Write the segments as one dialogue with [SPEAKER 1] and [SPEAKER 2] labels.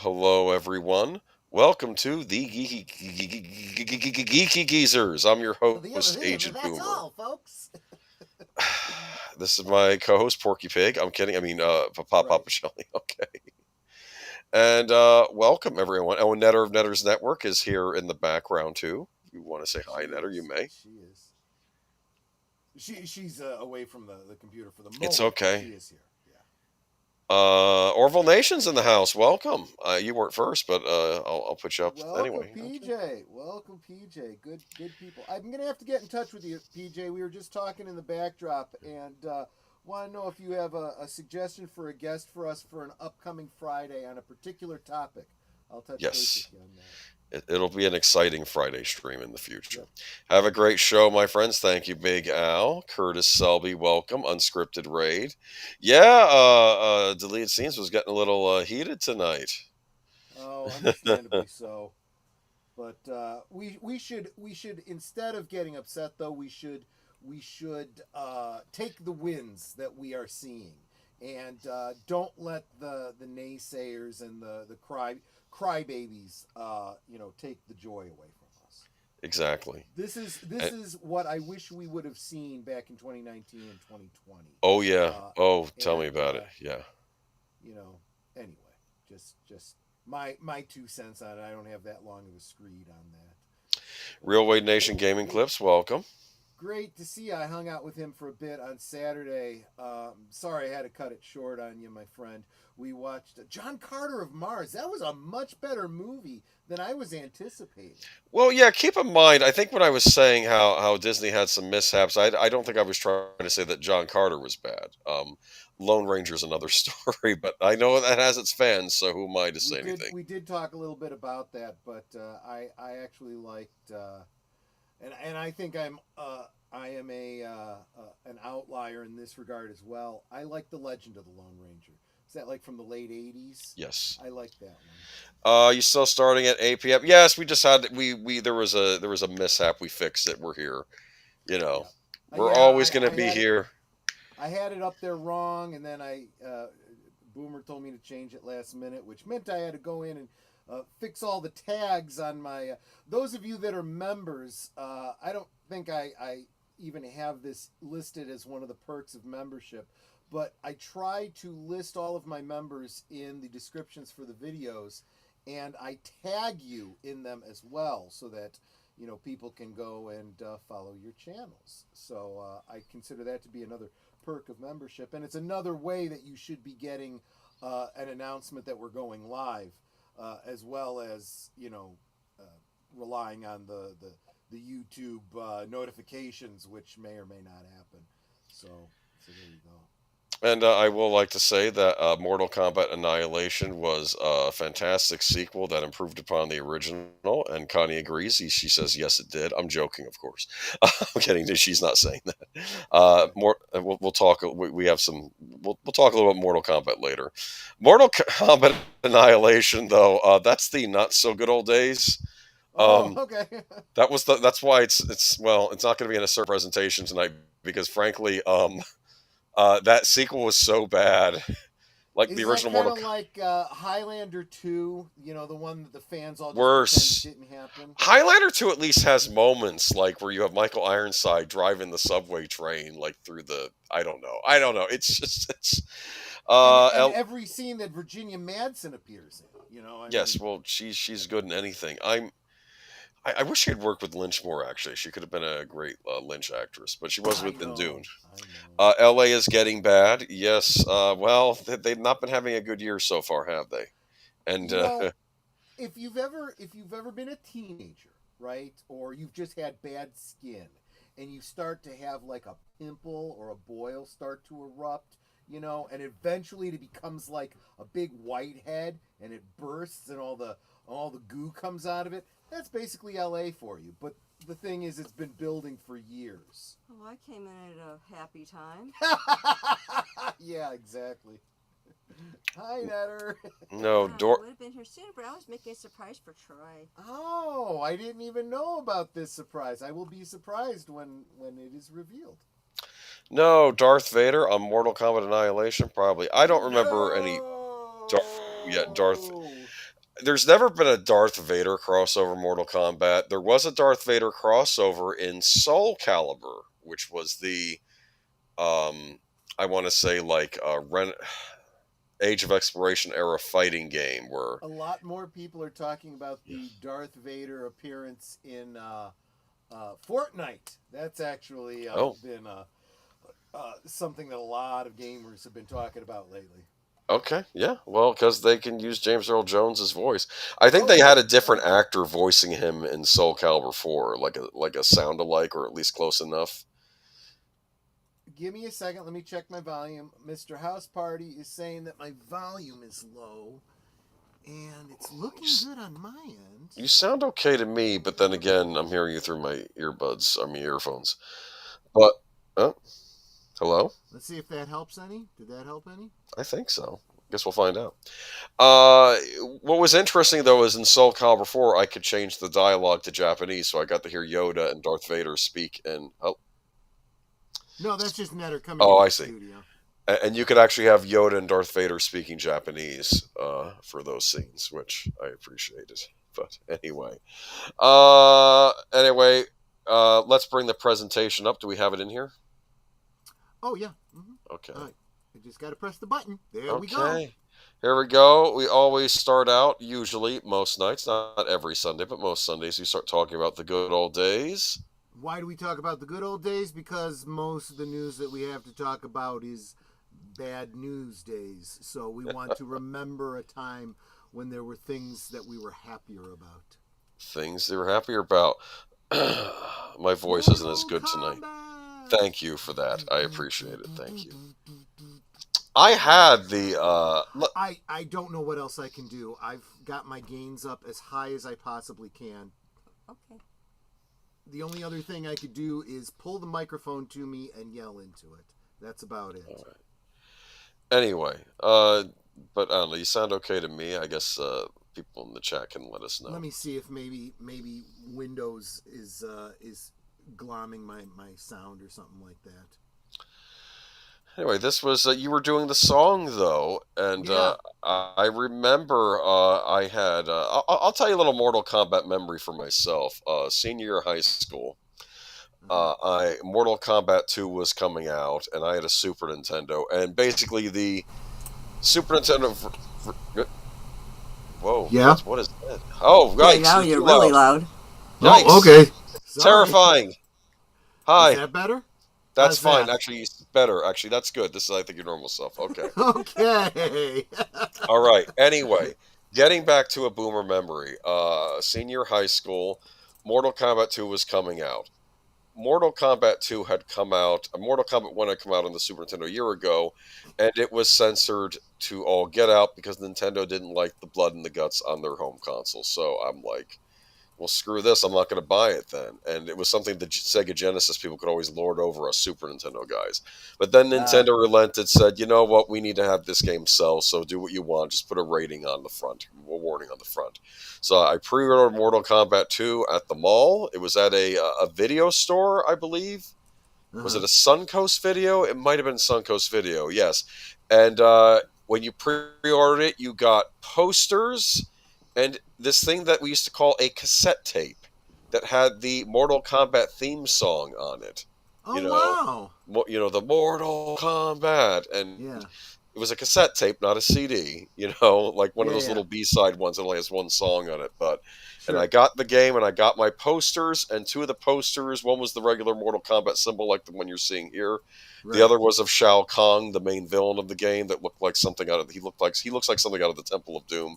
[SPEAKER 1] Hello, everyone. Welcome to the Geeky Geezers. I'm your host, Agent
[SPEAKER 2] That's
[SPEAKER 1] Boomer.
[SPEAKER 2] all, folks.
[SPEAKER 1] This is my co-host, Porky Pig. I'm kidding. I mean, Papa
[SPEAKER 2] Right.
[SPEAKER 1] Pacelli. Okay. And welcome, everyone. Oh, Netter of Netter's Network is here in the background, too. If you want to say
[SPEAKER 2] She
[SPEAKER 1] hi, Netter, you
[SPEAKER 2] is.
[SPEAKER 1] may.
[SPEAKER 2] She is. She's away from the computer for the
[SPEAKER 1] It's
[SPEAKER 2] moment, but
[SPEAKER 1] okay.
[SPEAKER 2] she is here. Yeah.
[SPEAKER 1] Orville Nation's in the house. Welcome. You weren't first, but I'll put you up
[SPEAKER 2] Welcome,
[SPEAKER 1] anyway. Okay.
[SPEAKER 2] PJ. Welcome, PJ. Good people. I'm gonna have to get in touch with you, PJ. We were just talking in the backdrop, and want to know if you have a suggestion for a guest for us for an upcoming Friday on a particular topic. I'll touch base
[SPEAKER 1] Yes.
[SPEAKER 2] with you on that.
[SPEAKER 1] It'll be an exciting Friday stream in the future.
[SPEAKER 2] Yep.
[SPEAKER 1] Have a great show, my friends. Thank you, Big Al. Curtis Selby, welcome. Unscripted Raid. Yeah, Deleted Scenes was getting a little heated tonight.
[SPEAKER 2] Oh, understandably so. But we should instead of getting upset though we should take the wins that we are seeing and don't let the naysayers and the crybabies take the joy away from us.
[SPEAKER 1] Exactly.
[SPEAKER 2] This
[SPEAKER 1] And,
[SPEAKER 2] is what I wish we would have seen back in 2019 and 2020.
[SPEAKER 1] oh, yeah.
[SPEAKER 2] Uh,
[SPEAKER 1] Oh, tell me
[SPEAKER 2] and
[SPEAKER 1] about it. Yeah.
[SPEAKER 2] you know anyway, just my 2 cents on it. I don't have that long of a screed on that. But
[SPEAKER 1] Real Wade Nation Gaming
[SPEAKER 2] hey,
[SPEAKER 1] Clips, welcome.
[SPEAKER 2] great to see you. I hung out with him for a bit on Saturday. Sorry I had to cut it short on you, my friend. We watched John Carter of Mars. That was a much better movie than I was anticipating.
[SPEAKER 1] Well, yeah, keep in mind, I think when I was saying how Disney had some mishaps, I don't think I was trying to say that John Carter was bad. Lone Ranger's another story, but I know that has its fans, so who am I to
[SPEAKER 2] We
[SPEAKER 1] say
[SPEAKER 2] did
[SPEAKER 1] anything?
[SPEAKER 2] we did talk a little bit about that, but I actually liked and I think I am an outlier in this regard as well. I like the Legend of the Lone Ranger. Is that like from the late '80s?
[SPEAKER 1] Yes.
[SPEAKER 2] I like that one.
[SPEAKER 1] You still starting at 8 p.m.? Yes, we just had we there was a mishap. We fixed it. We're here. You know,
[SPEAKER 2] Yeah,
[SPEAKER 1] we're
[SPEAKER 2] yeah.
[SPEAKER 1] always gonna
[SPEAKER 2] I
[SPEAKER 1] be
[SPEAKER 2] had it.
[SPEAKER 1] here.
[SPEAKER 2] I had it up there wrong, and then Boomer told me to change it last minute, which meant I had to go in and fix all the tags on my. Those of you that are members, I don't think I even have this listed as one of the perks of membership, but I try to list all of my members in the descriptions for the videos, and I tag you in them as well, so that people can go and follow your channels. So I consider that to be another perk of membership, and it's another way that you should be getting an announcement that we're going live, as well as uh, relying on the YouTube notifications, which may or may not happen. So there you go.
[SPEAKER 1] And I will like to say that Mortal Kombat Annihilation was a fantastic sequel that improved upon the original, and Connie agrees. She says yes, it did. I'm joking, of course. I'm kidding. She's not saying that.
[SPEAKER 2] Okay.
[SPEAKER 1] More. We'll talk. We have some. We'll talk a little about Mortal Kombat later. Mortal Kombat Annihilation, though, that's the not so good old days.
[SPEAKER 2] Oh,
[SPEAKER 1] Um,
[SPEAKER 2] okay.
[SPEAKER 1] that's why it's well, it's not going to be in a certain presentation tonight because frankly, that sequel was so bad. Like the
[SPEAKER 2] Is that
[SPEAKER 1] original
[SPEAKER 2] kind
[SPEAKER 1] Mortal
[SPEAKER 2] of like Highlander 2? The one that the fans all just pretend
[SPEAKER 1] worse.
[SPEAKER 2] didn't happen?
[SPEAKER 1] Highlander 2 at least has moments like where you have Michael Ironside driving the subway train like through the I don't know. I don't know. It's just it's
[SPEAKER 2] And
[SPEAKER 1] El,
[SPEAKER 2] every scene that Virginia Madsen appears in, I
[SPEAKER 1] yes,
[SPEAKER 2] mean,
[SPEAKER 1] well she's good in anything. I wish she had worked with Lynch more actually. She could have been a great Lynch actress, but she was
[SPEAKER 2] I
[SPEAKER 1] within Dune.
[SPEAKER 2] know, I know.
[SPEAKER 1] LA is getting bad. Yes. Well, they've not been having a good year so far, have they? And
[SPEAKER 2] You know, if you've ever been a teenager, right, or you've just had bad skin, and you start to have like a pimple or a boil start to erupt, and eventually it becomes like a big white head, and it bursts, and all the goo comes out of it. That's basically LA for you. But the thing is, it's been building for years.
[SPEAKER 3] Oh, I came in at a happy time.
[SPEAKER 2] Yeah, exactly. Hi, Netter.
[SPEAKER 1] no,
[SPEAKER 3] Yeah, I would have been here sooner, but I was making a surprise for Troy.
[SPEAKER 2] Oh, I didn't even know about this surprise. I will be surprised when it is revealed.
[SPEAKER 1] no, Darth Vader on Mortal Kombat Annihilation. Probably. I don't remember any Darth. Yeah, Darth.
[SPEAKER 2] No.
[SPEAKER 1] there's never been a Darth Vader crossover in Mortal Kombat. There was a Darth Vader crossover in Soul Calibur, which was the I want to say like Age of Exploration era fighting game where
[SPEAKER 2] A lot more people are talking about the Darth Vader appearance in Fortnite. That's actually been something that a lot of gamers have been talking about lately.
[SPEAKER 1] okay, yeah, well, because they can use James Earl Jones's voice. I think they had a different actor voicing him in Soul Calibur 4, like a sound alike or at least close enough.
[SPEAKER 2] Give me a second. Let me check my volume. Mr. House Party is saying that my volume is low, and it's looking good on my end.
[SPEAKER 1] You sound okay to me, but then again, I'm hearing you through my earphones. But, hello?
[SPEAKER 2] Let's see if that helps any. Did that help any?
[SPEAKER 1] I think so. Guess we'll find out. What was interesting, though, is in Soul Calibur 4, I could change the dialogue to Japanese, so I got to hear Yoda and Darth Vader speak in...
[SPEAKER 2] No, that's just Netter coming
[SPEAKER 1] Oh,
[SPEAKER 2] to
[SPEAKER 1] I
[SPEAKER 2] the
[SPEAKER 1] see.
[SPEAKER 2] studio.
[SPEAKER 1] And you could actually have Yoda and Darth Vader speaking Japanese for those scenes, which I appreciated. But anyway. Let's bring the presentation up. Do we have it in here?
[SPEAKER 2] Oh, yeah. Mm-hmm.
[SPEAKER 1] Okay.
[SPEAKER 2] All right. I just got to press the button. There we go.
[SPEAKER 1] Okay. Here we go. We always start out, usually, most nights, not every Sunday, but most Sundays, we start talking about the good old days.
[SPEAKER 2] Why do we talk about the good old days? Because most of the news that we have to talk about is bad news days. So we want to remember a time when there were things that we were happier about.
[SPEAKER 1] Things they were happier about. My voice isn't as good tonight. Thank you for that. I appreciate it. Thank you. I had the...
[SPEAKER 2] I don't know what else I can do. I've got my gains up as high as I possibly can.
[SPEAKER 3] Okay.
[SPEAKER 2] The only other thing I could do is pull the microphone to me and yell into it. That's about it.
[SPEAKER 1] All right. Anyway, but I don't know. You sound okay to me. I guess people in the chat can let us know.
[SPEAKER 2] Let me see if maybe Windows is glomming my sound or something like that.
[SPEAKER 1] Anyway, this was you were doing the song though, and
[SPEAKER 2] Yeah.
[SPEAKER 1] I remember I had I'll tell you a little Mortal Kombat memory for myself. Senior year of high school, Mortal Kombat 2 was coming out, and I had a Super Nintendo, and basically the Super Nintendo. Whoa!
[SPEAKER 2] Yeah.
[SPEAKER 1] What is that? Oh, right.
[SPEAKER 3] Okay, now you're really loud.
[SPEAKER 1] Yikes.
[SPEAKER 2] Oh, okay. Sorry.
[SPEAKER 1] Terrifying. Hi.
[SPEAKER 2] Is that better?
[SPEAKER 1] That's
[SPEAKER 2] How's
[SPEAKER 1] fine.
[SPEAKER 2] that?
[SPEAKER 1] Actually, it's better. Actually, that's good. This is, I think, your normal stuff. Okay.
[SPEAKER 2] Okay.
[SPEAKER 1] All right. Anyway, getting back to a boomer memory. Senior high school, Mortal Kombat 2 was coming out. Mortal Kombat 2 had come out. Mortal Kombat 1 had come out on the Super Nintendo a year ago, and it was censored to all get out because Nintendo didn't like the blood and the guts on their home console. So I'm like, well, screw this. I'm not going to buy it then. And it was something the Sega Genesis people could always lord over us Super Nintendo guys. But then Nintendo relented, said, you know what? We need to have this game sell, so do what you want. Just put a rating on the front, a warning on the front. So I pre-ordered Mortal Kombat 2 at the mall. It was at a video store, I believe. Was it a Suncoast Video? It might have been Suncoast Video, yes. And when you pre-ordered it, you got posters and this thing that we used to call a cassette tape that had the Mortal Kombat theme song on it.
[SPEAKER 2] Oh, wow.
[SPEAKER 1] You know, the Mortal Kombat. And
[SPEAKER 2] Yeah.
[SPEAKER 1] it was a cassette tape, not a CD, like one of those little B-side ones that only has one song on it. But
[SPEAKER 2] Sure.
[SPEAKER 1] And I got the game, and I got my posters, and two of the posters, one was the regular Mortal Kombat symbol, like the one you're seeing here.
[SPEAKER 2] Right.
[SPEAKER 1] The other was of Shao Kahn, the main villain of the game, that looked like something he looks like something out of the Temple of Doom.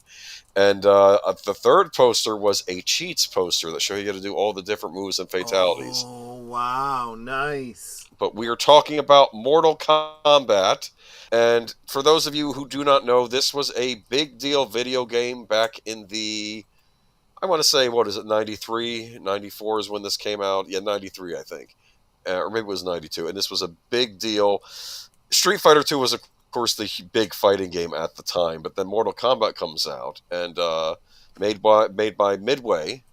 [SPEAKER 1] And the third poster was a cheats poster that showed you how to do all the different moves and fatalities.
[SPEAKER 2] Oh, wow. Nice.
[SPEAKER 1] But we are talking about Mortal Kombat. And for those of you who do not know, this was a big deal video game back in the, I want to say, 93, 94 is when this came out. Yeah, 93, I think. Or maybe it was 92. And this was a big deal. Street Fighter 2 was, of course, the big fighting game at the time. But then Mortal Kombat comes out, and made by Midway,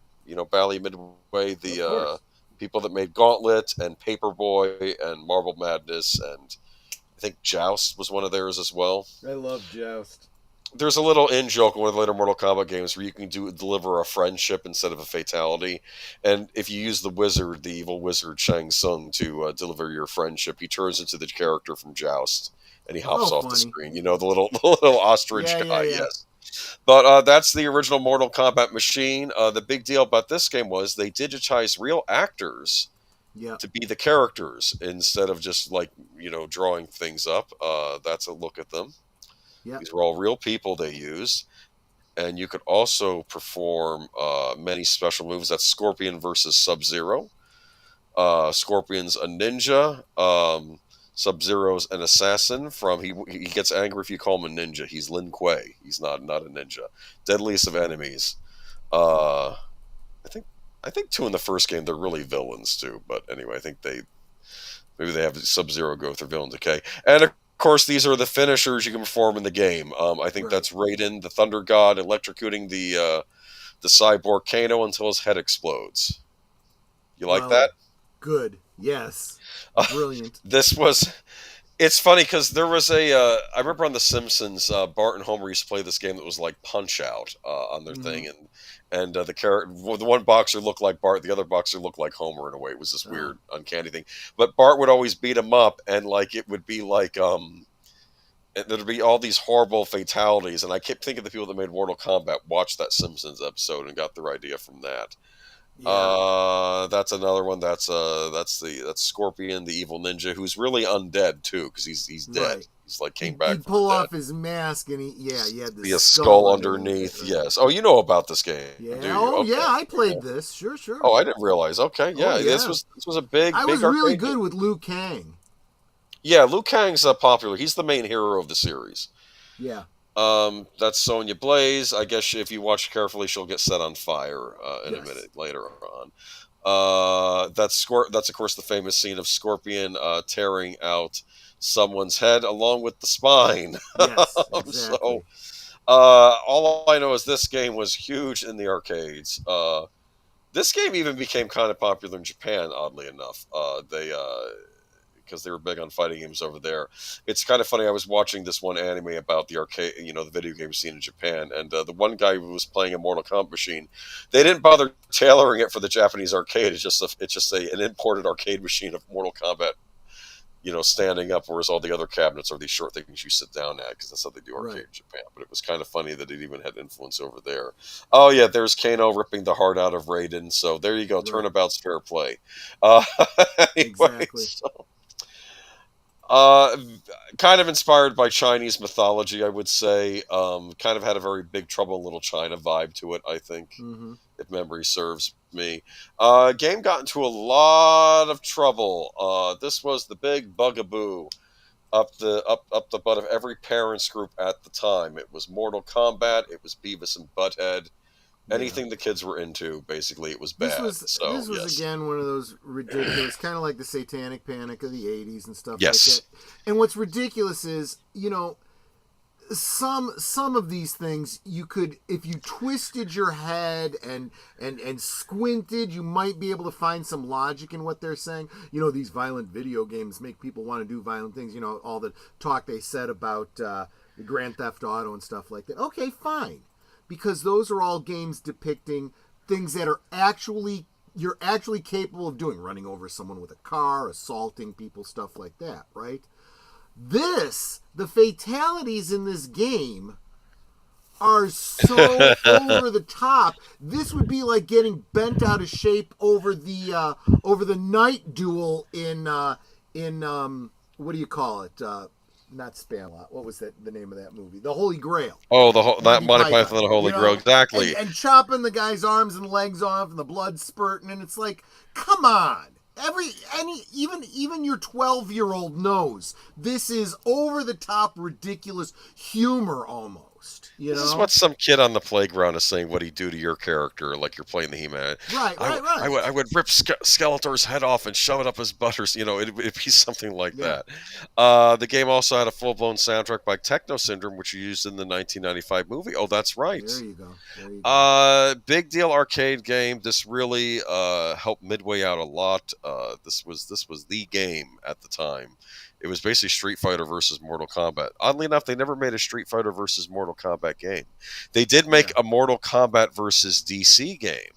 [SPEAKER 1] Bally Midway, the people that made Gauntlet and Paperboy and Marble Madness, and I think Joust was one of theirs as well.
[SPEAKER 2] I love Joust.
[SPEAKER 1] there's a little in joke with later Mortal Kombat games where you can deliver a friendship instead of a fatality, and if you use the wizard, the evil wizard Shang Tsung, to deliver your friendship, he turns into the character from Joust, and he hops
[SPEAKER 2] Oh,
[SPEAKER 1] off the
[SPEAKER 2] funny.
[SPEAKER 1] screen. You know, the little the little ostrich
[SPEAKER 2] Yeah, yeah,
[SPEAKER 1] guy.
[SPEAKER 2] yeah.
[SPEAKER 1] Yes. But that's the original Mortal Kombat machine. The big deal about this game was they digitized real actors
[SPEAKER 2] Yep.
[SPEAKER 1] to be the characters instead of just like drawing things up. That's a look at them.
[SPEAKER 2] Yep.
[SPEAKER 1] These were all real people they used, and you could also perform many special moves. That's Scorpion versus Sub-Zero. Scorpion's a ninja. Sub-Zero's an assassin. He gets angry if you call him a ninja. He's Lin Kuei. He's not a ninja. Deadliest of enemies. Uh, I think two in the first game they're really villains too. But anyway, I think maybe they have Sub-Zero go through villain decay. And of course, these are the finishers you can perform in the game. I think
[SPEAKER 2] Right.
[SPEAKER 1] that's Raiden, the Thunder God, electrocuting the cyborg Kano until his head explodes. You like
[SPEAKER 2] Well,
[SPEAKER 1] that?
[SPEAKER 2] good. Yes. Brilliant.
[SPEAKER 1] It's funny because there was I remember on The Simpsons, Bart and Homer used to play this game that was like Punch Out on their thing, and the one boxer looked like Bart, the other boxer looked like Homer in a way. It was this weird, uncanny thing. But Bart would always beat him up, and like it would be like there'd be all these horrible fatalities, and I kept thinking the people that made Mortal Kombat watched that Simpsons episode and got their idea from that.
[SPEAKER 2] Yeah.
[SPEAKER 1] That's another one. That's Scorpion, the evil ninja, who's really undead too, because he's dead.
[SPEAKER 2] Right.
[SPEAKER 1] He's like came back.
[SPEAKER 2] He'd pull off his mask and he had this
[SPEAKER 1] the skull underneath.
[SPEAKER 2] Right?
[SPEAKER 1] Yes. Oh, you know about this game?
[SPEAKER 2] Yeah.
[SPEAKER 1] Do you?
[SPEAKER 2] Oh,
[SPEAKER 1] Okay.
[SPEAKER 2] yeah. I played this. Sure.
[SPEAKER 1] Oh, I didn't realize. Okay. Yeah.
[SPEAKER 2] Oh, yeah.
[SPEAKER 1] This was a big.
[SPEAKER 2] I
[SPEAKER 1] big
[SPEAKER 2] was really
[SPEAKER 1] arcade
[SPEAKER 2] good
[SPEAKER 1] game.
[SPEAKER 2] with Liu Kang.
[SPEAKER 1] Yeah, Liu Kang's popular. He's the main hero of the series.
[SPEAKER 2] Yeah.
[SPEAKER 1] That's Sonya Blaze. I guess if you watch carefully, she'll get set on fire in a
[SPEAKER 2] Yes.
[SPEAKER 1] minute later on. That's of course the famous scene of Scorpion tearing out someone's head along with the spine.
[SPEAKER 2] Yes. Exactly.
[SPEAKER 1] So all I know is this game was huge in the arcades. This game even became kind of popular in Japan, oddly enough. Because they were big on fighting games over there. It's kind of funny. I was watching this one anime about the arcade, the video game scene in Japan, and the one guy who was playing a Mortal Kombat machine, they didn't bother tailoring it for the Japanese arcade. It's just an imported arcade machine of Mortal Kombat, standing up, whereas all the other cabinets are these short things you sit down at, because that's how they do arcade in Japan. But it was kind of funny that it even had influence over there. Oh yeah, there's Kano ripping the heart out of Raiden. So there you go.
[SPEAKER 2] Right.
[SPEAKER 1] Turnabout's fair play. Anyway,
[SPEAKER 2] Exactly.
[SPEAKER 1] so. Kind of inspired by Chinese mythology, I would say. Kind of had a very Big Trouble in Little China vibe to it, I think, if memory serves me. Game got into a lot of trouble. This was the big bugaboo up the butt of every parents group at the time. It was Mortal Kombat. It was Beavis and Butthead. Anything the kids were into, basically, it was bad.
[SPEAKER 2] This was again one of those ridiculous, kind of like the Satanic Panic of the '80s and stuff like that. And what's ridiculous is, some of these things you could, if you twisted your head and squinted, you might be able to find some logic in what they're saying. These violent video games make people want to do violent things. All the talk they said about the Grand Theft Auto and stuff like that. Okay, fine. Because those are all games depicting things that you're actually capable of doing. Running over someone with a car, assaulting people, stuff like that, right? The fatalities in this game are so over the top. This would be like getting bent out of shape over the night duel in what do you call it? Not Spamalot. What was the name of that movie? The Holy Grail.
[SPEAKER 1] Oh, Monty Python and the Holy Grail, exactly.
[SPEAKER 2] And chopping the guy's arms and legs off, and the blood spurting, and it's like, come on. Even your 12-year-old knows this is over the top, ridiculous humor almost. This
[SPEAKER 1] is what some kid on the playground is saying. What he'd do to your character, like you're playing the He-Man.
[SPEAKER 2] Right.
[SPEAKER 1] I would rip Skeletor's head off and shove it up his butters. It'd be something like that. The game also had a full-blown soundtrack by Techno Syndrome, which you used in the 1995 movie. Oh, that's right.
[SPEAKER 2] There you go.
[SPEAKER 1] Big deal arcade game. This really helped Midway out a lot. This was the game at the time. It was basically Street Fighter versus Mortal Kombat. Oddly enough, they never made a Street Fighter versus Mortal Kombat game. They did make a Mortal Kombat versus DC game,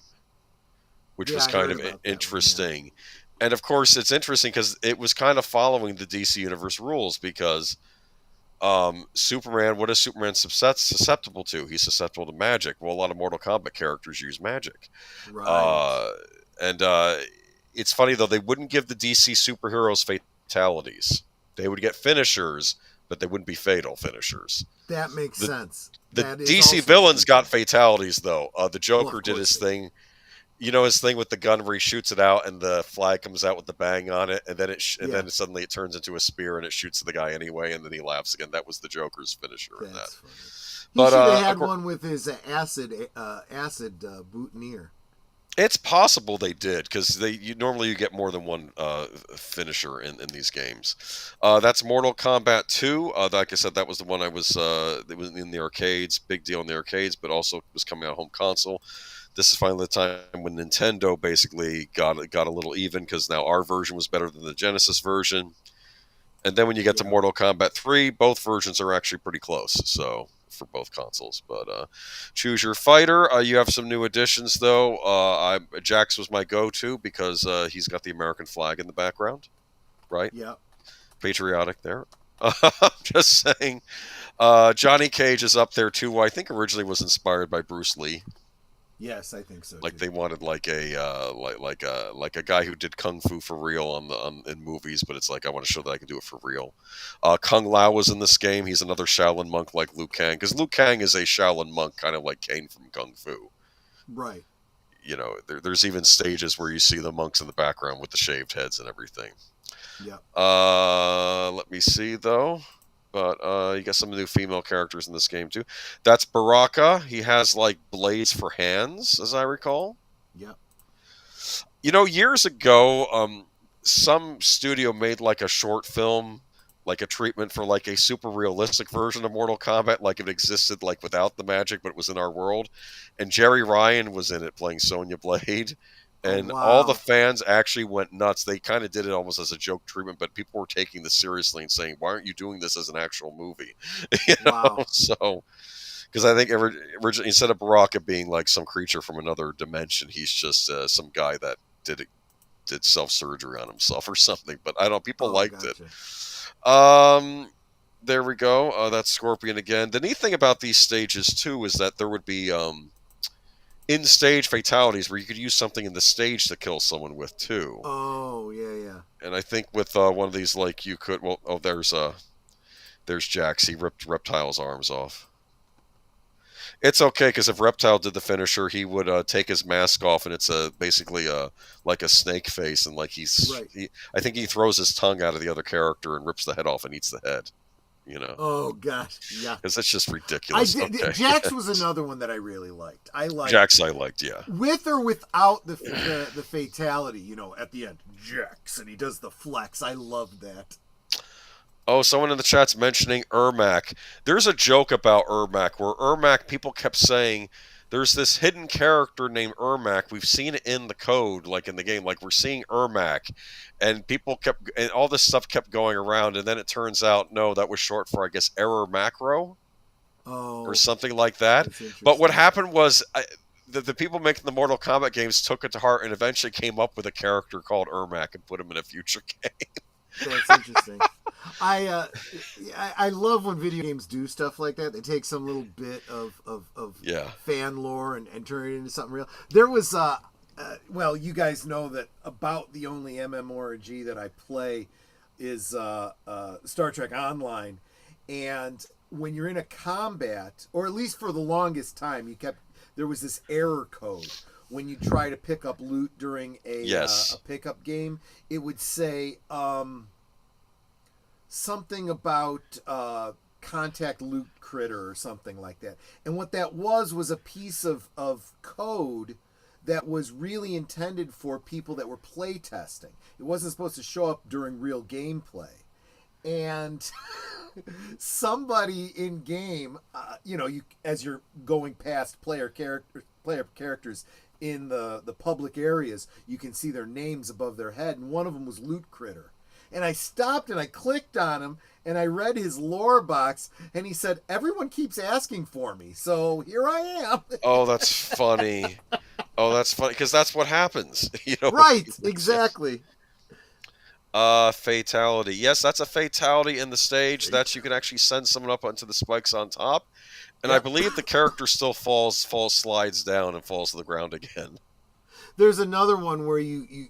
[SPEAKER 1] which was
[SPEAKER 2] I
[SPEAKER 1] kind
[SPEAKER 2] heard
[SPEAKER 1] of
[SPEAKER 2] about that
[SPEAKER 1] interesting.
[SPEAKER 2] one,
[SPEAKER 1] And of course, it's interesting because it was kind of following the DC Universe rules because Superman, what is Superman susceptible to? He's susceptible to magic. Well, a lot of Mortal Kombat characters use magic.
[SPEAKER 2] Right.
[SPEAKER 1] And it's funny, though, they wouldn't give the DC superheroes fatalities. They would get finishers, but they wouldn't be fatal finishers.
[SPEAKER 2] That makes sense.
[SPEAKER 1] The
[SPEAKER 2] That is
[SPEAKER 1] DC
[SPEAKER 2] also
[SPEAKER 1] villains got
[SPEAKER 2] interesting.
[SPEAKER 1] fatalities, though. The Joker
[SPEAKER 2] of
[SPEAKER 1] did
[SPEAKER 2] course
[SPEAKER 1] his
[SPEAKER 2] they
[SPEAKER 1] thing. You know his thing with the gun where he shoots it out and the flag comes out with the bang on it, and then then suddenly it turns into a spear and it shoots the guy anyway, and then he laughs again. That was the Joker's finisher in that.
[SPEAKER 2] Funny. He
[SPEAKER 1] But
[SPEAKER 2] should have had one with his acid boutonniere.
[SPEAKER 1] It's possible they did because normally you get more than one finisher in these games. That's Mortal Kombat 2. Like I said, that was the one it was in the arcades, big deal in the arcades, but also was coming out home console. This is finally the time when Nintendo basically got a little even because now our version was better than the Genesis version. And then when you get to Mortal Kombat 3, both versions are actually pretty close. So for both consoles, but choose your fighter. You have some new additions though. Jax was my go-to because he's got the American flag in the background, right?
[SPEAKER 2] Yeah,
[SPEAKER 1] patriotic there. Just saying. Johnny Cage is up there too. I think originally was inspired by Bruce Lee.
[SPEAKER 2] Yes, I think so.
[SPEAKER 1] Like they wanted like a guy who did kung fu for real in movies, but it's like I want to show that I can do it for real. Kung Lao was in this game. He's another Shaolin monk like Liu Kang, because Liu Kang is a Shaolin monk, kind of like Kane from Kung Fu.
[SPEAKER 2] Right.
[SPEAKER 1] You know, there's even stages where you see the monks in the background with the shaved heads and everything.
[SPEAKER 2] Yeah.
[SPEAKER 1] Let me see though. But you got some new female characters in this game too. That's Baraka. He has like blades for hands, as I recall.
[SPEAKER 2] Yeah.
[SPEAKER 1] You know, years ago, some studio made like a short film, like a treatment for like a super realistic version of Mortal Kombat, like it existed like without the magic, but it was in our world. And Jerry Ryan was in it playing Sonya Blade. And all the fans actually went nuts. They kind of did it almost as a joke treatment, but people were taking this seriously and saying, "Why aren't you doing this as an actual movie?" You know? So, because I think originally instead of Baraka being like some creature from another dimension, he's just some guy that did self-surgery on himself or something. But I don't. People liked it. There we go. That's Scorpion again. The neat thing about these stages too is that there would be in-stage fatalities where you could use something in the stage to kill someone with too.
[SPEAKER 2] Oh, yeah.
[SPEAKER 1] And I think with one of these, like you could, there's Jax. He ripped Reptile's arms off. It's okay because if Reptile did the finisher, he would take his mask off, and it's basically like a snake face, and like I think he throws his tongue out of the other character and rips the head off and eats the head. You know.
[SPEAKER 2] Oh gosh, yeah.
[SPEAKER 1] Because it's just ridiculous.
[SPEAKER 2] Jax was another one that I really liked.
[SPEAKER 1] Jax. I liked, yeah.
[SPEAKER 2] With or without the fatality, you know, at the end, Jax, and he does the flex. I love that.
[SPEAKER 1] Oh, someone in the chat's mentioning Ermac. There's a joke about Ermac where Ermac, people kept saying there's this hidden character named Ermac. We've seen it in the code, like in the game, like we're seeing Ermac. And and all this stuff kept going around, and then it turns out, no, that was short for, I guess, error macro, or something like that. But what happened was, the people making the Mortal Kombat games took it to heart and eventually came up with a character called Ermac and put him in a future game.
[SPEAKER 2] That's interesting. I love when video games do stuff like that. They take some little bit of fan lore and turn it into something real. There was well, you guys know that about the only MMORPG that I play is Star Trek Online, and when you're in a combat, or at least for the longest time, there was this error code when you try to pick up loot during a pickup game. It would say something about contact loot critter or something like that, and what that was a piece of code that was really intended for people that were play testing. It wasn't supposed to show up during real gameplay. And somebody in game, as you're going past player characters in the public areas, you can see their names above their head, and one of them was Loot Critter. And I stopped and I clicked on him and I read his lore box, and he said, everyone keeps asking for me, so here I am.
[SPEAKER 1] Oh, that's funny. Oh, that's funny because that's what happens.
[SPEAKER 2] Right, exactly.
[SPEAKER 1] Fatality. Yes, that's a fatality in the stage that you can actually send someone up onto the spikes on top, and I
[SPEAKER 2] Yep.
[SPEAKER 1] believe the character still slides down and falls to the ground again.
[SPEAKER 2] There's another one where you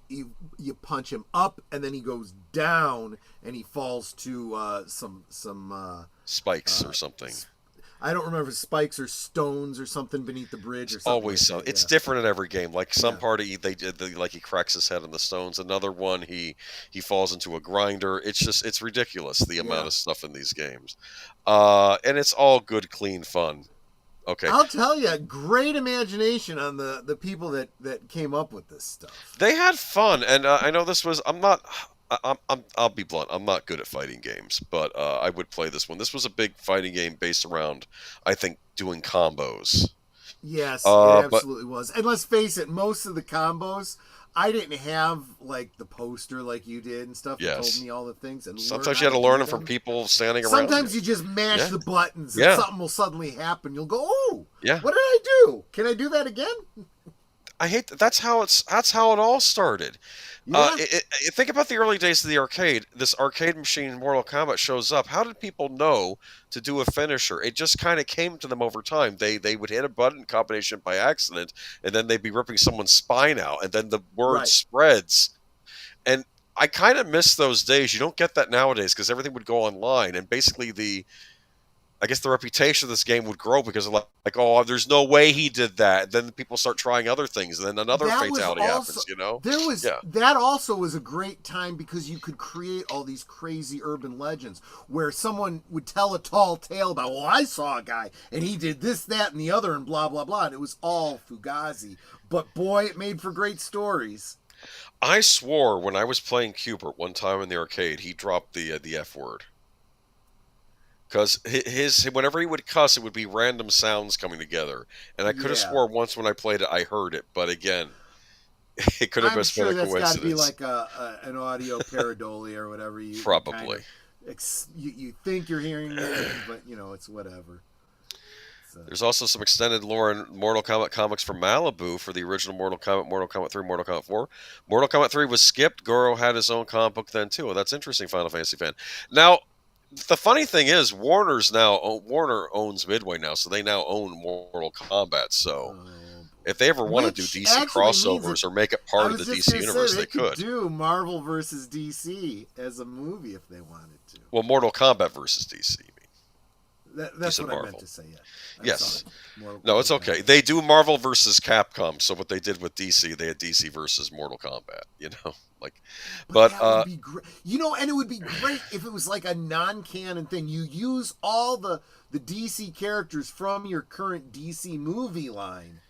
[SPEAKER 2] punch him up and then he goes down and he falls to some
[SPEAKER 1] Spikes or something.
[SPEAKER 2] I don't remember if it's spikes or stones or something beneath the bridge or something.
[SPEAKER 1] Always
[SPEAKER 2] like
[SPEAKER 1] so.
[SPEAKER 2] that,
[SPEAKER 1] It's
[SPEAKER 2] yeah.
[SPEAKER 1] different in every game. Like some
[SPEAKER 2] Yeah.
[SPEAKER 1] party, like he cracks his head on the stones. Another one, he falls into a grinder. It's ridiculous the amount of stuff in these games, and it's all good, clean fun. Okay,
[SPEAKER 2] I'll tell you, great imagination on the people that came up with this stuff.
[SPEAKER 1] they had fun, and I know this was. I'm not. I'll be blunt. I'm not good at fighting games, but I would play this one. This was a big fighting game based around, I think, doing combos.
[SPEAKER 2] Yes, it
[SPEAKER 1] But
[SPEAKER 2] absolutely was. And let's face it, most of the combos, I didn't have like the poster like you did and stuff.
[SPEAKER 1] Yes.
[SPEAKER 2] That told me all the things. And
[SPEAKER 1] sometimes you had to learn them from people standing around.
[SPEAKER 2] Sometimes you just mash
[SPEAKER 1] Yeah.
[SPEAKER 2] the buttons and
[SPEAKER 1] Yeah.
[SPEAKER 2] something will suddenly happen. You'll go, oh,
[SPEAKER 1] Yeah.
[SPEAKER 2] what did I do? Can I do that again?
[SPEAKER 1] I hate that. That's how it all started.
[SPEAKER 2] Yeah.
[SPEAKER 1] Think about the early days of the arcade. This arcade machine in Mortal Kombat shows up. How did people know to do a finisher? It just kind of came to them over time. They would hit a button combination by accident, and then they'd be ripping someone's spine out, and then the word
[SPEAKER 2] Right.
[SPEAKER 1] spreads. And I kind of miss those days. You don't get that nowadays because everything would go online, and basically I guess the reputation of this game would grow because of like, oh, there's no way he did that. Then people start trying other things, and then another
[SPEAKER 2] That was
[SPEAKER 1] fatality
[SPEAKER 2] also-
[SPEAKER 1] happens. You know,
[SPEAKER 2] There was
[SPEAKER 1] Yeah.
[SPEAKER 2] that also was a great time because you could create all these crazy urban legends where someone would tell a tall tale about, well, I saw a guy and he did this, that, and the other, and blah blah blah, and it was all fugazi. But boy, it made for great stories.
[SPEAKER 1] I swore when I was playing Cubert one time in the arcade, he dropped the F word. Because whenever he would cuss, it would be random sounds coming together, and I could have
[SPEAKER 2] Yeah.
[SPEAKER 1] swore once when I played it, I heard it. But again, it could have
[SPEAKER 2] I'm
[SPEAKER 1] just
[SPEAKER 2] sure
[SPEAKER 1] been a
[SPEAKER 2] that's got to be
[SPEAKER 1] coincidence.
[SPEAKER 2] like an audio pareidolia or whatever. You
[SPEAKER 1] Probably.
[SPEAKER 2] you think you're hearing it, but it's whatever. So.
[SPEAKER 1] There's also some extended lore in Mortal Kombat comics from Malibu for the original Mortal Kombat 3, Mortal Kombat 4. Mortal Kombat 3 was skipped. Goro had his own comic book then too. Well, that's interesting, Final Fantasy fan. Now, the funny thing is, Warner owns Midway now, so they now own Mortal Kombat. So if they ever want to do
[SPEAKER 2] Which
[SPEAKER 1] DC
[SPEAKER 2] actually means
[SPEAKER 1] crossovers or make it part of the DC universe, they could.
[SPEAKER 2] Do Marvel versus DC as a movie if they wanted to.
[SPEAKER 1] Well, Mortal Kombat versus DC.
[SPEAKER 2] That's what I meant to say. Yeah.
[SPEAKER 1] Yes. No, it's okay. They do Marvel versus Capcom. So what they did with DC, they had DC versus Mortal Kombat. But
[SPEAKER 2] that would be great. And it would be great if it was like a non-canon thing. You use all the DC characters from your current DC movie line.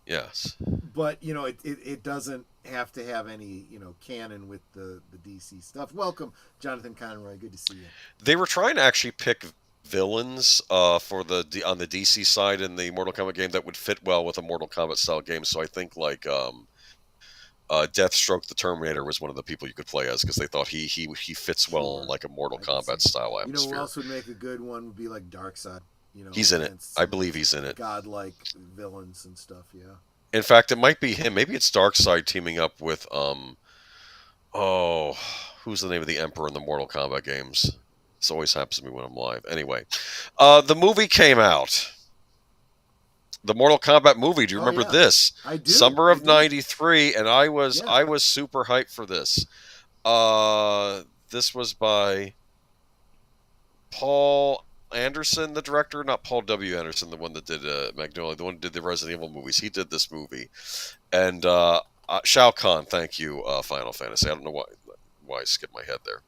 [SPEAKER 1] Yes.
[SPEAKER 2] But it doesn't have to have any canon with the DC stuff. Welcome, Jonathan Conroy. Good to see you.
[SPEAKER 1] They were trying to actually pick villains for on the DC side in the Mortal Kombat game that would fit well with a Mortal Kombat style game. So I think Deathstroke the Terminator was one of the people you could play as because they thought he fits well in like a Mortal Kombat style atmosphere.
[SPEAKER 2] Who else would make a good one would be like Darkseid.
[SPEAKER 1] He's in it. I believe he's in it.
[SPEAKER 2] Godlike villains and stuff. Yeah.
[SPEAKER 1] In fact, it might be him. Maybe it's Darkseid teaming up with who's the name of the Emperor in the Mortal Kombat games? This always happens to me when I'm live. Anyway, the movie came out. The Mortal Kombat movie. Do you remember this?
[SPEAKER 2] I do.
[SPEAKER 1] Summer of '93, and I was super hyped for this. This was by Paul Anderson, the director, not Paul W. Anderson, the one that did Magnolia, the one who did the Resident Evil movies. He did this movie, and Shao Kahn. Thank you, Final Fantasy. I don't know why I skipped my head there.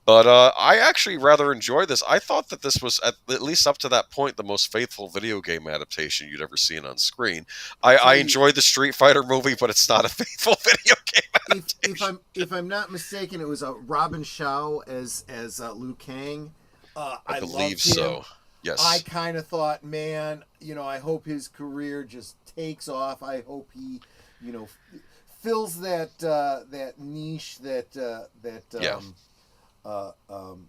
[SPEAKER 1] But I actually rather enjoyed this. I thought that this was, at least up to that point, the most faithful video game adaptation you'd ever seen on screen. I enjoyed the Street Fighter movie, but it's not a faithful video game adaptation.
[SPEAKER 2] If I'm not mistaken, it was Robin Shaw as Liu Kang.
[SPEAKER 1] I believe so. Yes.
[SPEAKER 2] I kind of thought, man, I hope his career just takes off. I hope he, fills that niche that uh, um,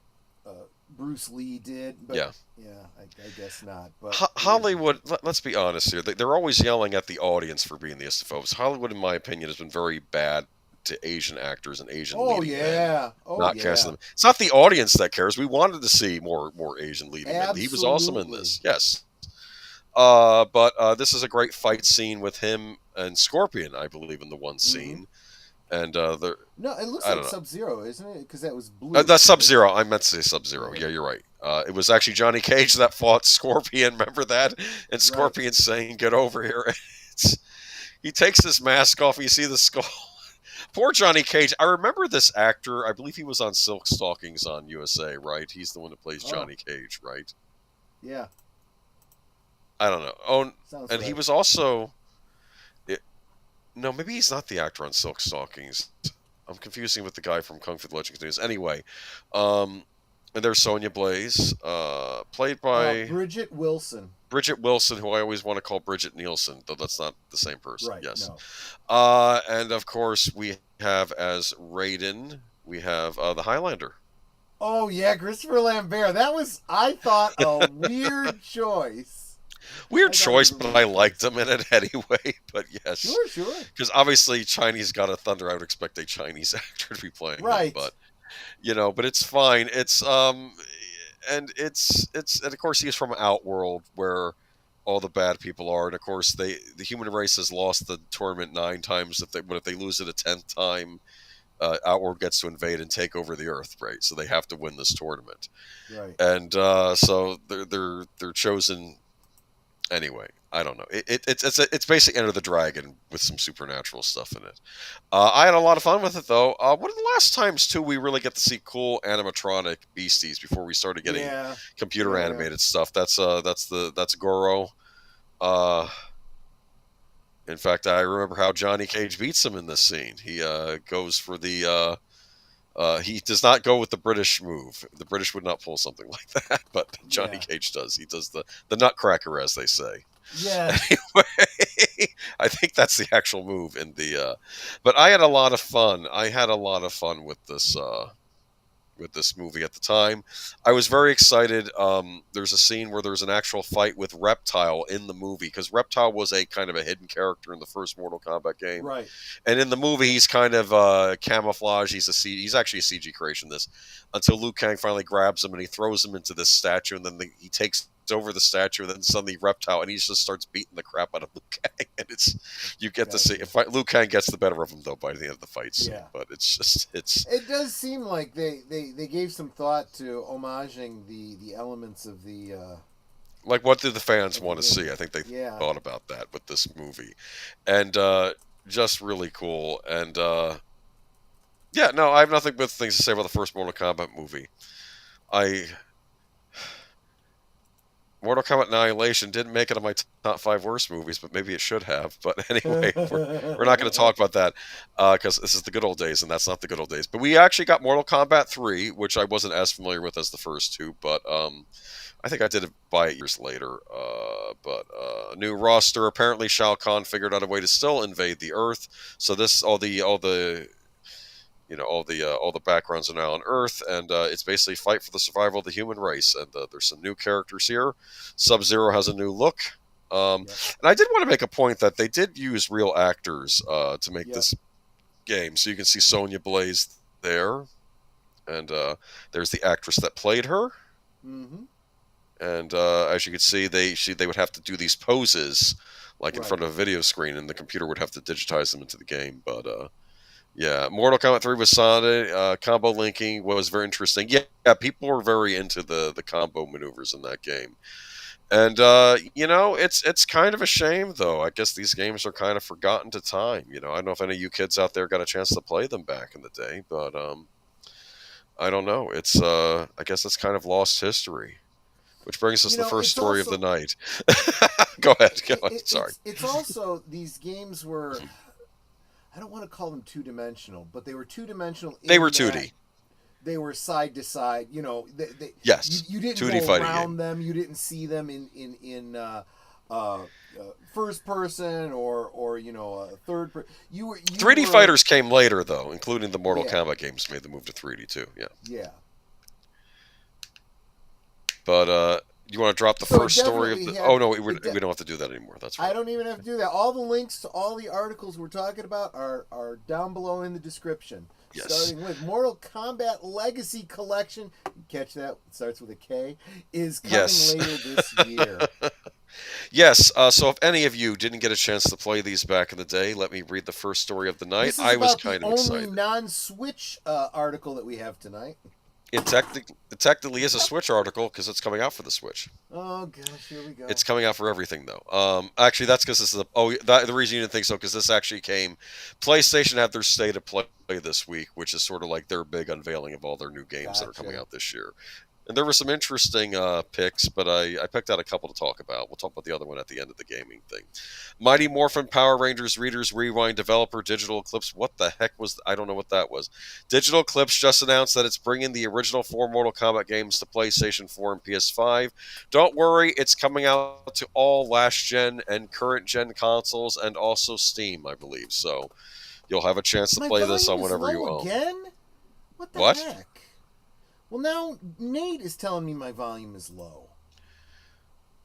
[SPEAKER 2] Bruce Lee did. But
[SPEAKER 1] Yeah.
[SPEAKER 2] I guess not. But
[SPEAKER 1] Hollywood, let's be honest here. They're always yelling at the audience for being the istophobes. Hollywood, in my opinion, has been very bad to Asian actors and Asian
[SPEAKER 2] Oh
[SPEAKER 1] leading men.
[SPEAKER 2] yeah, oh
[SPEAKER 1] Not
[SPEAKER 2] yeah.
[SPEAKER 1] casting them. It's not the audience that cares. We wanted to see more Asian leading men.
[SPEAKER 2] Absolutely.
[SPEAKER 1] He was awesome in this. Yes. But this is a great fight scene with him and Scorpion, I believe, in the one scene. And
[SPEAKER 2] no, it looks like Sub-Zero, isn't it? Because that was blue.
[SPEAKER 1] That's Sub-Zero. I meant to say Sub-Zero.
[SPEAKER 2] Right.
[SPEAKER 1] Yeah, you're right. It was actually Johnny Cage that fought Scorpion. Remember that? And Scorpion saying, "Get over here." He takes his mask off, and you see the skull. Poor Johnny Cage. I remember this actor. I believe he was on Silk Stockings on USA, right? He's the one that plays Johnny Cage, right?
[SPEAKER 2] Yeah.
[SPEAKER 1] I don't know. Oh,
[SPEAKER 2] Sounds
[SPEAKER 1] and
[SPEAKER 2] right.
[SPEAKER 1] he was also... No, maybe he's not the actor on Silk Stockings. I'm confusing with the guy from Kung Fu The Legend Continues. Anyway, and there's Sonya Blaze, played by...
[SPEAKER 2] Bridget Wilson.
[SPEAKER 1] Bridget Wilson, who I always want to call Bridget Nielsen, though that's not the same person.
[SPEAKER 2] Right,
[SPEAKER 1] yes.
[SPEAKER 2] No.
[SPEAKER 1] And, of course, we have as Raiden, we have the Highlander.
[SPEAKER 2] Oh, yeah, Christopher Lambert. That was, I thought, a weird choice.
[SPEAKER 1] Weird choice, but I liked him in it anyway. But yes,
[SPEAKER 2] sure.
[SPEAKER 1] Because obviously, Chinese God of Thunder. I would expect a Chinese actor to be playing him, but but it's fine. It's and of course he's from Outworld, where all the bad people are, and of course the human race has lost the tournament 9 times. If they lose it a 10th time, Outworld gets to invade and take over the Earth, right? So they have to win this tournament,
[SPEAKER 2] right?
[SPEAKER 1] And so they're chosen. Anyway, I don't know. It's basically Enter the Dragon with some supernatural stuff in it. I had a lot of fun with it, though. One of the last times too we really get to see cool animatronic beasties before we started getting computer animated stuff. That's Goro. In fact, I remember how Johnny Cage beats him in this scene. He goes for the. He does not go with the British move. The British would not pull something like that, but Johnny Cage does. He does the nutcracker, as they say.
[SPEAKER 2] Yeah.
[SPEAKER 1] Anyway, I think that's the actual move in the. But I had a lot of fun. I had a lot of fun with this movie at the time. I was very excited. There's a scene where there's an actual fight with Reptile in the movie, because Reptile was a kind of a hidden character in the first Mortal Kombat game.
[SPEAKER 2] Right.
[SPEAKER 1] And in the movie, he's kind of camouflage. He's actually a CG creation, this, until Liu Kang finally grabs him and he throws him into this statue, and then he takes over the statue, and then suddenly Reptile, and he just starts beating the crap out of Liu Kang. And you get to see Liu Kang gets the better of him, though, by the end of the fight scene.
[SPEAKER 2] Yeah.
[SPEAKER 1] But it
[SPEAKER 2] does seem like they gave some thought to homaging the elements of the
[SPEAKER 1] like, what did the fans want to see? I think they thought about that with this movie, and just really cool. And I have nothing but things to say about the first Mortal Kombat movie. Mortal Kombat Annihilation didn't make it on my top 5 worst movies, but maybe it should have. But anyway, we're not going to talk about that because this is the good old days, and that's not the good old days. But we actually got Mortal Kombat 3, which I wasn't as familiar with as the first 2, but I think I did buy it years later. New roster. Apparently, Shao Kahn figured out a way to still invade the Earth. So all the backgrounds are now on Earth, and it's basically fight for the survival of the human race. And there's some new characters here. Sub-Zero has a new look. And I did want to make a point that they did use real actors to make this game. So you can see Sonya Blaze there, and there's the actress that played her.
[SPEAKER 2] Mm-hmm.
[SPEAKER 1] And as you can see, they would have to do these poses like in front of a video screen, and the computer would have to digitize them into the game. But Mortal Kombat 3 was solid. Combo linking was very interesting. Yeah, people were very into the combo maneuvers in that game. And, it's kind of a shame, though. I guess these games are kind of forgotten to time. I don't know if any of you kids out there got a chance to play them back in the day, but I don't know. I guess it's kind of lost history. Which brings us to the first story of the night. Go ahead. Sorry.
[SPEAKER 2] It's also, these games were... I don't want to call them two-dimensional, but they were two-dimensional.
[SPEAKER 1] They were 2D.
[SPEAKER 2] They were side to side.
[SPEAKER 1] Yes.
[SPEAKER 2] You didn't
[SPEAKER 1] 2D
[SPEAKER 2] go around
[SPEAKER 1] game.
[SPEAKER 2] them. You didn't see them in first person or third person.
[SPEAKER 1] 3D fighters came later, though, including the Mortal Kombat games made the move to 3D too. Yeah.
[SPEAKER 2] Yeah.
[SPEAKER 1] But you want to drop the
[SPEAKER 2] So
[SPEAKER 1] first story of the?
[SPEAKER 2] definitely
[SPEAKER 1] Oh no, we
[SPEAKER 2] it de-
[SPEAKER 1] don't have to do that anymore. That's right.
[SPEAKER 2] I don't even have to do that. All the links to all the articles we're talking about are down below in the description.
[SPEAKER 1] Yes.
[SPEAKER 2] Starting with Mortal Kombat Legacy Collection. Catch that? It starts with a K. Is coming
[SPEAKER 1] Yes.
[SPEAKER 2] later this year.
[SPEAKER 1] Yes. So if any of you didn't get a chance to play these back in the day, let me read the first story of the night.
[SPEAKER 2] This is
[SPEAKER 1] I was
[SPEAKER 2] about the
[SPEAKER 1] kind of
[SPEAKER 2] only
[SPEAKER 1] excited.
[SPEAKER 2] non-Switch article that we have tonight.
[SPEAKER 1] It technically is a Switch article because it's coming out for the Switch.
[SPEAKER 2] Oh gosh, here we go.
[SPEAKER 1] It's coming out for everything though. Actually, that's because this is the reason you didn't think so because this actually came. PlayStation had their State of Play this week, which is sort of like their big unveiling of all their new games that are coming out this year. And there were some interesting picks, but I picked out a couple to talk about. We'll talk about the other one at the end of the gaming thing. Mighty Morphin Power Rangers Readers Rewind developer Digital Eclipse. What the heck was? I don't know what that was. Digital Eclipse just announced that it's bringing the original 4 Mortal Kombat games to PlayStation 4 and PS5. Don't worry, it's coming out to all last gen and current gen consoles and also Steam, I believe. So you'll have a chance to play this on whatever you own.
[SPEAKER 2] Again? What the heck? Well, now Nate is telling me my volume is low.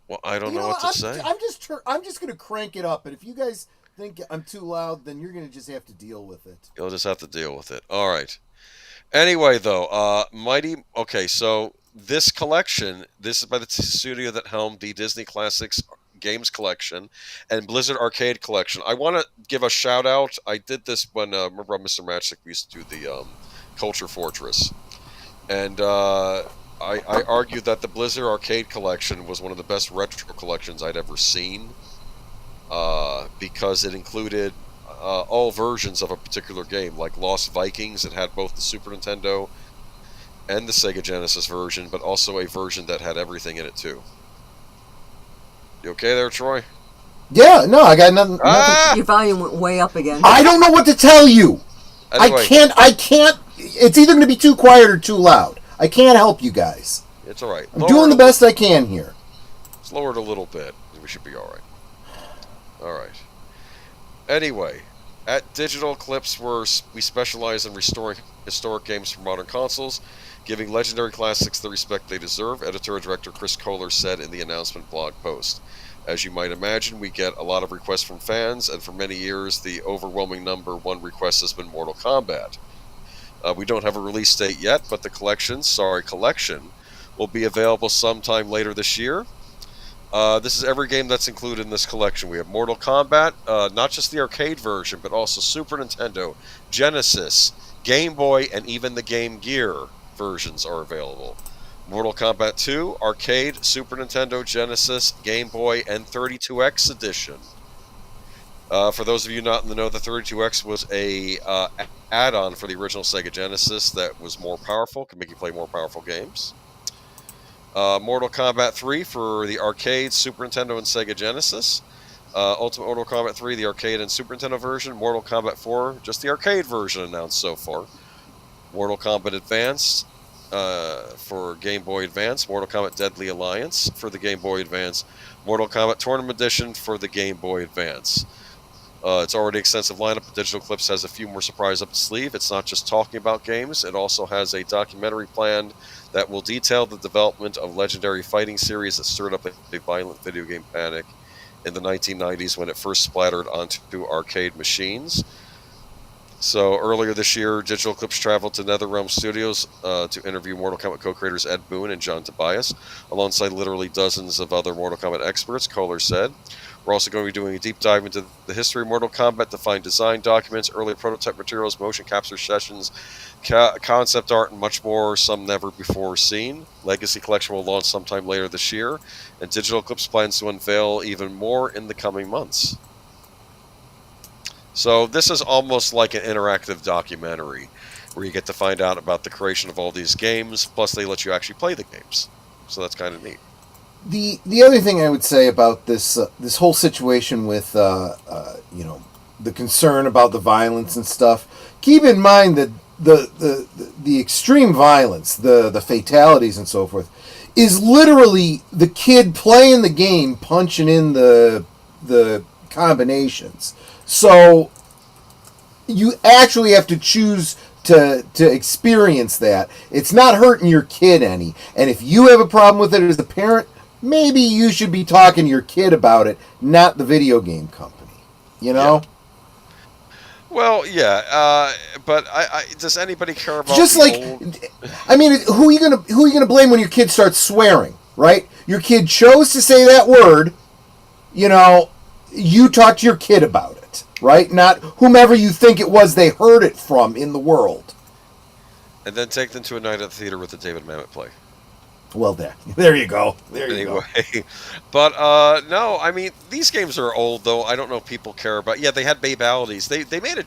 [SPEAKER 1] Well, I don't know what to say.
[SPEAKER 2] I'm just gonna crank it up, and if you guys think I'm too loud, then you're gonna just have to deal with it.
[SPEAKER 1] You'll just have to deal with it. All right. Anyway, though, Okay, so this collection, this is by the studio that helmed the Disney Classics Games Collection and Blizzard Arcade Collection. I want to give a shout out. I did this when remember Mr. Matchstick we used to do the Culture Fortress. And I argued that the Blizzard Arcade Collection was one of the best retro collections I'd ever seen because it included all versions of a particular game, like Lost Vikings. It had both the Super Nintendo and the Sega Genesis version, but also a version that had everything in it too. You okay there, Troy?
[SPEAKER 2] Yeah, no, I got nothing.
[SPEAKER 3] Your volume went way up again.
[SPEAKER 2] I don't know what to tell you.
[SPEAKER 1] Anyway,
[SPEAKER 2] I can't. It's either going to be too quiet or too loud. I can't help you guys.
[SPEAKER 1] It's all right.
[SPEAKER 2] I'm doing the best I can here.
[SPEAKER 1] Let's lower it a little bit. We should be all right. All right. Anyway, at Digital Eclipse, we specialize in restoring historic games for modern consoles, giving legendary classics the respect they deserve, editor-director Chris Kohler said in the announcement blog post. As you might imagine, we get a lot of requests from fans, and for many years, the overwhelming number one request has been Mortal Kombat. We don't have a release date yet, but the collection, will be available sometime later this year. This is every game that's included in this collection. We have Mortal Kombat, not just the arcade version, but also Super Nintendo, Genesis, Game Boy, and even the Game Gear versions are available. Mortal Kombat 2, Arcade, Super Nintendo, Genesis, Game Boy, and 32X edition. For those of you not in the know, the 32X was a add-on for the original Sega Genesis that was more powerful, could make you play more powerful games. Mortal Kombat 3 for the arcade, Super Nintendo, and Sega Genesis. Ultimate Mortal Kombat 3, the arcade and Super Nintendo version. Mortal Kombat 4, just the arcade version announced so far. Mortal Kombat Advance for Game Boy Advance. Mortal Kombat Deadly Alliance for the Game Boy Advance. Mortal Kombat Tournament Edition for the Game Boy Advance. It's already an extensive lineup, but Digital Eclipse has a few more surprises up its sleeve. It's not just talking about games. It also has a documentary planned that will detail the development of legendary fighting series that stirred up a violent video game panic in the 1990s when it first splattered onto arcade machines. So earlier this year, Digital Eclipse traveled to NetherRealm Studios to interview Mortal Kombat co-creators Ed Boon and John Tobias, alongside literally dozens of other Mortal Kombat experts, Kohler said. We're also going to be doing a deep dive into the history of Mortal Kombat to find design documents, early prototype materials, motion capture sessions, concept art, and much more, some never before seen. Legacy Collection will launch sometime later this year, and Digital Eclipse plans to unveil even more in the coming months. So this is almost like an interactive documentary where you get to find out about the creation of all these games, plus they let you actually play the games. So that's kind of neat.
[SPEAKER 2] The other thing I would say about this this whole situation with the concern about the violence and stuff, keep in mind that the extreme violence, the fatalities and so forth, is literally the kid playing the game punching in the combinations. So you actually have to choose to experience that. It's not hurting your kid any. And if you have a problem with it as a parent, maybe you should be talking to your kid about it, not the video game company. You know?
[SPEAKER 1] Yeah. Well, yeah, but does anybody care about
[SPEAKER 2] Just like, I mean, who are you gonna blame when your kid starts swearing, right? Your kid chose to say that word. You know, you talk to your kid about it, right? Not whomever you think it was they heard it from in the world.
[SPEAKER 1] And then take them to a night at the theater with the David Mamet play.
[SPEAKER 2] Well, there you go.
[SPEAKER 1] Anyway, but no, I mean these games are old though. I don't know if people care about. Yeah, they had babalities. They made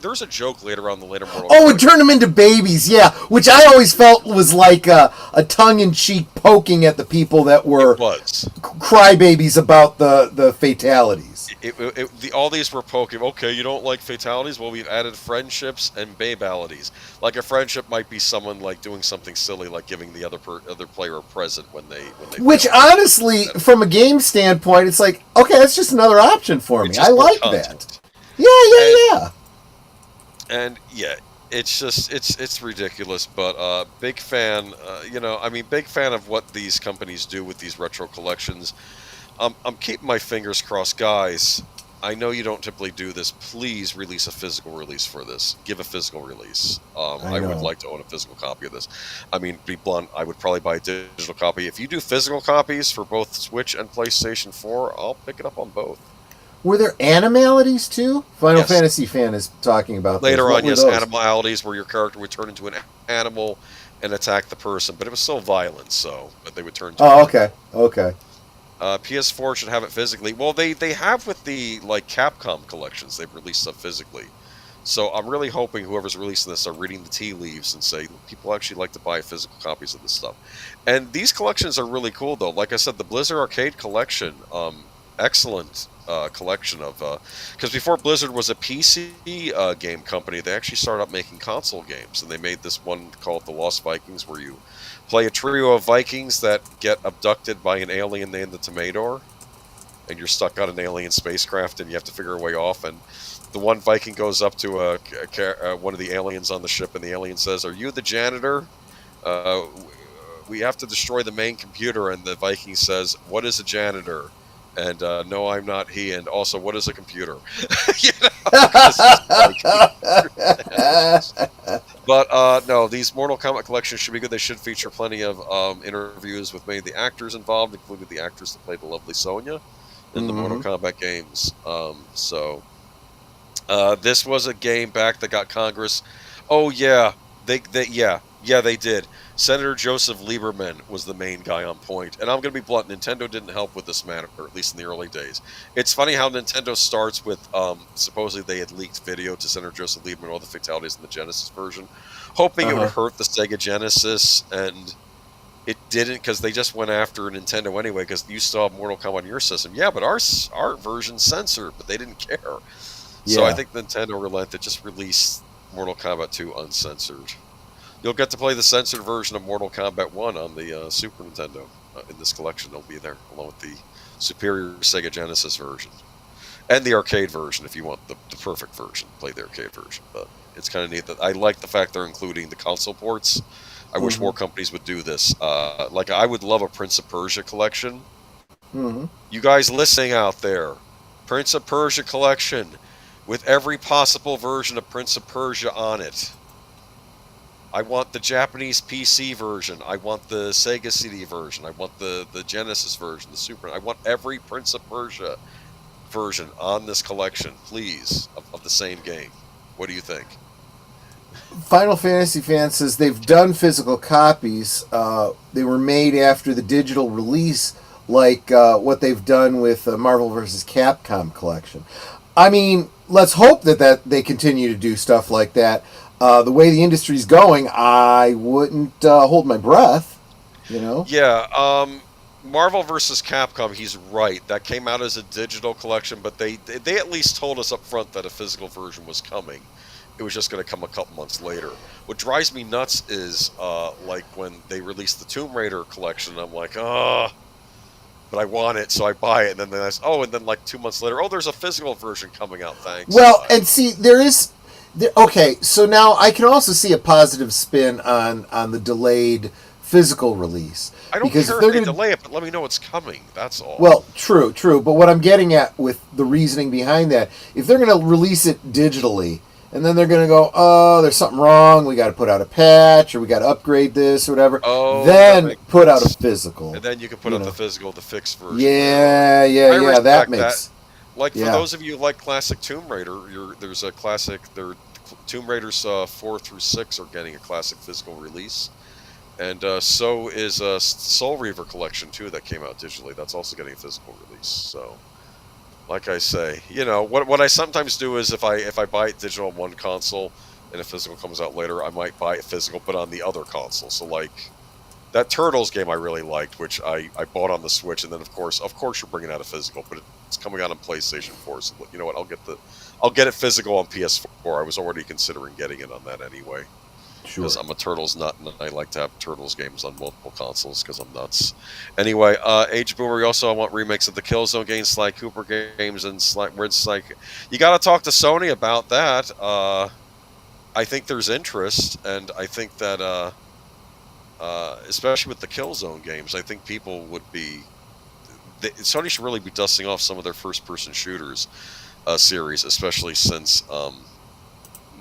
[SPEAKER 1] there's a joke later on the later Mortal
[SPEAKER 2] Oh, it turned them into babies. Yeah, which I always felt was like a tongue-in-cheek poking at the people that were crybabies about the fatalities.
[SPEAKER 1] All these were poking. Okay, you don't like fatalities? Well, we've added friendships and babalities. Like a friendship might be someone like doing something silly, like giving the other player a present when they.
[SPEAKER 2] Which honestly, from a game standpoint, it's like, okay, that's just another option for me. I like that. Yeah.
[SPEAKER 1] And yeah, it's just it's ridiculous. But big fan. Big fan of what these companies do with these retro collections. I'm keeping my fingers crossed, guys. I know you don't typically do this. Please release a physical release for this. Give a physical release. I would like to own a physical copy of this. I mean, to be blunt, I would probably buy a digital copy. If you do physical copies for both Switch and PlayStation 4, I'll pick it up on both.
[SPEAKER 2] Were there animalities too? Final Fantasy fan is talking about
[SPEAKER 1] later on. Yes, animalities where your character would turn into an animal and attack the person, but it was still violent, so they would turn.
[SPEAKER 2] Okay.
[SPEAKER 1] PS4 should have it physically. Well, they have with the Capcom collections. They've released stuff physically. So I'm really hoping whoever's releasing this are reading the tea leaves and say people actually like to buy physical copies of this stuff. And these collections are really cool, though. Like I said, the Blizzard Arcade collection, excellent collection of... Because before Blizzard was a PC game company, they actually started up making console games. And they made this one called The Lost Vikings, where you play a trio of Vikings that get abducted by an alien named the Tomador, and you're stuck on an alien spacecraft, and you have to figure a way off. And the one Viking goes up to one of the aliens on the ship, and the alien says, "Are you the janitor? We have to destroy the main computer." And the Viking says, "What is a janitor?" And no, I'm not he. And also, what is a computer? But no, these Mortal Kombat collections should be good. They should feature plenty of interviews with many of the actors involved, including the actors that played the lovely Sonya in the Mortal Kombat games. This was a game back that got Congress. Oh yeah, they did. Senator Joseph Lieberman was the main guy on point. And I'm going to be blunt, Nintendo didn't help with this matter, at least in the early days. It's funny how Nintendo starts with, supposedly they had leaked video to Senator Joseph Lieberman, all the fatalities in the Genesis version, hoping it would hurt the Sega Genesis, and it didn't, because they just went after Nintendo anyway, because you still have Mortal Kombat on your system. Yeah, but our version's censored, but they didn't care. Yeah. So I think Nintendo relented, just released Mortal Kombat 2 uncensored. You'll get to play the censored version of Mortal Kombat 1 on the Super Nintendo. In this collection, they'll be there, along with the superior Sega Genesis version. And the arcade version, if you want the perfect version. Play the arcade version. But it's kind of neat that I like the fact they're including the console ports. I wish more companies would do this. I would love a Prince of Persia collection. You guys listening out there, Prince of Persia collection with every possible version of Prince of Persia on it. I want the Japanese PC version. I want the Sega CD version. I want the Genesis version, the Super. I want every Prince of Persia version on this collection, please, of the same game. What do you think?
[SPEAKER 2] Final Fantasy fan says they've done physical copies. They were made after the digital release, like what they've done with Marvel vs. Capcom collection. I mean, let's hope that they continue to do stuff like that. The way the industry's going, I wouldn't hold my breath, you know?
[SPEAKER 1] Yeah, Marvel vs. Capcom, he's right. That came out as a digital collection, but they at least told us up front that a physical version was coming. It was just going to come a couple months later. What drives me nuts is, like, when they released the Tomb Raider collection, I'm like, but I want it, so I buy it, and then and then like 2 months later, there's a physical version coming out, thanks.
[SPEAKER 2] Well, and see, there is... Okay, so now I can also see a positive spin on the delayed physical release.
[SPEAKER 1] I don't
[SPEAKER 2] Because
[SPEAKER 1] care
[SPEAKER 2] if
[SPEAKER 1] if
[SPEAKER 2] they're
[SPEAKER 1] they
[SPEAKER 2] going to.
[SPEAKER 1] delay it, but let me know it's coming. That's all.
[SPEAKER 2] Well, true. But what I'm getting at with the reasoning behind that, if they're going to release it digitally, and then they're going to go, oh, there's something wrong, we got to put out a patch, or we got to upgrade this, or whatever,
[SPEAKER 1] Oh, that
[SPEAKER 2] then
[SPEAKER 1] makes
[SPEAKER 2] put out a
[SPEAKER 1] sense.
[SPEAKER 2] physical.
[SPEAKER 1] And then you can put
[SPEAKER 2] You
[SPEAKER 1] out the
[SPEAKER 2] know.
[SPEAKER 1] physical, the fixed version later on.
[SPEAKER 2] Yeah,
[SPEAKER 1] I
[SPEAKER 2] that
[SPEAKER 1] respect that.
[SPEAKER 2] makes.
[SPEAKER 1] Like for
[SPEAKER 2] Yeah.
[SPEAKER 1] those of you who like classic Tomb Raider, there's a classic. Tomb Raiders 4 through 6 are getting a classic physical release, and so is Soul Reaver Collection too that came out digitally. That's also getting a physical release. So, like I say, what I sometimes do is if I buy it digital on one console and a physical comes out later, I might buy it physical but on the other console. So like that Turtles game I really liked, which I bought on the Switch, and then of course you're bringing out a physical, but it's coming out on PlayStation 4. So you know what? I'll get it physical on PS4. I was already considering getting it on that anyway,
[SPEAKER 2] Sure.
[SPEAKER 1] because I'm a Turtles nut, and I like to have Turtles games on multiple consoles because I'm nuts. Anyway, Age Boomer, we also want remakes of the Killzone games, Sly Cooper games, and Weird Psych. You got to talk to Sony about that. I think there's interest, and I think that. Especially with the Killzone games, I think people would be. Sony should really be dusting off some of their first-person shooters series, especially since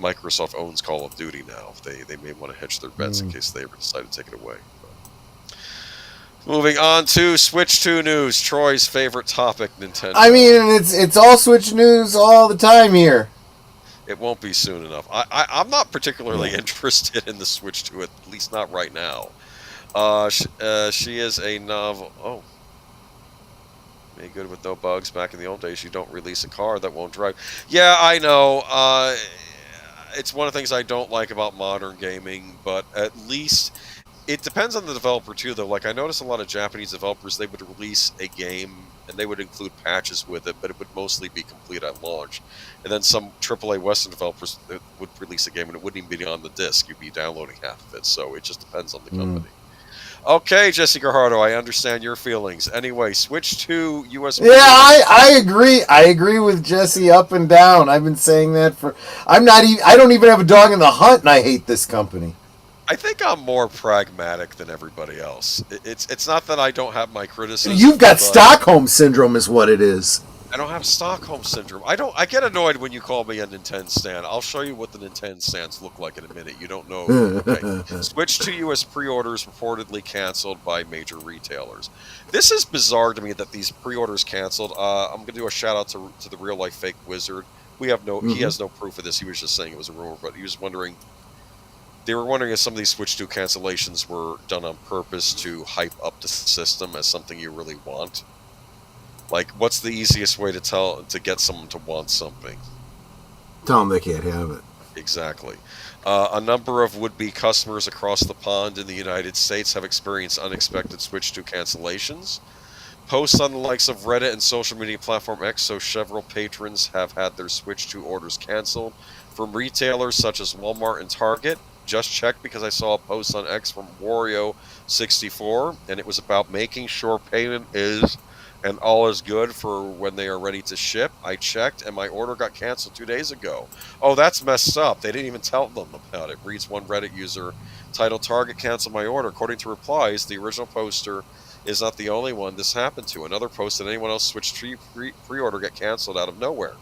[SPEAKER 1] Microsoft owns Call of Duty now. They may want to hedge their bets in case they ever decide to take it away. But. Moving on to Switch 2 news, Troy's favorite topic, Nintendo.
[SPEAKER 2] I mean, it's all Switch news all the time here.
[SPEAKER 1] It won't be soon enough. I'm not particularly interested in the Switch 2, at least not right now. She is a novel. Oh. Made good with no bugs. Back in the old days, you don't release a car that won't drive. Yeah, I know. It's one of the things I don't like about modern gaming, but at least it depends on the developer too, though. Like I notice a lot of Japanese developers, they would release a game and they would include patches with it, but it would mostly be complete at launch. And then some AAA Western developers would release a game and it wouldn't even be on the disc. You'd be downloading half of it. So it just depends on the company. Okay, Jesse Guajardo, I understand your feelings. Anyway, Switch 2 US.
[SPEAKER 2] Yeah, I agree. I agree with Jesse up and down. I've been saying that for. I don't even have a dog in the hunt, and I hate this company.
[SPEAKER 1] I think I'm more pragmatic than everybody else. It's not that I don't have my criticism.
[SPEAKER 2] You've got Stockholm syndrome, is what it is.
[SPEAKER 1] I don't have Stockholm syndrome. I get annoyed when you call me a Nintendo stan. I'll show you what the Nintendo stands look like in a minute. You don't know. Okay. Switch 2 US pre-orders reportedly canceled by major retailers. This is bizarre to me that these pre-orders canceled. I'm going to do a shout out to the real life fake wizard. He has no proof of this. He was just saying it was a rumor, but he was wondering. They were wondering if some of these Switch 2 cancellations were done on purpose to hype up the system as something you really want. Like, what's the easiest way to get someone to want something?
[SPEAKER 2] Tell them they can't have it.
[SPEAKER 1] Exactly. A number of would-be customers across the pond in the United States have experienced unexpected Switch 2 cancellations. Posts on the likes of Reddit and social media platform X, so several patrons have had their Switch 2 orders canceled from retailers such as Walmart and Target. Just checked because I saw a post on X from Wario64, and it was about making sure payment is and all is good for when they are ready to ship. I checked, and my order got canceled 2 days ago. Oh, that's messed up. They didn't even tell them about it. Reads one Reddit user titled Target canceled my order. According to replies, the original poster is not the only one this happened to. Another post that anyone else switched pre-order got canceled out of nowhere.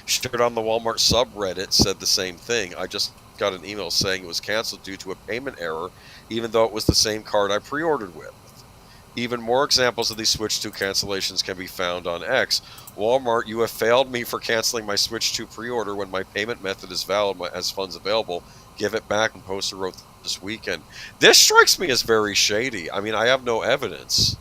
[SPEAKER 1] Shared on the Walmart subreddit said the same thing. I just got an email saying it was canceled due to a payment error, even though it was the same card I pre-ordered with. Even more examples of these Switch 2 cancellations can be found on X. Walmart, you have failed me for canceling my Switch 2 pre-order when my payment method is valid, has funds available. Give it back, and poster wrote this weekend. This strikes me as very shady. I mean, I have no evidence.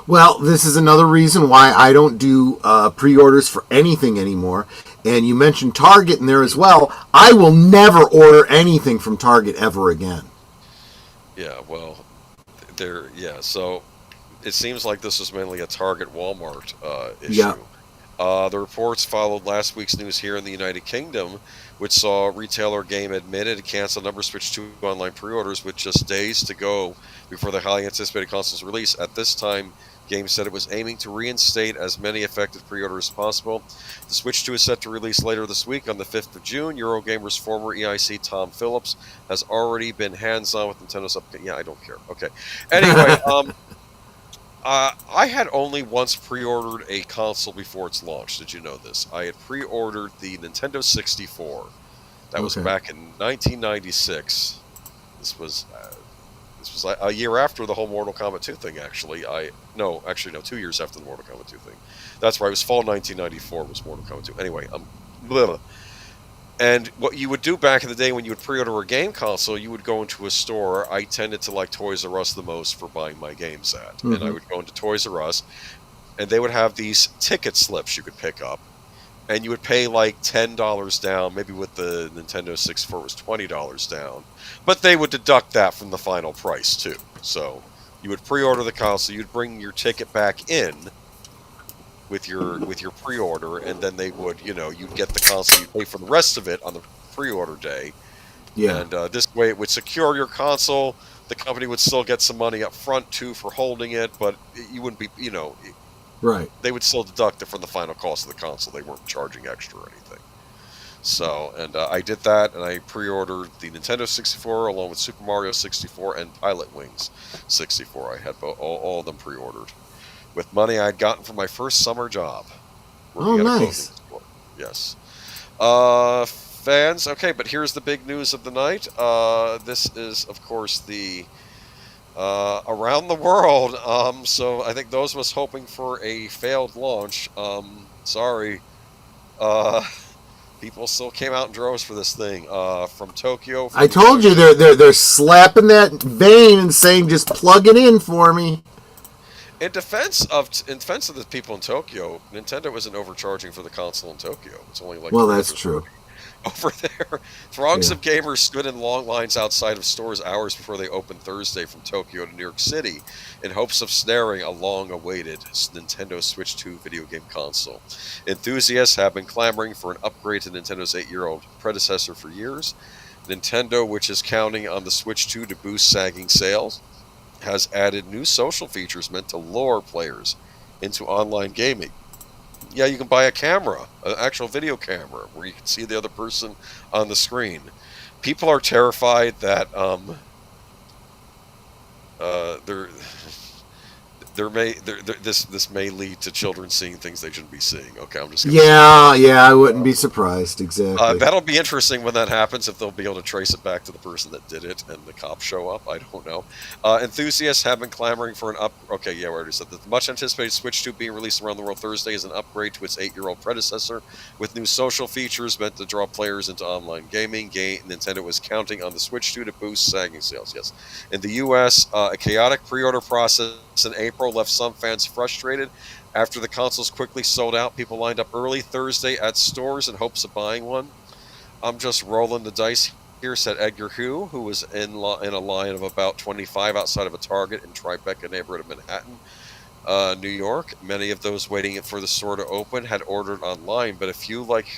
[SPEAKER 2] Well, this is another reason why I don't do pre-orders for anything anymore. And you mentioned Target in there as well. I will never order anything from Target ever again.
[SPEAKER 1] Yeah, well, so it seems like this was mainly a Target Walmart issue.
[SPEAKER 2] Yeah.
[SPEAKER 1] The reports followed last week's news here in the United Kingdom, which saw retailer Game admitted to cancel a number of Switch 2 online pre-orders with just days to go before the highly anticipated console's release. At this time, Game said it was aiming to reinstate as many affected pre-orders as possible. The Switch 2 is set to release later this week on the 5th of June. Eurogamer's former EIC Tom Phillips has already been hands-on with Nintendo's update. Yeah, I don't care. Okay. Anyway, I had only once pre-ordered a console before its launch. Did you know this? I had pre-ordered the Nintendo 64. That was back in 1996. This was a year after the whole Mortal Kombat 2 thing. Actually, 2 years after the Mortal Kombat 2 thing. That's right. It was fall 1994 was Mortal Kombat 2. Anyway, blah. And what you would do back in the day when you would pre-order a game console, you would go into a store. I tended to like Toys R Us the most for buying my games at. And I would go into Toys R Us, and they would have these ticket slips you could pick up. And you would pay like $10 down. Maybe with the Nintendo 64 it was $20 down. But they would deduct that from the final price, too. So you would pre-order the console. You'd bring your ticket back in with your pre-order, and then they would, you'd get the console. You'd pay for the rest of it on the pre-order day. Yeah. And this way it would secure your console. The company would still get some money up front, too, for holding it, but you wouldn't be,
[SPEAKER 4] right.
[SPEAKER 1] They would still deduct it from the final cost of the console. They weren't charging extra or anything. So, and I did that, and I pre-ordered the Nintendo 64 along with Super Mario 64 and Pilot Wings 64. I had all of them pre-ordered with money I'd gotten from my first summer job.
[SPEAKER 4] Oh, nice.
[SPEAKER 1] Yes. Fans, okay, but here's the big news of the night. This is, of course, the around the world. So I think those of us hoping for a failed launch, sorry. People still came out in droves for this thing. From Tokyo.
[SPEAKER 4] I told you they're slapping that vein and saying just plug it in for me.
[SPEAKER 1] In defense of the people in Tokyo, Nintendo isn't overcharging for the console in Tokyo. It's only like
[SPEAKER 4] that's true.
[SPEAKER 1] Over there, throngs of gamers stood in long lines outside of stores hours before they opened Thursday from Tokyo to New York City in hopes of snaring a long-awaited Nintendo Switch 2 video game console. Enthusiasts have been clamoring for an upgrade to Nintendo's 8-year-old predecessor for years. Nintendo, which is counting on the Switch 2 to boost sagging sales, has added new social features meant to lure players into online gaming. Yeah, you can buy a camera, an actual video camera, where you can see the other person on the screen. People are terrified that this may lead to children seeing things they shouldn't be seeing. Okay, I'm just
[SPEAKER 4] I wouldn't be surprised. Exactly.
[SPEAKER 1] That'll be interesting when that happens, if they'll be able to trace it back to the person that did it and the cops show up. I don't know. Enthusiasts have been clamoring for an okay, yeah, we already said that. The much anticipated Switch 2 being released around the world Thursday is an upgrade to its 8-year-old predecessor with new social features meant to draw players into online gaming. Nintendo was counting on the Switch 2 to boost sagging sales. Yes. In the U.S., a chaotic pre-order process in April left some fans frustrated. After the consoles quickly sold out, people lined up early Thursday at stores in hopes of buying one. I'm just rolling the dice here, said Edgar Hu, who was in a line of about 25 outside of a Target in Tribeca neighborhood of Manhattan, New York. Many of those waiting for the store to open had ordered online, but a few, like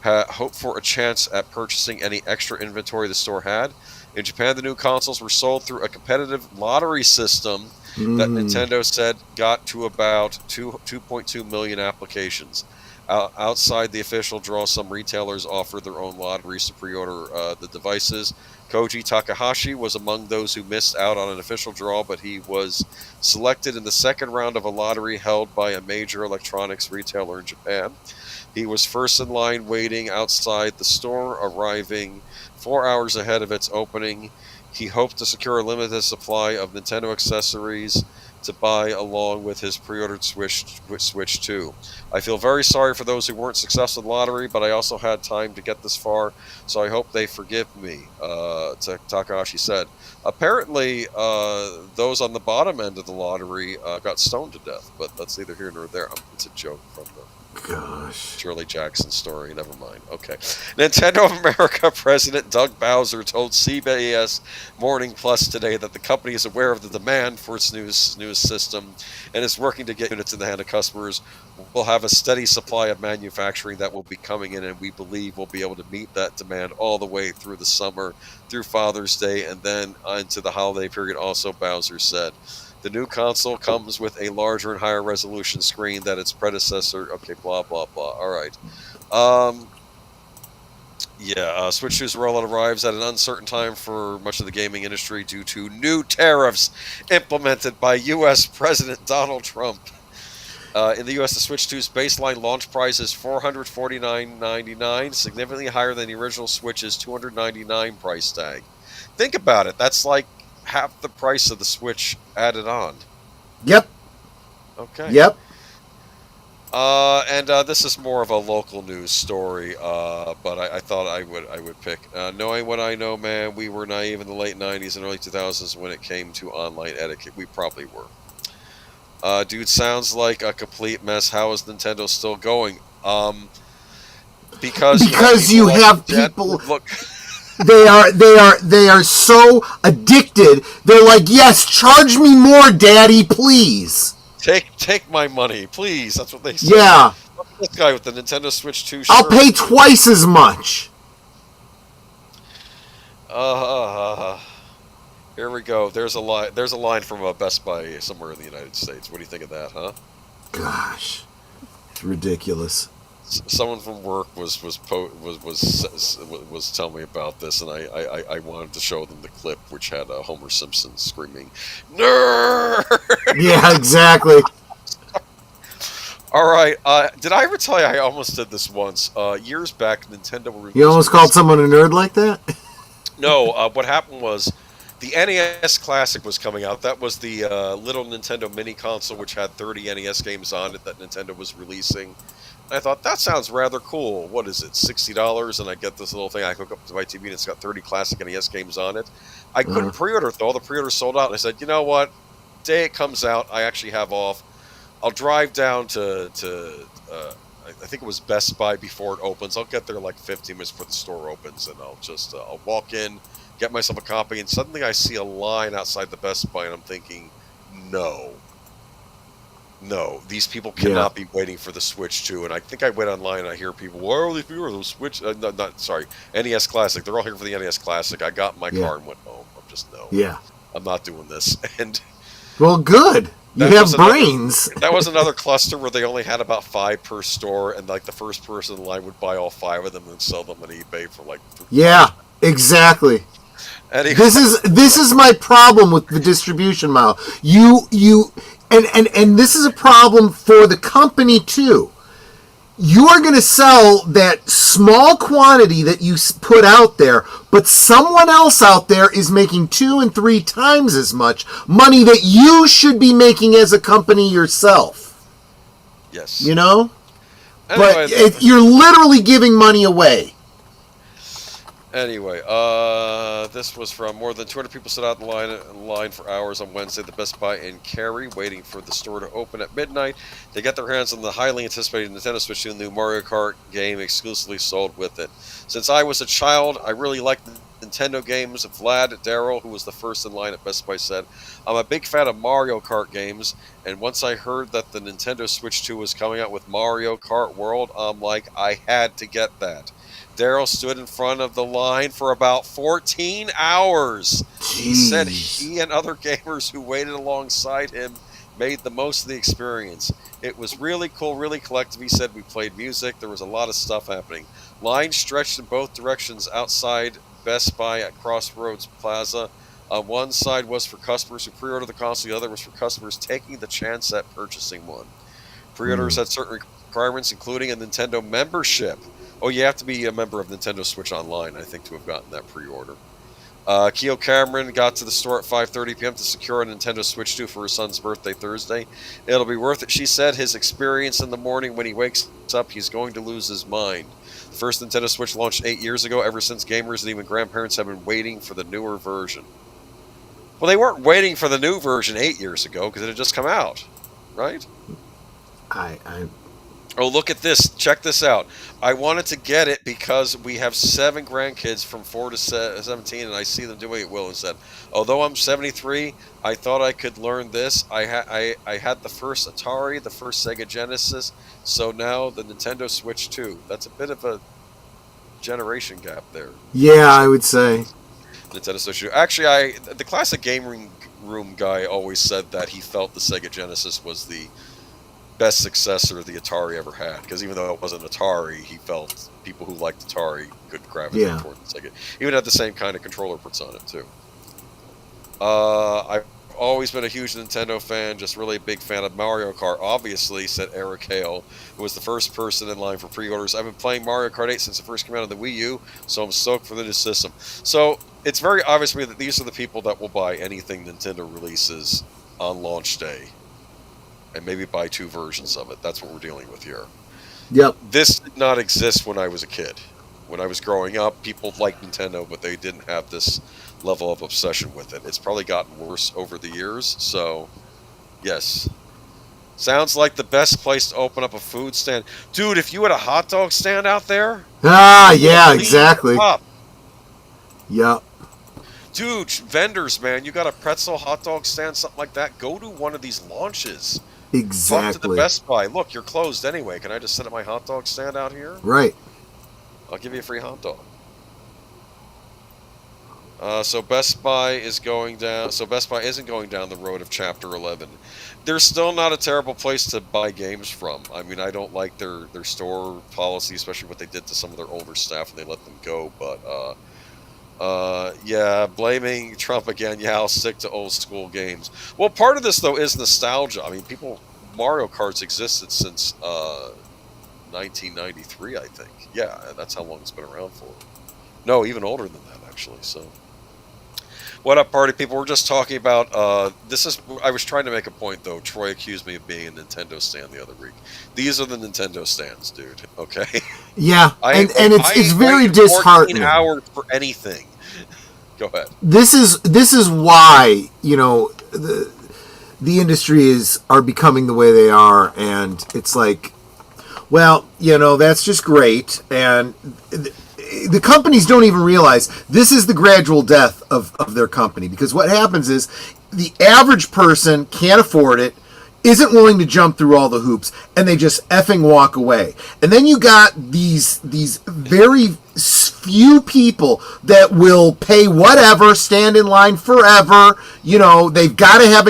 [SPEAKER 1] hoped for a chance at purchasing any extra inventory the store had. In Japan, the new consoles were sold through a competitive lottery system that Nintendo said got to about 2.2 million applications. Outside the official draw, some retailers offered their own lotteries to pre-order the devices. Koji Takahashi was among those who missed out on an official draw, but he was selected in the second round of a lottery held by a major electronics retailer in Japan. He was first in line waiting outside the store, arriving 4 hours ahead of its opening. He hoped to secure a limited supply of Nintendo accessories to buy along with his pre-ordered Switch 2. I feel very sorry for those who weren't successful in the lottery, but I also had time to get this far, so I hope they forgive me, Takahashi said. Apparently, those on the bottom end of the lottery got stoned to death, but that's neither here nor there. It's a joke from the Shirley Jackson story, never mind. Okay. Nintendo of America President Doug Bowser told CBS Morning Plus today that the company is aware of the demand for its news system and is working to get units in the hand of customers. We'll have a steady supply of manufacturing that will be coming in, and we believe we'll be able to meet that demand all the way through the summer, through Father's Day, and then into the holiday period also, Bowser said. The new console comes with a larger and higher resolution screen than its predecessor. Okay, blah, blah, blah. All right. Switch 2's rollout arrives at an uncertain time for much of the gaming industry due to new tariffs implemented by U.S. President Donald Trump. In the U.S., the Switch 2's baseline launch price is $449.99, significantly higher than the original Switch's $299 price tag. Think about it. That's like half the price of the Switch added on.
[SPEAKER 4] Yep.
[SPEAKER 1] Okay.
[SPEAKER 4] Yep.
[SPEAKER 1] This is more of a local news story, but I thought I would pick. Knowing what I know, man, we were naive in the late 90s and early 2000s when it came to online etiquette. We probably were. Dude, sounds like a complete mess. How is Nintendo still going? Because
[SPEAKER 4] you have people.
[SPEAKER 1] Look.
[SPEAKER 4] They are so addicted. They're like, yes, charge me more, Daddy, please.
[SPEAKER 1] Take my money, please. That's what they say.
[SPEAKER 4] Yeah.
[SPEAKER 1] This guy with the Nintendo Switch 2 shirt.
[SPEAKER 4] I'll pay twice as much.
[SPEAKER 1] Here we go. There's a line from a Best Buy somewhere in the United States. What do you think of that, huh?
[SPEAKER 4] Gosh, it's ridiculous.
[SPEAKER 1] Someone from work was telling me about this, and I wanted to show them the clip, which had Homer Simpson screaming, "Nerd!"
[SPEAKER 4] Yeah, exactly.
[SPEAKER 1] All right. Did I ever tell you I almost did this once? Years back, Nintendo.
[SPEAKER 4] You almost called someone a nerd like that?
[SPEAKER 1] No. What happened was, the NES Classic was coming out. That was the little Nintendo mini console, which had 30 NES games on it that Nintendo was releasing. I thought, that sounds rather cool. What is it, $60? And I get this little thing, I hook up to my TV, and it's got 30 classic NES games on it. I couldn't pre-order it, though. All the pre-orders sold out. And I said, you know what? Day it comes out, I actually have off. I'll drive down to I think it was Best Buy before it opens. I'll get there like 15 minutes before the store opens, and I'll just I'll walk in, get myself a copy, and suddenly I see a line outside the Best Buy, and I'm thinking, no, these people cannot be waiting for the Switch 2. And I think I went online and I hear people, why are these people those Switch? NES Classic. They're all here for the NES Classic. I got in my car and went home. I'm just I'm not doing this. And
[SPEAKER 4] well, good. You have brains.
[SPEAKER 1] That was another cluster where they only had about 5 per store, and like the first person in line would buy all 5 of them and sell them on eBay for like.
[SPEAKER 4] Yeah, exactly. Anyway. This is my problem with the distribution model. And this is a problem for the company too. You are going to sell that small quantity that you put out there, but someone else out there is making 2 and 3 times as much money that you should be making as a company yourself.
[SPEAKER 1] Yes.
[SPEAKER 4] You know?
[SPEAKER 1] Anyway,
[SPEAKER 4] but you're literally giving money away.
[SPEAKER 1] Anyway, this was from more than 200 people stood out in line for hours on Wednesday at the Best Buy in Cary, waiting for the store to open at midnight. They got their hands on the highly anticipated Nintendo Switch 2, new Mario Kart game exclusively sold with it. Since I was a child, I really liked Nintendo games. Vlad Darrell, who was the first in line at Best Buy, said, I'm a big fan of Mario Kart games, and once I heard that the Nintendo Switch 2 was coming out with Mario Kart World, I'm like, I had to get that. Darrell stood in front of the line for about 14 hours.
[SPEAKER 4] Jeez.
[SPEAKER 1] He said he and other gamers who waited alongside him made the most of the experience. It was really cool, really collective. He said we played music. There was a lot of stuff happening. Lines stretched in both directions outside Best Buy at Crossroads Plaza. One side was for customers who pre-ordered the console. The other was for customers taking the chance at purchasing one. Pre-orders had certain requirements, including a Nintendo membership. Oh, you have to be a member of Nintendo Switch Online, I think, to have gotten that pre-order. Keo Cameron got to the store at 5:30 p.m. to secure a Nintendo Switch 2 for her son's birthday Thursday. It'll be worth it, she said. His experience in the morning when he wakes up, he's going to lose his mind. The first Nintendo Switch launched 8 years ago. Ever since, gamers and even grandparents have been waiting for the newer version. Well, they weren't waiting for the new version 8 years ago because it had just come out, right? Oh, look at this. Check this out. I wanted to get it because we have 7 grandkids from 4 to 17, and I see them doing it well, and said, although I'm 73, I thought I could learn this. I had the first Atari, the first Sega Genesis, so now the Nintendo Switch 2. That's a bit of a generation gap there.
[SPEAKER 4] Yeah, I would say.
[SPEAKER 1] Nintendo Switch 2. Actually, the classic gaming room guy always said that he felt the Sega Genesis was the best successor the Atari ever had, because even though it wasn't Atari, he felt people who liked Atari could gravitate toward the Sega. Even had the same kind of controller ports on it too. I've always been a huge Nintendo fan, just really a big fan of Mario Kart, obviously, said Eric Hale, who was the first person in line for pre-orders. I've been playing Mario Kart 8 since it first came out on the Wii U, so I'm stoked for the new system. So it's very obvious to me that these are the people that will buy anything Nintendo releases on launch day, and maybe buy 2 versions of it. That's what we're dealing with here.
[SPEAKER 4] Yep.
[SPEAKER 1] This did not exist when I was a kid. When I was growing up, people liked Nintendo, but they didn't have this level of obsession with it. It's probably gotten worse over the years, so yes. Sounds like the best place to open up a food stand. Dude, if you had a hot dog stand out there...
[SPEAKER 4] Ah, yeah, exactly. Yep.
[SPEAKER 1] Dude, vendors, man, you got a pretzel hot dog stand, something like that, go to one of these launches.
[SPEAKER 4] Exactly.
[SPEAKER 1] Talk to the Best Buy. Look, you're closed anyway. Can I just set up my hot dog stand out here?
[SPEAKER 4] Right.
[SPEAKER 1] I'll give you a free hot dog. So Best Buy is going down. So Best Buy isn't going down the road of Chapter 11. They're still not a terrible place to buy games from. I mean, I don't like their store policy, especially what they did to some of their older staff when they let them go. But yeah, blaming Trump again. Yeah, I'll stick to old school games. Well, part of this though is nostalgia. I mean, Mario Kart's existed since 1993, I think. Yeah, that's how long it's been around for. No, even older than that, actually. So, what up, party people? We're just talking about I was trying to make a point though. Troy accused me of being a Nintendo stand the other week. These are the Nintendo stands, dude. Okay.
[SPEAKER 4] Yeah, and it's very disheartening.
[SPEAKER 1] 14 hours for anything. Go ahead.
[SPEAKER 4] This is why the industry are becoming the way they are, and it's like, well, that's just great, and the companies don't even realize this is the gradual death of their company, because what happens is the average person can't afford it, isn't willing to jump through all the hoops, and they just effing walk away. And then you got these very few people that will pay whatever, stand in line forever, they've got to have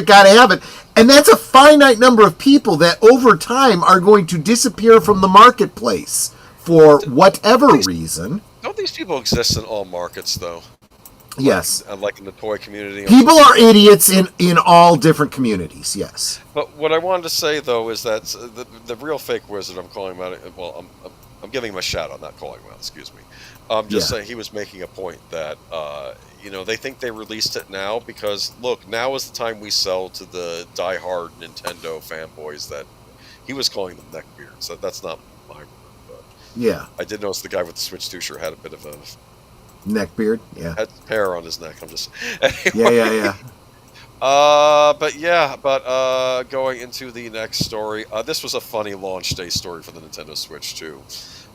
[SPEAKER 4] it. And that's a finite number of people that over time are going to disappear from the marketplace for whatever reason.
[SPEAKER 1] Don't these people exist in all markets, though?
[SPEAKER 4] Yes.
[SPEAKER 1] Like in the toy community.
[SPEAKER 4] People are idiots in all different communities, yes.
[SPEAKER 1] But what I wanted to say, though, is that the real fake wizard, I'm calling him out, well, I'm giving him a shout out, not calling him out, excuse me. I'm just saying he was making a point that, they think they released it now because, look, now is the time we sell to the diehard Nintendo fanboys that he was calling them neckbeards. So that's not my word, but
[SPEAKER 4] yeah.
[SPEAKER 1] I did notice the guy with the Switch 2 shirt had a bit of a
[SPEAKER 4] neckbeard, yeah.
[SPEAKER 1] Had hair on his neck. I'm just anyway.
[SPEAKER 4] Yeah.
[SPEAKER 1] But going into the next story, this was a funny launch day story for the Nintendo Switch 2.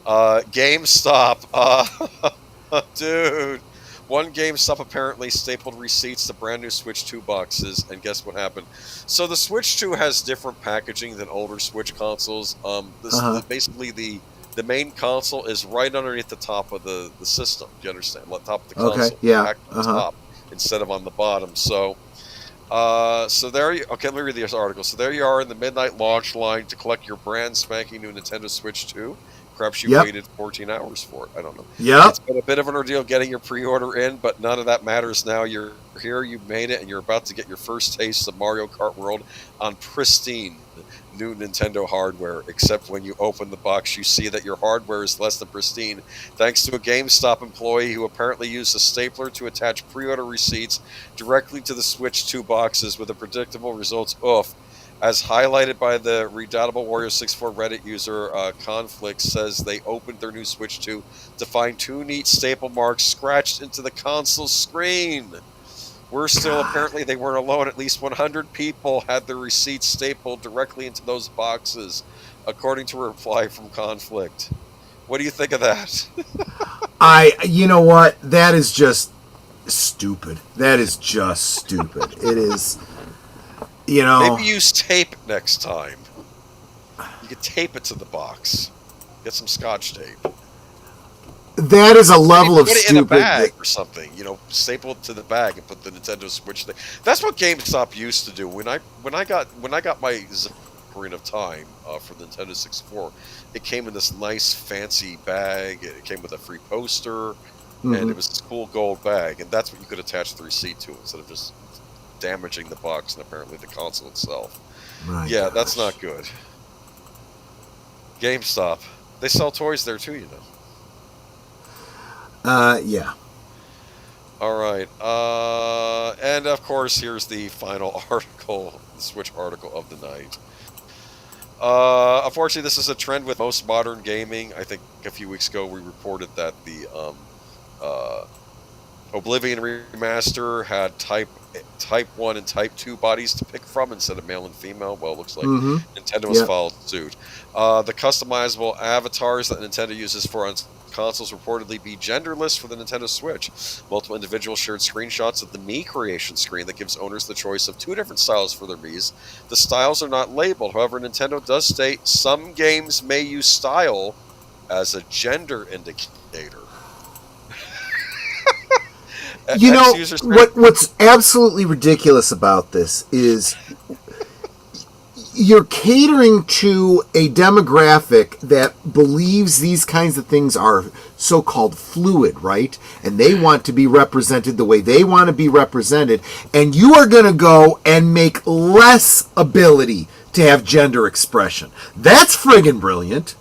[SPEAKER 1] GameStop, dude. One GameStop apparently stapled receipts to brand new Switch 2 boxes, and guess what happened? So the Switch 2 has different packaging than older Switch consoles. Basically the main console is right underneath the top of the system. Do you understand? The top of the console.
[SPEAKER 4] Okay, yeah.
[SPEAKER 1] Back to the top instead of on the bottom. So there you... Okay, let me read this article. So there you are in the midnight launch line to collect your brand spanking new Nintendo Switch 2. Perhaps you waited 14 hours for it. I don't know.
[SPEAKER 4] Yeah.
[SPEAKER 1] It's been a bit of an ordeal getting your pre-order in, but none of that matters now. You're here, you've made it, and you're about to get your first taste of Mario Kart World on pristine new Nintendo hardware, except when you open the box, you see that your hardware is less than pristine, thanks to a GameStop employee who apparently used a stapler to attach pre-order receipts directly to the Switch 2 boxes with the predictable results. Oof. As highlighted by the Redoubtable Warrior 64 Reddit user, Conflict says they opened their new Switch 2 to find 2 neat staple marks scratched into the console screen. Worse still, apparently they weren't alone. At least 100 people had their receipts stapled directly into those boxes, according to a reply from Conflict. What do you think of that?
[SPEAKER 4] You know what? That is just stupid. That is just stupid. It is...
[SPEAKER 1] Maybe use tape next time. You could tape it to the box. Get some Scotch tape.
[SPEAKER 4] That is a level of
[SPEAKER 1] Put it in a
[SPEAKER 4] stupid.
[SPEAKER 1] bag or something, staple it to the bag and put the Nintendo Switch thing. That's what GameStop used to do. When I got my Ocarina of Time for the Nintendo 64, it came in this nice fancy bag. It came with a free poster, and it was this cool gold bag, and that's what you could attach the receipt to instead of just damaging the box and apparently the console itself. Yeah, that's not good. GameStop, they sell toys there too,
[SPEAKER 4] Yeah.
[SPEAKER 1] All right. And of course, here's the final article, the Switch article of the night. Unfortunately, this is a trend with most modern gaming. I think a few weeks ago we reported that the Oblivion remaster had Type 1 and Type 2 bodies to pick from instead of male and female. Well, it looks like Nintendo has followed suit. The customizable avatars that Nintendo uses for on consoles reportedly be genderless for the Nintendo Switch. Multiple individuals shared screenshots of the Mii creation screen that gives owners the choice of 2 different styles for their Miis. The styles are not labeled. However, Nintendo does state some games may use style as a gender indicator.
[SPEAKER 4] What's absolutely ridiculous about this is you're catering to a demographic that believes these kinds of things are so-called fluid, right? And they want to be represented the way they want to be represented, and you are going to go and make less ability to have gender expression. That's friggin' brilliant.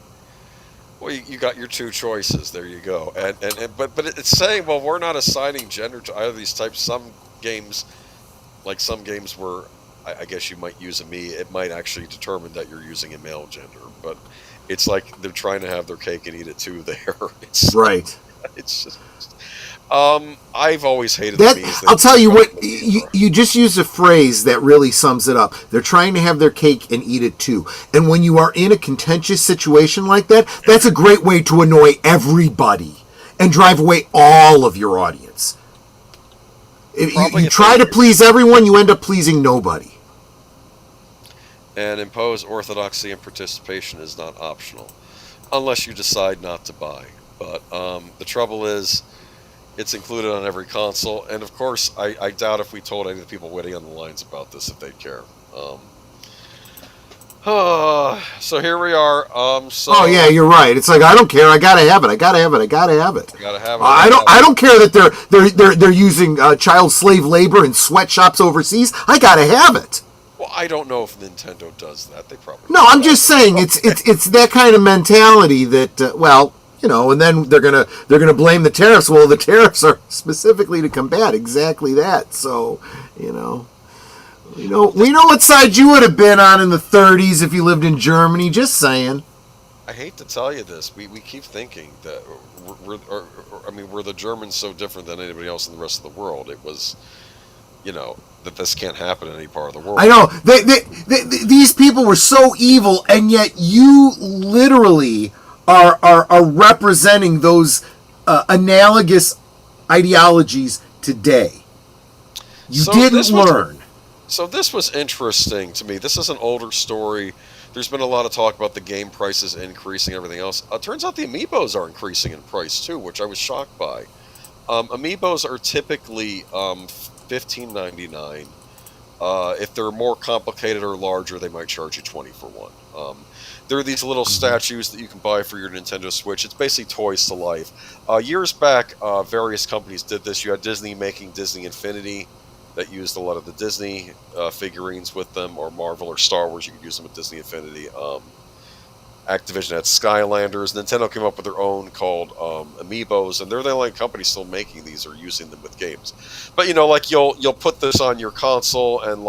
[SPEAKER 1] Well, you got your 2 choices. There you go. But it's saying, well, we're not assigning gender to either of these types. Some games where I guess you might use a Mii, it might actually determine that you're using a male gender. But it's like they're trying to have their cake and eat it too there.
[SPEAKER 4] Right.
[SPEAKER 1] It's just... I've always hated
[SPEAKER 4] that.
[SPEAKER 1] the Miis.
[SPEAKER 4] I'll tell you what, you just used a phrase that really sums it up. They're trying to have their cake and eat it too. And when you are in a contentious situation like that, that's a great way to annoy everybody and drive away all of your audience. If you try to please everyone, you end up pleasing nobody.
[SPEAKER 1] And impose orthodoxy and participation is not optional, unless you decide not to buy. But the trouble is, it's included on every console, and of course, I doubt if we told any of the people waiting on the lines about this if they'd care. So here we are.
[SPEAKER 4] Oh yeah, you're right. It's like I don't care. I gotta have it. I gotta have it. I gotta have it. I don't care that they're using child slave labor in sweatshops overseas. I gotta have it.
[SPEAKER 1] Well, I don't know if Nintendo does that. They probably.
[SPEAKER 4] No, I'm just saying it's that kind of mentality that and then they're gonna blame the tariffs. Well, the tariffs are specifically to combat exactly that. So, we know what side you would have been on in the 30s if you lived in Germany. Just saying.
[SPEAKER 1] I hate to tell you this. We keep thinking that were the Germans so different than anybody else in the rest of the world? It was, that this can't happen in any part of the world.
[SPEAKER 4] I know. These people were so evil, and yet you literally are representing those analogous ideologies today. You didn't learn.
[SPEAKER 1] So this was interesting to me. This is an older story. There's been a lot of talk about the game prices increasing and everything else. Turns out the amiibos are increasing in price too, which I was shocked by. Amiibos are typically $15.99. If they're more complicated or larger, they might charge you $20 for one. There are these little statues that you can buy for your Nintendo Switch. It's basically toys to life. Years back, various companies did this. You had Disney making Disney Infinity that used a lot of the Disney figurines with them, or Marvel or Star Wars. You could use them with Disney Infinity. Activision had Skylanders. Nintendo came up with their own called Amiibos, and they're the only company still making these or using them with games. But you'll put this on your console, and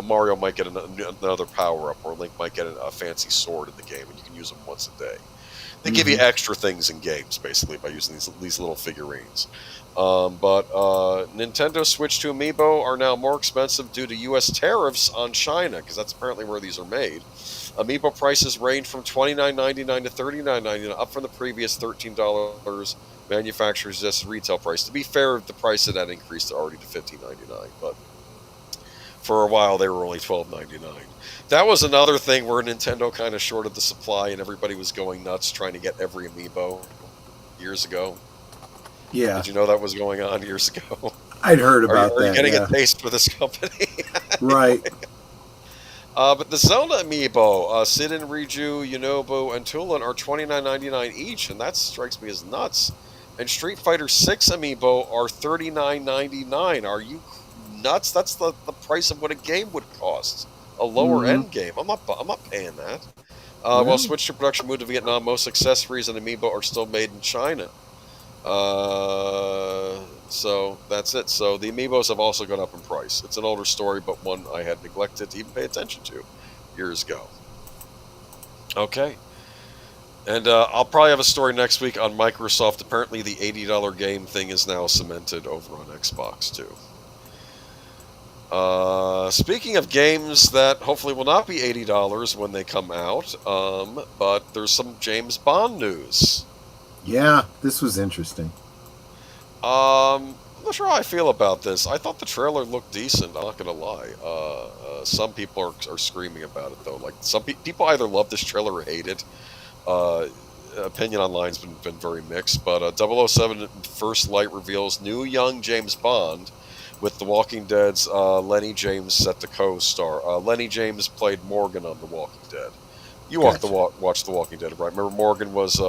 [SPEAKER 1] Mario might get another power-up, or Link might get a fancy sword in the game, and you can use them once a day. They give you extra things in games, basically, by using these little figurines. But Nintendo Switch to Amiibo are now more expensive due to U.S. tariffs on China, because that's apparently where these are made. Amiibo prices range from $29.99 to $39.99, up from the previous $13 manufacturer's just retail price. To be fair, the price of that increased already to $15.99, but for a while they were only $12.99. That was another thing where Nintendo kind of shorted the supply and everybody was going nuts trying to get every Amiibo. years ago?
[SPEAKER 4] Yeah,
[SPEAKER 1] Did you know that was going on years ago?
[SPEAKER 4] I'd heard
[SPEAKER 1] Are you,
[SPEAKER 4] about
[SPEAKER 1] are you
[SPEAKER 4] that.
[SPEAKER 1] getting
[SPEAKER 4] Yeah,
[SPEAKER 1] a taste for this company?
[SPEAKER 4] right.
[SPEAKER 1] But the Zelda amiibo, Sidon, Riju, Yunobo, and Tulin are $29.99 each, and that strikes me as nuts. And Street Fighter 6 amiibo are $39.99. Are you nuts? That's the price of what a game would cost. A lower
[SPEAKER 4] Mm-hmm.
[SPEAKER 1] end game. I'm not paying that. While
[SPEAKER 4] Well,
[SPEAKER 1] switched to production moved to Vietnam, most accessories and amiibo are still made in China. So that's it. So the amiibos have also gone up in price. It's an older story, but one I had neglected to even pay attention to years ago. Okay. And I'll probably have a story next week on Microsoft. Apparently the $80 game thing is now cemented over on Xbox too. Speaking of games that hopefully will not be $80 when they come out, but there's some James Bond news.
[SPEAKER 4] yeah, this was interesting.
[SPEAKER 1] I'm not sure how I feel about this. I thought the trailer looked decent. I'm not gonna lie. Some people are screaming about it though. Like some people either love this trailer or hate it. Opinion online's been very mixed. But 007 First Light reveals new young James Bond with The Walking Dead's Lenny James set to co-star. Lenny James played Morgan on The Walking Dead. You watched The Walking Dead, right? Remember Morgan was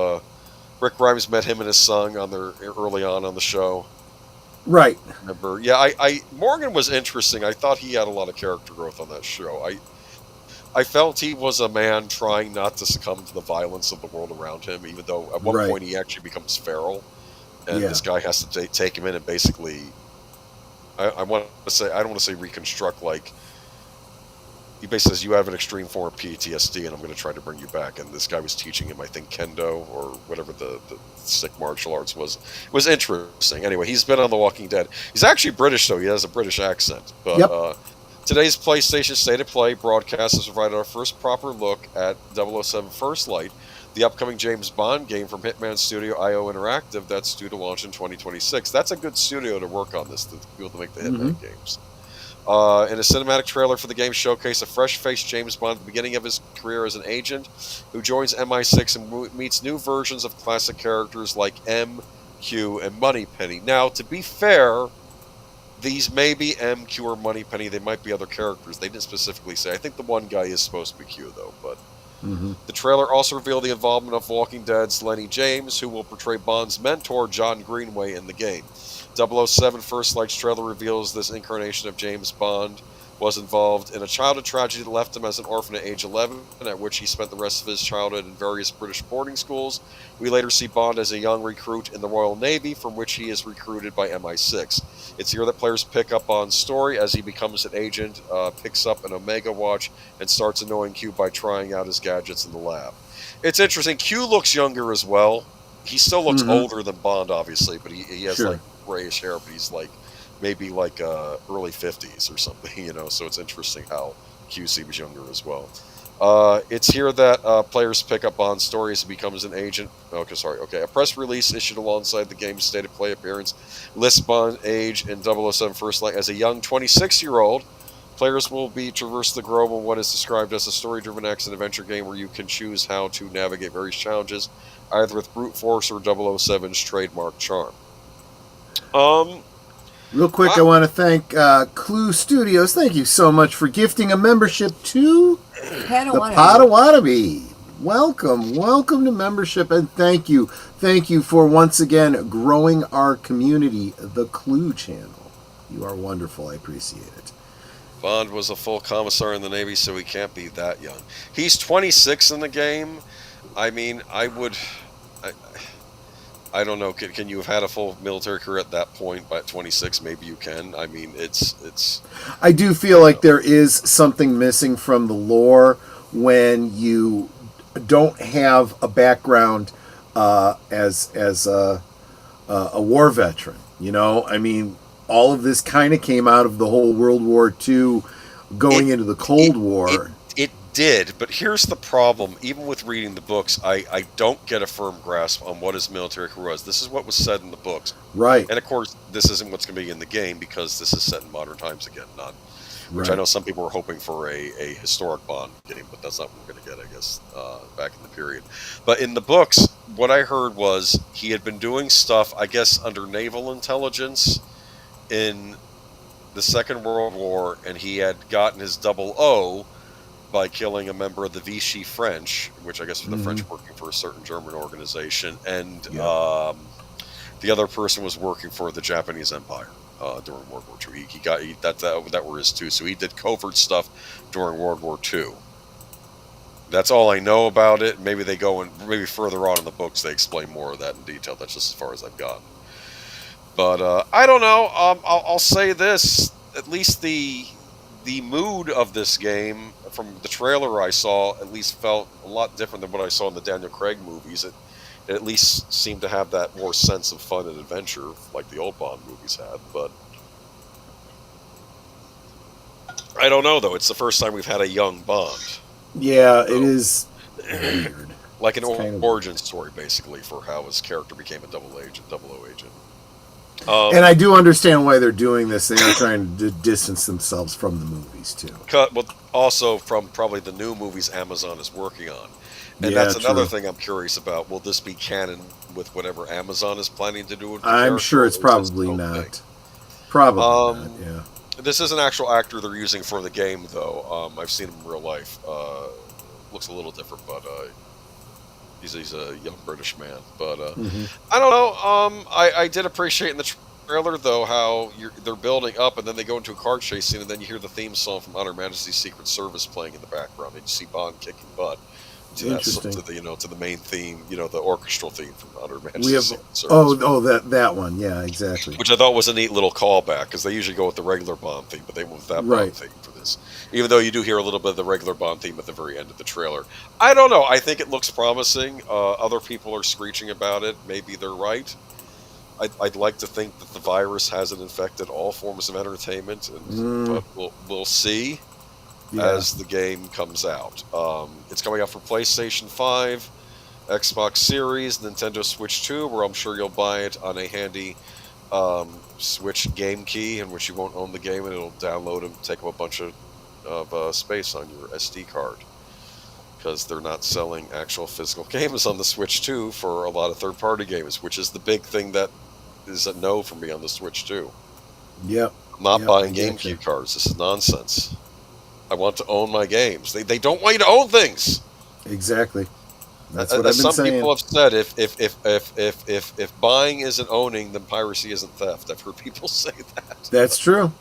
[SPEAKER 1] Rick Grimes met him and his son early on the show.
[SPEAKER 4] Right.
[SPEAKER 1] Remember? Yeah, I Morgan was interesting. I thought he had a lot of character growth on that show. I felt he was a man trying not to succumb to the violence of the world around him, even though at one point he actually becomes feral, and this guy has to take him in and basically, I want to say, I don't want to say reconstruct, like, he basically says, you have an extreme form of PTSD and I'm going to try to bring you back. And this guy was teaching him, I think, Kendo or whatever the sick martial arts was. It was interesting. Anyway, he's been on The Walking Dead. He's actually British, though. He has a British accent. But today's PlayStation State of Play broadcast has provided our first proper look at 007 First Light, the upcoming James Bond game from Hitman Studio IO Interactive that's due to launch in 2026. That's a good studio to work on this, to be able to make the Hitman games. In a cinematic trailer for the game showcase, a fresh-faced James Bond at the beginning of his career as an agent who joins MI6 and meets new versions of classic characters like M, Q, and Moneypenny. Now, to be fair, these may be M, Q, or Moneypenny. They might be other characters. They didn't specifically say. I think the one guy is supposed to be Q, though. But the trailer also revealed the involvement of Walking Dead's Lenny James, who will portray Bond's mentor, John Greenway, in the game. 007 First Light's trailer reveals this incarnation of James Bond was involved in a childhood tragedy that left him as an orphan at age 11, at which he spent the rest of his childhood in various British boarding schools. We later see Bond as a young recruit in the Royal Navy, from which he is recruited by MI6. It's here that players pick up Bond's story as he becomes an agent, picks up an Omega watch, and starts annoying Q by trying out his gadgets in the lab. It's interesting. Q looks younger as well. He still looks older than Bond, obviously, but he has like grayish hair, but he's like maybe like early 50s or something, you know, so it's interesting how Q seems younger as well. It's here that players pick up Bond's story as he becomes an agent. A press release issued alongside the game's State of Play appearance lists Bond's age in 007 First Light as a young 26-year-old. Players will be traverse the globe in what is described as a story-driven action-adventure game where you can choose how to navigate various challenges, either with brute force or 007's trademark charm.
[SPEAKER 4] Real quick, I want to thank CluuStudios. Thank you so much for gifting a membership to the Potawatomi. Welcome to membership, and thank you for once again growing our community, the Clue channel. You are wonderful. I appreciate it.
[SPEAKER 1] Bond was a full commissar in the Navy, so he can't be that young. He's 26 in the game. I mean, I don't know. Can you have had a full military career at that point? By 26, maybe you can. I mean, it's.
[SPEAKER 4] I do feel like there is something missing from the lore when you don't have a background as a war veteran. You know, I mean, all of this kind of came out of the whole World War II, going into the Cold War.
[SPEAKER 1] It did, but here's the problem. Even with reading the books, I don't get a firm grasp on what his military career was. This is what was said in the books.
[SPEAKER 4] Right.
[SPEAKER 1] And of course, this isn't what's going to be in the game because this is set in modern times again, not which I know some people were hoping for a historic Bond game, but that's not what we're going to get, I guess, back in the period. But in the books, what I heard was he had been doing stuff, I guess, under naval intelligence in the Second World War, and he had gotten his 00 by killing a member of the Vichy French, which I guess were the French working for a certain German organization, and the other person was working for the Japanese Empire during World War II. That were his two. So he did covert stuff during World War II. That's all I know about it. Maybe they go and maybe further on in the books they explain more of that in detail. That's just as far as I've gotten. But I don't know. I'll say this: at least the mood of this game from the trailer I saw at least felt a lot different than what I saw in the Daniel Craig movies. It at least seemed to have that more sense of fun and adventure like the old Bond movies had. But I don't know, though. It's the first time we've had a young Bond.
[SPEAKER 4] Yeah, it is weird.
[SPEAKER 1] Like an origin story, basically, for how his character became a 00 agent.
[SPEAKER 4] And I do understand why they're doing this. They're trying to distance themselves from the movies, too.
[SPEAKER 1] Well, also from probably the new movies Amazon is working on. And that's another thing I'm curious about. Will this be canon with whatever Amazon is planning to do with the
[SPEAKER 4] I'm sure it's probably not. Probably not, yeah.
[SPEAKER 1] This is an actual actor they're using for the game, though. I've seen him in real life. Looks a little different, but he's a young British man. But I don't know. I did appreciate in the trailer, though, how they're building up, and then they go into a car chase scene, and then you hear the theme song from Her Majesty's Secret Service playing in the background, and you see Bond kicking butt.
[SPEAKER 4] Interesting.
[SPEAKER 1] To the main theme, the orchestral theme from Her Majesty's Secret Service.
[SPEAKER 4] That one, yeah, exactly.
[SPEAKER 1] Which I thought was a neat little callback, because they usually go with the regular Bond theme, but they went with that Bond theme for this. Even though you do hear a little bit of the regular Bond theme at the very end of the trailer. I don't know. I think it looks promising. Other people are screeching about it. Maybe they're right. I'd like to think that the virus hasn't infected all forms of entertainment, but we'll see. As the game comes out. It's coming out for PlayStation 5, Xbox Series, Nintendo Switch 2, where I'm sure you'll buy it on a handy Switch game key, in which you won't own the game and it'll download and take up a bunch of space on your SD card. Because they're not selling actual physical games on the Switch 2 for a lot of third-party games, which is the big thing that is a no for me on the Switch 2.
[SPEAKER 4] Yep.
[SPEAKER 1] I'm not buying GameCube cards. This is nonsense. I want to own my games. They don't want you to own things.
[SPEAKER 4] Exactly. That's what I've been saying.
[SPEAKER 1] Some people have said if buying isn't owning, then piracy isn't theft. I've heard people say that.
[SPEAKER 4] That's true.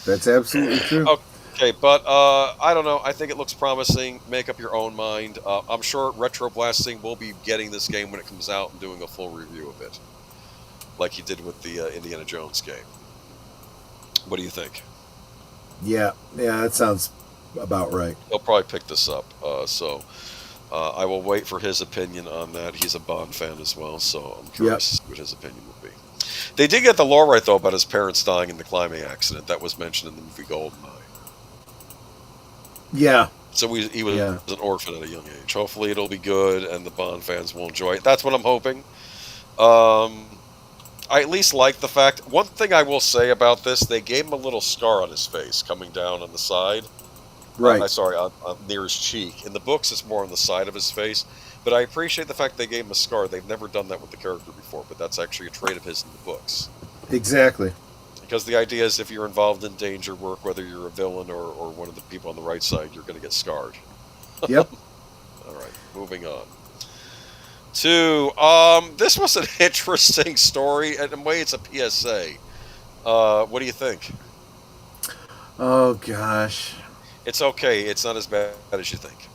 [SPEAKER 4] That's absolutely true.
[SPEAKER 1] Okay, but I don't know. I think it looks promising. Make up your own mind. I'm sure Retro Blasting will be getting this game when it comes out and doing a full review of it, like he did with the Indiana Jones game. What do you think?
[SPEAKER 4] Yeah, that sounds about right.
[SPEAKER 1] He'll probably pick this up, so I will wait for his opinion on that. He's a Bond fan as well, so I'm curious what his opinion will be. They did get the lore right, though, about his parents dying in the climbing accident. That was mentioned in the movie GoldenEye.
[SPEAKER 4] Yeah.
[SPEAKER 1] So he was an orphan at a young age. Hopefully it'll be good, and the Bond fans will enjoy it. That's what I'm hoping. I at least like the fact... One thing I will say about this, they gave him a little scar on his face coming down on the side.
[SPEAKER 4] Right.
[SPEAKER 1] Near his cheek. In the books, it's more on the side of his face. But I appreciate the fact they gave him a scar. They've never done that with the character before, but that's actually a trait of his in the books.
[SPEAKER 4] Exactly.
[SPEAKER 1] Because the idea is if you're involved in danger work, whether you're a villain or one of the people on the right side, you're going to get scarred.
[SPEAKER 4] Yep.
[SPEAKER 1] All right, moving on. This was an interesting story. In a way, it's a PSA. What do you think?
[SPEAKER 4] Oh, gosh.
[SPEAKER 1] It's okay. It's not as bad as you think.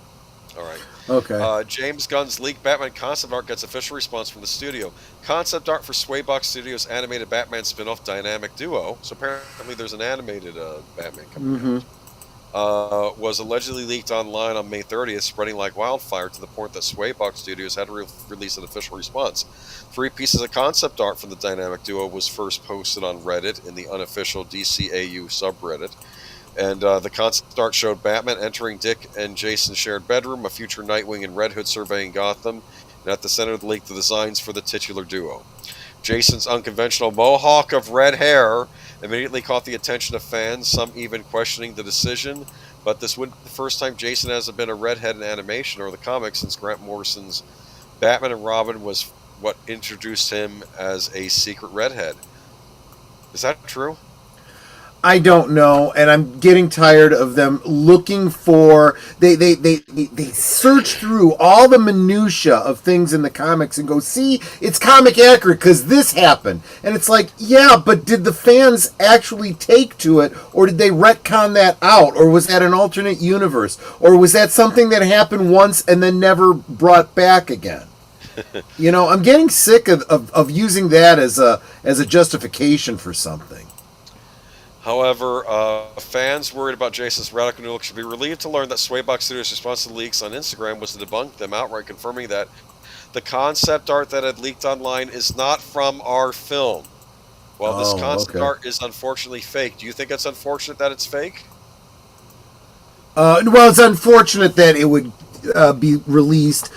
[SPEAKER 1] All right.
[SPEAKER 4] Okay.
[SPEAKER 1] James Gunn's leaked Batman concept art gets official response from the studio. Concept art for Swaybox Studios' animated Batman spin-off Dynamic Duo. So apparently there's an animated Batman coming out. Was allegedly leaked online on May 30th, spreading like wildfire to the point that Swaybox Studios had to release an official response. 3 pieces of concept art from the Dynamic Duo was first posted on Reddit in the unofficial DCAU subreddit. And the concept art showed Batman entering Dick and Jacen shared bedroom, a future Nightwing and Red Hood surveying Gotham, and at the center of the leak, the designs for the titular duo. Jason's unconventional mohawk of red hair immediately caught the attention of fans, some even questioning the decision. But this wouldn't be the first time Jacen hasn't been a redhead in animation or the comics, since Grant Morrison's Batman and Robin was what introduced him as a secret redhead. Is that true?
[SPEAKER 4] I don't know, and I'm getting tired of them looking for. They search through all the minutia of things in the comics and go, see, it's comic accurate because this happened, and it's like, yeah, but did the fans actually take to it, or did they retcon that out, or was that an alternate universe, or was that something that happened once and then never brought back again? You know, I'm getting sick of using that as a justification for something.
[SPEAKER 1] However, fans worried about Jacen's radical new look should be relieved to learn that Swaybox Studios' response to the leaks on Instagram was to debunk them outright, confirming that the concept art that had leaked online is not from our film. Well, this concept art is unfortunately fake. Do you think it's unfortunate that it's fake?
[SPEAKER 4] Well, it's unfortunate that it would be released,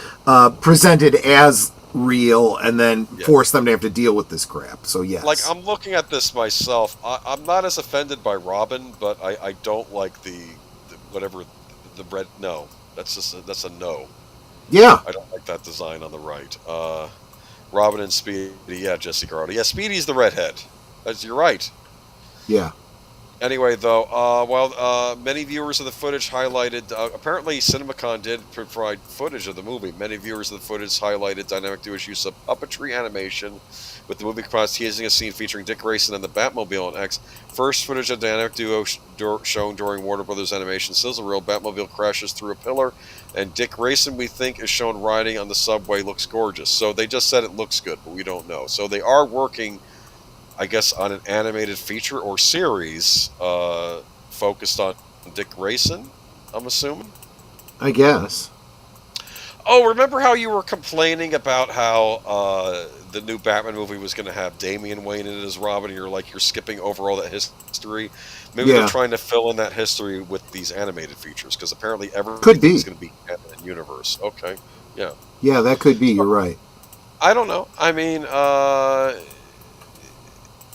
[SPEAKER 4] presented as real, and then force them to have to deal with this crap. So yes,
[SPEAKER 1] like, I'm looking at this myself. I'm not as offended by Robin, but I don't like the whatever the red. No, that's a no.
[SPEAKER 4] Yeah,
[SPEAKER 1] I don't like that design on the right. Robin and Speedy, Jesse Garota. Yeah, Speedy's the redhead. You're right.
[SPEAKER 4] Yeah.
[SPEAKER 1] Anyway, though, while many viewers of the footage highlighted, apparently CinemaCon did provide footage of the movie. Many viewers of the footage highlighted Dynamic Duo's use of puppetry animation, with the movie composite teasing a scene featuring Dick Grayson and the Batmobile on X. First footage of Dynamic Duo shown during Warner Brothers Animation sizzle reel. Batmobile crashes through a pillar, and Dick Grayson, we think, is shown riding on the subway. Looks gorgeous. So they just said it looks good, but we don't know. So they are working, I guess, on an animated feature or series focused on Dick Grayson, I'm assuming?
[SPEAKER 4] I guess.
[SPEAKER 1] Oh, remember how you were complaining about how the new Batman movie was going to have Damian Wayne in it as Robin, and you're skipping over all that history? Maybe they're trying to fill in that history with these animated features, because apparently everything is going to be animated universe. Okay, yeah.
[SPEAKER 4] Yeah, that could be, you're right.
[SPEAKER 1] I don't know. I mean, I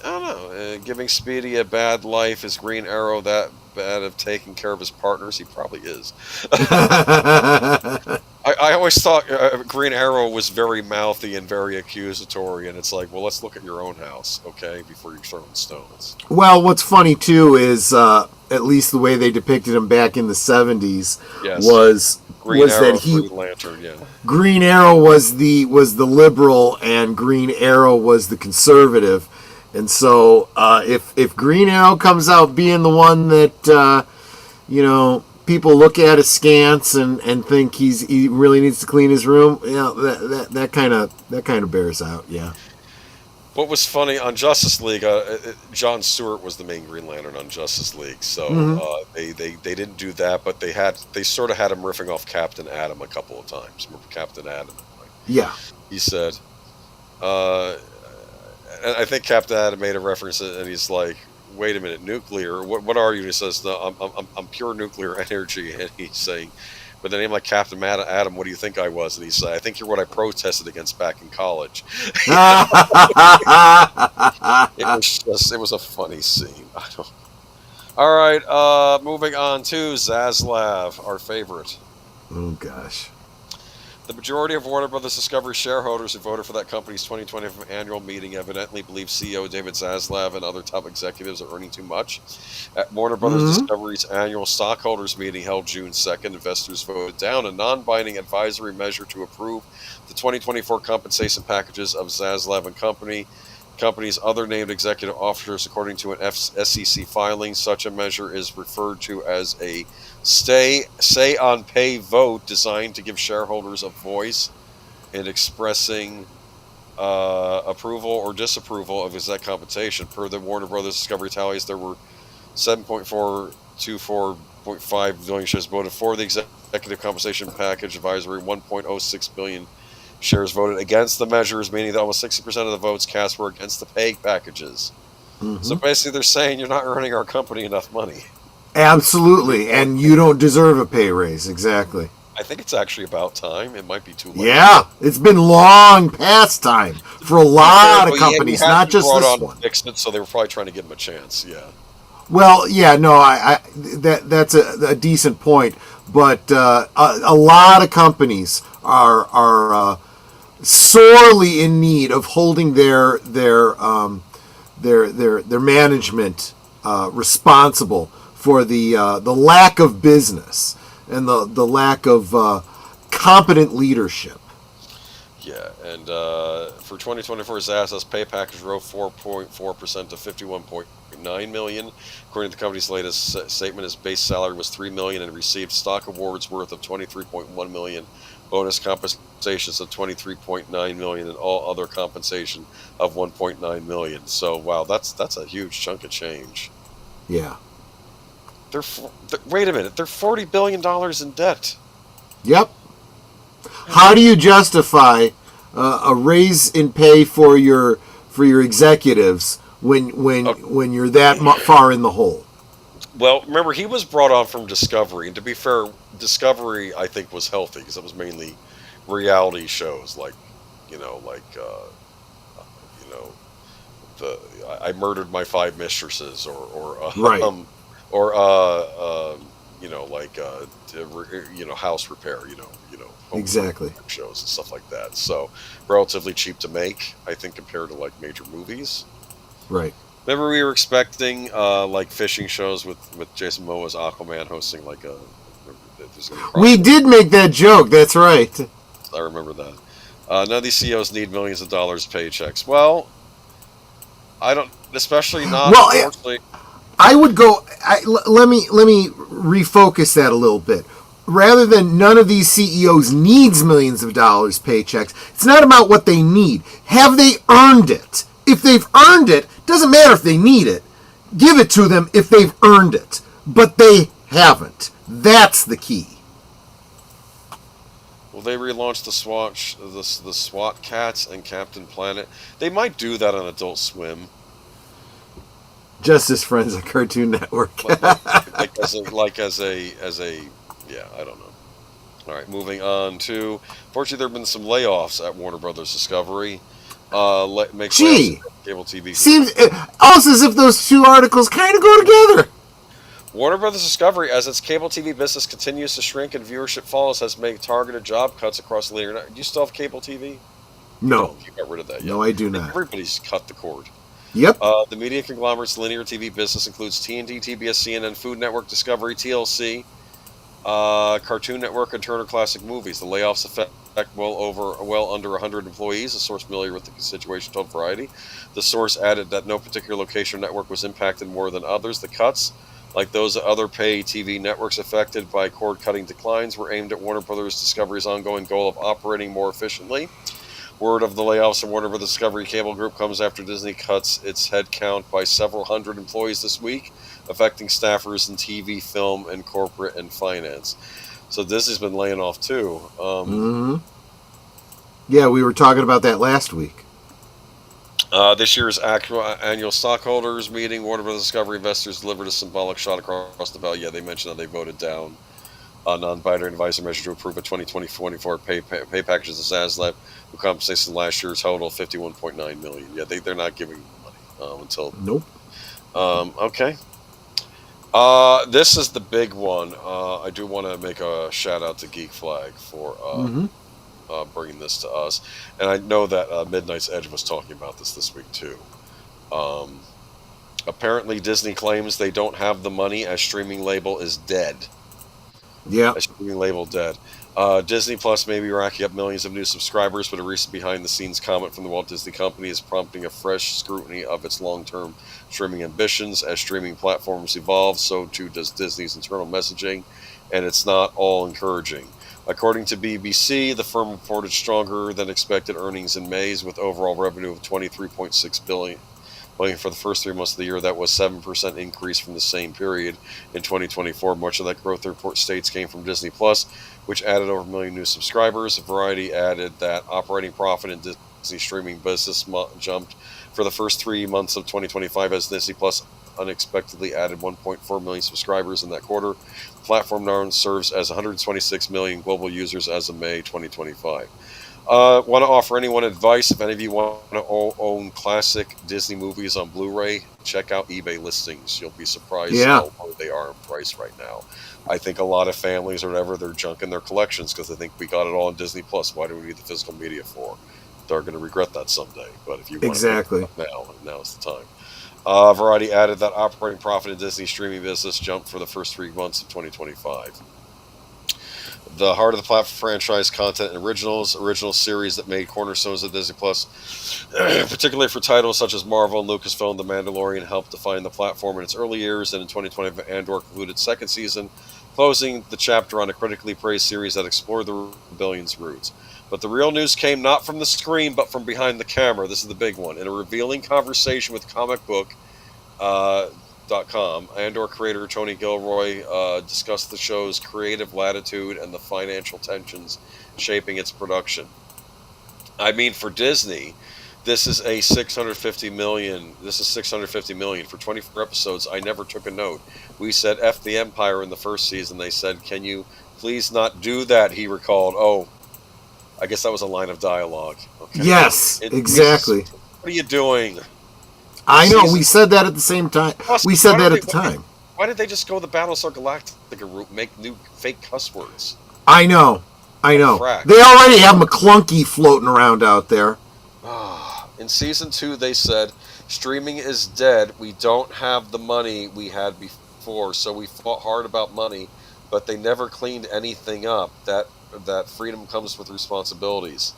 [SPEAKER 1] don't know. Giving Speedy a bad life, is Green Arrow that bad of taking care of his partners? He probably is. I always thought Green Arrow was very mouthy and very accusatory, and it's like, well, let's look at your own house, okay, before you're throwing stones.
[SPEAKER 4] Well, what's funny, too, is at least the way they depicted him back in the 70s was
[SPEAKER 1] Green Arrow,
[SPEAKER 4] that he...
[SPEAKER 1] Green Lantern, yeah.
[SPEAKER 4] Green Arrow was the liberal, and Green Arrow was the conservative. And so, if Green Arrow comes out being the one that, people look at askance and think he really needs to clean his room, that kind of bears out, yeah.
[SPEAKER 1] What was funny on Justice League, John Stewart was the main Green Lantern on Justice League, so they didn't do that, but they sort of had him riffing off Captain Atom a couple of times. Remember Captain Atom?
[SPEAKER 4] Yeah. He
[SPEAKER 1] said, and I think Captain Atom made a reference, and he's like, "Wait a minute, nuclear? What are you?" And he says, "No, I'm pure nuclear energy." And he's saying, "With a name like Captain Atom, what do you think I was?" And he said, "I think you're what I protested against back in college." It was a funny scene. All right, moving on to Zaslav, our favorite.
[SPEAKER 4] Oh gosh.
[SPEAKER 1] The majority of Warner Brothers Discovery shareholders who voted for that company's 2020 annual meeting evidently believe CEO David Zaslav and other top executives are earning too much. At Warner Brothers Discovery's annual stockholders meeting held June 2nd, investors voted down a non-binding advisory measure to approve the 2024 compensation packages of Zaslav and company's other named executive officers. According to an SEC filing, such a measure is referred to as a say-on-pay vote designed to give shareholders a voice in expressing approval or disapproval of exec compensation. Per the Warner Brothers Discovery tallies, there were 7.424.5 million shares voted for the executive compensation package advisory. 1.06 billion shares voted against the measures, meaning that almost 60% of the votes cast were against the pay packages. So basically, they're saying you're not earning our company enough money.
[SPEAKER 4] Absolutely, and you don't deserve a pay raise. Exactly.
[SPEAKER 1] I think it's actually about time. It might be too late.
[SPEAKER 4] Yeah, it's been long past time for a lot of
[SPEAKER 1] Well,
[SPEAKER 4] companies,
[SPEAKER 1] he
[SPEAKER 4] not
[SPEAKER 1] hadn't
[SPEAKER 4] just
[SPEAKER 1] brought
[SPEAKER 4] this
[SPEAKER 1] on to
[SPEAKER 4] one.
[SPEAKER 1] fix it, so they were probably trying to give him a chance. Yeah.
[SPEAKER 4] Well, yeah, no, that's a decent point, but a lot of companies are sorely in need of holding their management responsible for the lack of business and the lack of competent leadership.
[SPEAKER 1] Yeah, and for 2024, Zazz's pay package rose 4.4% to $51.9 million. According to the company's latest statement, his base salary was $3 million and received stock awards worth of $23.1 million, bonus compensations of $23.9 million, and all other compensation of $1.9 million. So, wow, that's a huge chunk of change.
[SPEAKER 4] Yeah.
[SPEAKER 1] Wait a minute, they're $40 billion in debt.
[SPEAKER 4] Yep. How do you justify a raise in pay for your executives when you're that far in the hole?
[SPEAKER 1] Well, remember, he was brought on from Discovery, and to be fair, Discovery I think was healthy because it was mainly reality shows like, you know, you know, I murdered my five mistresses,
[SPEAKER 4] Right.
[SPEAKER 1] you know, house repair, home
[SPEAKER 4] Exactly.
[SPEAKER 1] shows and stuff like that. So relatively cheap to make, I think, compared to like major movies.
[SPEAKER 4] Right.
[SPEAKER 1] Remember, we were expecting like fishing shows with Jason Momoa's Aquaman hosting like a.
[SPEAKER 4] We did make that joke. That's right.
[SPEAKER 1] I remember that. None of these CEOs need millions of dollars paychecks. Well, I don't, especially not.
[SPEAKER 4] Well,
[SPEAKER 1] unfortunately.
[SPEAKER 4] I would go. Let me refocus that a little bit. Rather than none of these CEOs needs millions of dollars paychecks, it's not about what they need. Have they earned it? If they've earned it, doesn't matter if they need it. Give it to them if they've earned it. But they haven't. That's the key.
[SPEAKER 1] Will they relaunch the SWAT Cats and Captain Planet? They might do that on Adult Swim.
[SPEAKER 4] Justice Friends on Cartoon Network.
[SPEAKER 1] like as a yeah, I don't know. All right, moving on to. Fortunately, there have been some layoffs at Warner Brothers Discovery.
[SPEAKER 4] Gee,
[SPEAKER 1] cable TV.
[SPEAKER 4] Seems almost as if those two articles kind of go together.
[SPEAKER 1] Warner Brothers Discovery, as its cable TV business continues to shrink and viewership falls, has made targeted job cuts across the linear. Do you still have cable TV?
[SPEAKER 4] No,
[SPEAKER 1] you got rid of that yet.
[SPEAKER 4] No, I do not.
[SPEAKER 1] Everybody's cut the cord.
[SPEAKER 4] Yep.
[SPEAKER 1] The media conglomerate's linear TV business includes TNT, TBS, CNN, Food Network, Discovery, TLC, Cartoon Network, and Turner Classic Movies. The layoffs affect well under 100 employees. A source familiar with the situation told Variety. The source added that no particular location or network was impacted more than others. The cuts, like those of other pay TV networks affected by cord-cutting declines, were aimed at Warner Brothers Discovery's ongoing goal of operating more efficiently. Word of the layoffs in Warner Brothers Discovery Cable Group comes after Disney cuts its headcount by several hundred employees this week, affecting staffers in TV, film, and corporate and finance. So Disney's been laying off too.
[SPEAKER 4] Yeah, we were talking about that last week.
[SPEAKER 1] This year's annual stockholders meeting, Warner Brothers Discovery investors delivered a symbolic shot across the bow. Yeah, they mentioned that they voted down a non-binary advisor measure to approve a 2024 pay packages to Zaslav, who compensates in last year's total of $51.9 million. Yeah, they're not giving money until.
[SPEAKER 4] Nope.
[SPEAKER 1] Okay. This is the big one. I do want to make a shout out to Geek Flag for bringing this to us, and I know that Midnight's Edge was talking about this week too. Apparently, Disney claims they don't have the money as streaming label is dead.
[SPEAKER 4] Yeah.
[SPEAKER 1] Streaming label dead. Disney Plus may be racking up millions of new subscribers, but a recent behind-the-scenes comment from the Walt Disney Company is prompting a fresh scrutiny of its long-term streaming ambitions. As streaming platforms evolve, so too does Disney's internal messaging, and it's not all encouraging. According to BBC, the firm reported stronger than expected earnings in May, with overall revenue of $23.6 billion for the first 3 months of the year. That was 7% increase from the same period in 2024. Much of that growth, the report states, came from Disney Plus, which added over 1 million new subscribers. Variety added that operating profit in Disney streaming business jumped for the first 3 months of 2025 as Disney Plus unexpectedly added 1.4 million subscribers in that quarter. The platform now serves as 126 million global users as of May 2025. Want to offer anyone advice? If any of you want to own classic Disney movies on Blu-ray, check out eBay listings. You'll be surprised how low they are in price right now. I think a lot of families or whatever, they're junking their collections because they think we got it all on Disney Plus. Why do we need the physical media for? They're going to regret that someday. But if you want to pick it up now is the time. Variety added that operating profit in Disney streaming business jumped for the first 3 months of 2025. The heart of the platform franchise content and original series that made cornerstones of Disney Plus, particularly for titles such as Marvel and Lucasfilm, The Mandalorian helped define the platform in its early years, and in 2020, Andor concluded second season, closing the chapter on a critically praised series that explored the rebellion's roots. But the real news came not from the screen, but from behind the camera. This is the big one. In a revealing conversation with comicbook.com, Andor creator Tony Gilroy discussed the show's creative latitude and the financial tensions shaping its production. I mean, for Disney, this is a $650 million. This is $650 million for 24 episodes. I never took a note. We said F the Empire in the first season. They said, "Can you please not do that?" He recalled. Oh, I guess that was a line of dialogue. Okay.
[SPEAKER 4] Yes, exactly.
[SPEAKER 1] What are you doing?
[SPEAKER 4] I know. We said that at the same time. We said that at the time.
[SPEAKER 1] Why did they just go the Battlestar Galactica route, make new fake cuss words?
[SPEAKER 4] I know. They already have McClunky floating around out there.
[SPEAKER 1] In season 2, they said, "Streaming is dead. We don't have the money we had before, so we fought hard about money, but they never cleaned anything up. That freedom comes with responsibilities."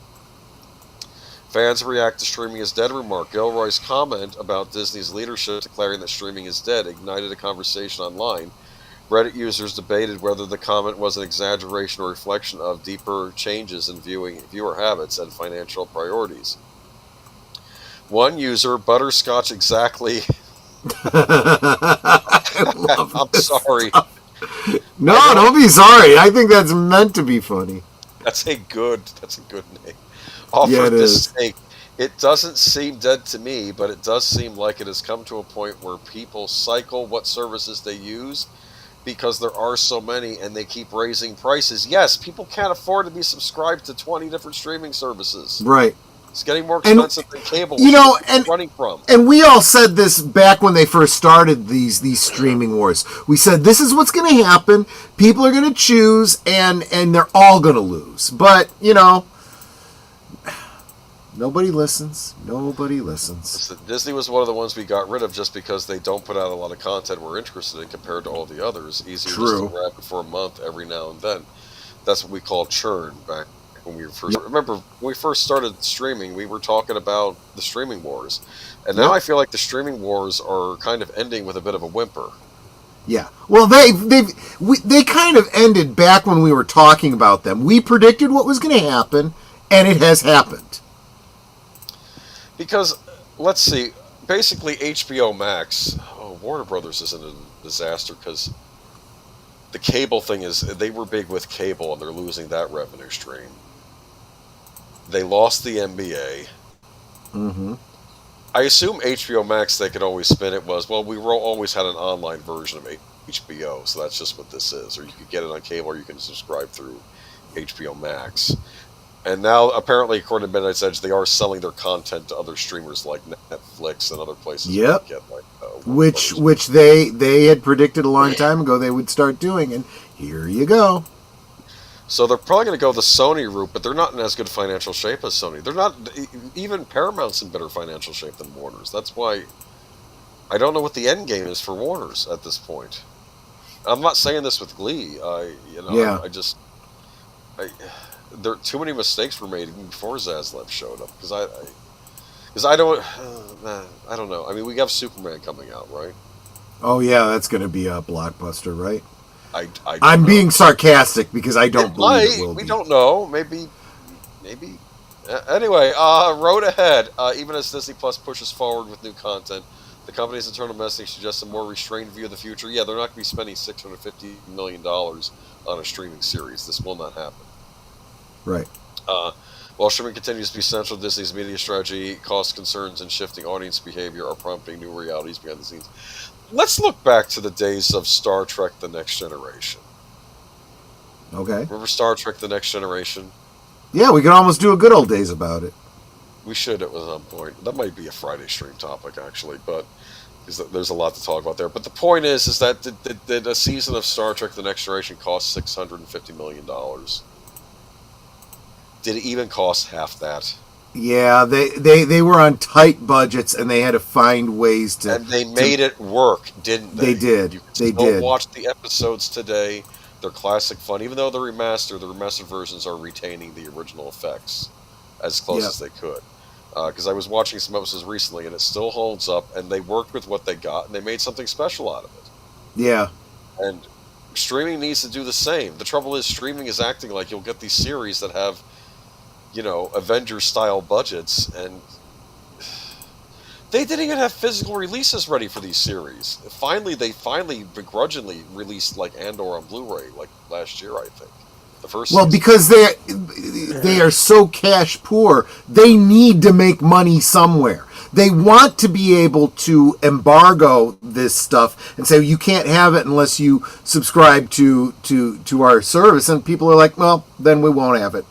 [SPEAKER 1] Fans react to streaming is dead remark. Gilroy's comment about Disney's leadership declaring that streaming is dead ignited a conversation online. Reddit users debated whether the comment was an exaggeration or reflection of deeper changes in viewer habits and financial priorities. One user, Butterscotch Exactly. I'm sorry.
[SPEAKER 4] No, don't be sorry. I think that's meant to be funny.
[SPEAKER 1] That's a good name. Offered this take. It doesn't seem dead to me, but it does seem like it has come to a point where people cycle what services they use because there are so many and they keep raising prices. Yes, people can't afford to be subscribed to 20 different streaming services.
[SPEAKER 4] Right.
[SPEAKER 1] It's getting more expensive than cable. Running from.
[SPEAKER 4] And we all said this back when they first started these streaming wars. We said this is what's going to happen. People are going to choose, and they're all going to lose. But nobody listens. Listen,
[SPEAKER 1] Disney was one of the ones we got rid of just because they don't put out a lot of content we're interested in compared to all the others. Easier just to wrap it for a month every now and then. That's what we call churn back when we first remember when we first started streaming. We were talking about the streaming wars, and now I feel like the streaming wars are kind of ending with a bit of a whimper.
[SPEAKER 4] Yeah, well, they kind of ended back when we were talking about them. We predicted what was going to happen, and it has happened.
[SPEAKER 1] Because let's see, basically HBO Max, Warner Brothers is in a disaster because the cable thing is they were big with cable and they're losing that revenue stream. They lost the NBA.
[SPEAKER 4] Mm-hmm.
[SPEAKER 1] I assume HBO Max, they could always spin it was, well, we always had an online version of HBO, so that's just what this is. Or you could get it on cable, or you can subscribe through HBO Max. And now, apparently, according to Midnight's Edge, they are selling their content to other streamers like Netflix and other places.
[SPEAKER 4] Yep. Which they had predicted a long time ago they would start doing, and here you go.
[SPEAKER 1] So they're probably going to go the Sony route, but they're not in as good financial shape as Sony. They're not, even Paramount's in better financial shape than Warner's. That's why I don't know what the end game is for Warner's at this point. I'm not saying this with glee. There too many mistakes were made even before Zaslav showed up because I don't know. I mean, we have Superman coming out, right?
[SPEAKER 4] Oh yeah, that's going to be a blockbuster, right?
[SPEAKER 1] I'm
[SPEAKER 4] being sarcastic because I don't believe it will be.
[SPEAKER 1] We don't know. Maybe. Anyway, road ahead. Even as Disney Plus pushes forward with new content, the company's internal messaging suggests a more restrained view of the future. Yeah, they're not going to be spending $650 million on a streaming series. This will not happen.
[SPEAKER 4] Right.
[SPEAKER 1] While streaming continues to be central to Disney's media strategy, cost concerns and shifting audience behavior are prompting new realities behind the scenes. let's look back to the days of Star Trek: The Next Generation.
[SPEAKER 4] Okay.
[SPEAKER 1] Remember Star Trek: The Next Generation?
[SPEAKER 4] Yeah, we could almost do a good old days about it.
[SPEAKER 1] We should at some point. That might be a Friday stream topic, actually, but there's a lot to talk about there. But the point is that did a season of Star Trek: The Next Generation cost $650 million? Did it even cost half that?
[SPEAKER 4] Yeah, they were on tight budgets, and they had to find ways to.
[SPEAKER 1] And they made it work, didn't they?
[SPEAKER 4] They did.
[SPEAKER 1] You can
[SPEAKER 4] They
[SPEAKER 1] still
[SPEAKER 4] did.
[SPEAKER 1] watch the episodes today. They're classic fun, even though they're remastered. The remastered versions are retaining the original effects as close
[SPEAKER 4] Yep.
[SPEAKER 1] as they could. Because I was watching some episodes recently, and it still holds up. And they worked with what they got, and they made something special out of it.
[SPEAKER 4] Yeah.
[SPEAKER 1] And streaming needs to do the same. The trouble is, streaming is acting like you'll get these series that have, Avengers-style budgets, and they didn't even have physical releases ready for these series. They finally begrudgingly released like Andor on Blu-ray like last year, I think. The first
[SPEAKER 4] Well,
[SPEAKER 1] season.
[SPEAKER 4] because they are so cash poor, they need to make money somewhere. They want to be able to embargo this stuff and say you can't have it unless you subscribe to our service, and people are like, well, then we won't have it.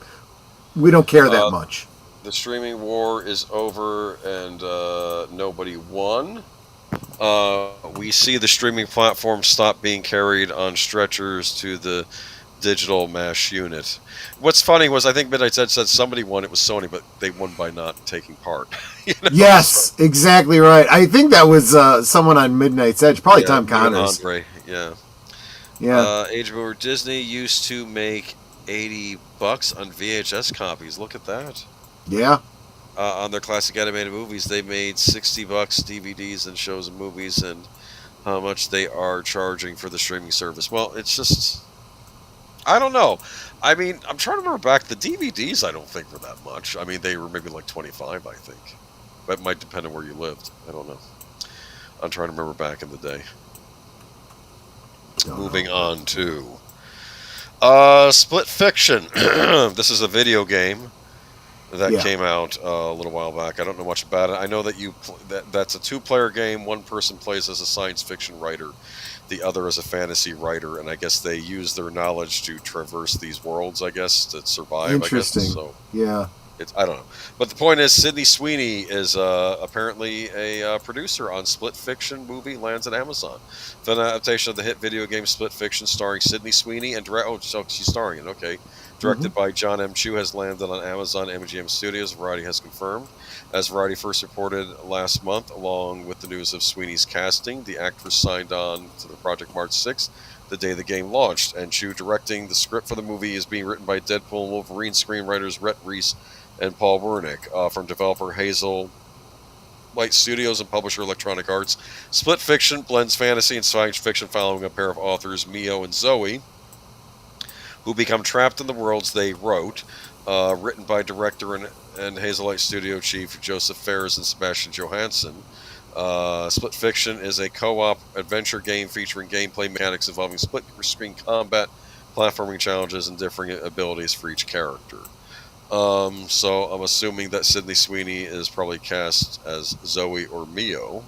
[SPEAKER 4] We don't care that much.
[SPEAKER 1] The streaming war is over, and nobody won. We see the streaming platform stop being carried on stretchers to the digital mash unit. What's funny was I think Midnight Ed said somebody won. It was Sony, but they won by not taking part.
[SPEAKER 4] Yes, exactly right. I think that was someone on Midnight's Edge, probably Tom Connors.
[SPEAKER 1] Andre, yeah.
[SPEAKER 4] Yeah.
[SPEAKER 1] HBO Disney used to make $80 on VHS copies. Look at that.
[SPEAKER 4] Yeah.
[SPEAKER 1] On their classic animated movies, they made $60 DVDs and shows and movies, and how much they are charging for the streaming service. Well, it's just, I don't know. I mean, I'm trying to remember back. The DVDs, I don't think were that much. I mean, they were maybe like 25, I think. But it might depend on where you lived. I don't know. I'm trying to remember back in the day. Moving on to Split Fiction. This is a video game that came out a little while back. I don't know much about it. I know that that's a two-player game. One person plays as a science fiction writer, the other as a fantasy writer, and I guess they use their knowledge to traverse these worlds, I guess, to survive.
[SPEAKER 4] Interesting.
[SPEAKER 1] I guess. So
[SPEAKER 4] yeah.
[SPEAKER 1] I don't know. But the point is, Sydney Sweeney is apparently a producer on Split Fiction movie, lands at Amazon. Film adaptation of the hit video game Split Fiction, starring Sydney Sweeney and so she's starring it. Okay, directed by John M. Chu, has landed on Amazon MGM Studios. Variety has confirmed. As Variety first reported last month, along with the news of Sweeney's casting, the actress signed on to the project March 6th, the day the game launched. And Chu directing the script for the movie is being written by Deadpool and Wolverine screenwriters Rhett Reese and Paul Wernick, from developer Hazel Light Studios and publisher Electronic Arts. Split Fiction blends fantasy and science fiction, following a pair of authors, Mio and Zoe, who become trapped in the worlds they wrote. Written by director and Hazel Light Studio chief Joseph Fares and Sebastian Johansson. Split Fiction is a co-op adventure game featuring gameplay mechanics involving split-screen combat, platforming challenges, and differing abilities for each character. So I'm assuming that Sydney Sweeney is probably cast as Zoe or Mio.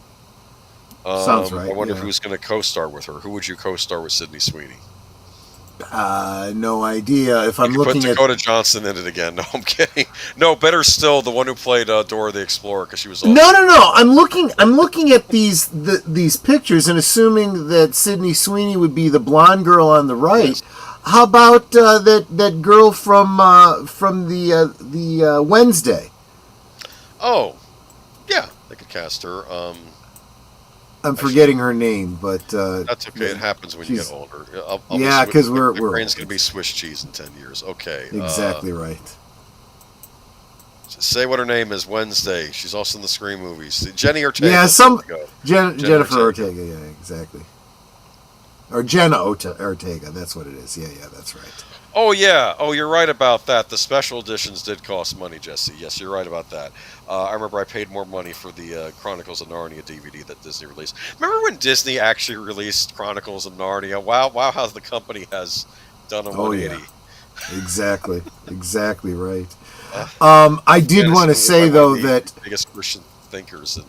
[SPEAKER 4] Sounds right.
[SPEAKER 1] I wonder who's going to co-star with her. Who would you co-star with Sydney Sweeney?
[SPEAKER 4] No idea. If I'm looking
[SPEAKER 1] put Dakota Johnson in it again. No, I'm kidding. No, better still, the one who played Dora the Explorer, because she was.
[SPEAKER 4] No. I'm looking at these pictures and assuming that Sydney Sweeney would be the blonde girl on the right. Yes. How about that girl from the Wednesday?
[SPEAKER 1] Oh, yeah, they could cast her.
[SPEAKER 4] I'm forgetting her name, but
[SPEAKER 1] that's okay. It happens when you get older.
[SPEAKER 4] Because we're
[SPEAKER 1] brain's gonna be Swiss cheese in 10 years. Okay,
[SPEAKER 4] exactly right.
[SPEAKER 1] Say what her name is. Wednesday. She's also in the Scream movies. Jenny Ortega.
[SPEAKER 4] Yeah, Jennifer Ortega. Yeah, exactly. Or Jenna Ortega. That's what it is. Yeah, that's right.
[SPEAKER 1] Oh, yeah. Oh, you're right about that. The special editions did cost money, Jesse. Yes, you're right about that. I remember I paid more money for the Chronicles of Narnia DVD that Disney released. Remember when Disney actually released Chronicles of Narnia? Wow, how the company has done a 180.
[SPEAKER 4] Yeah. Exactly right. I did want to say, though, that
[SPEAKER 1] biggest Christian thinkers in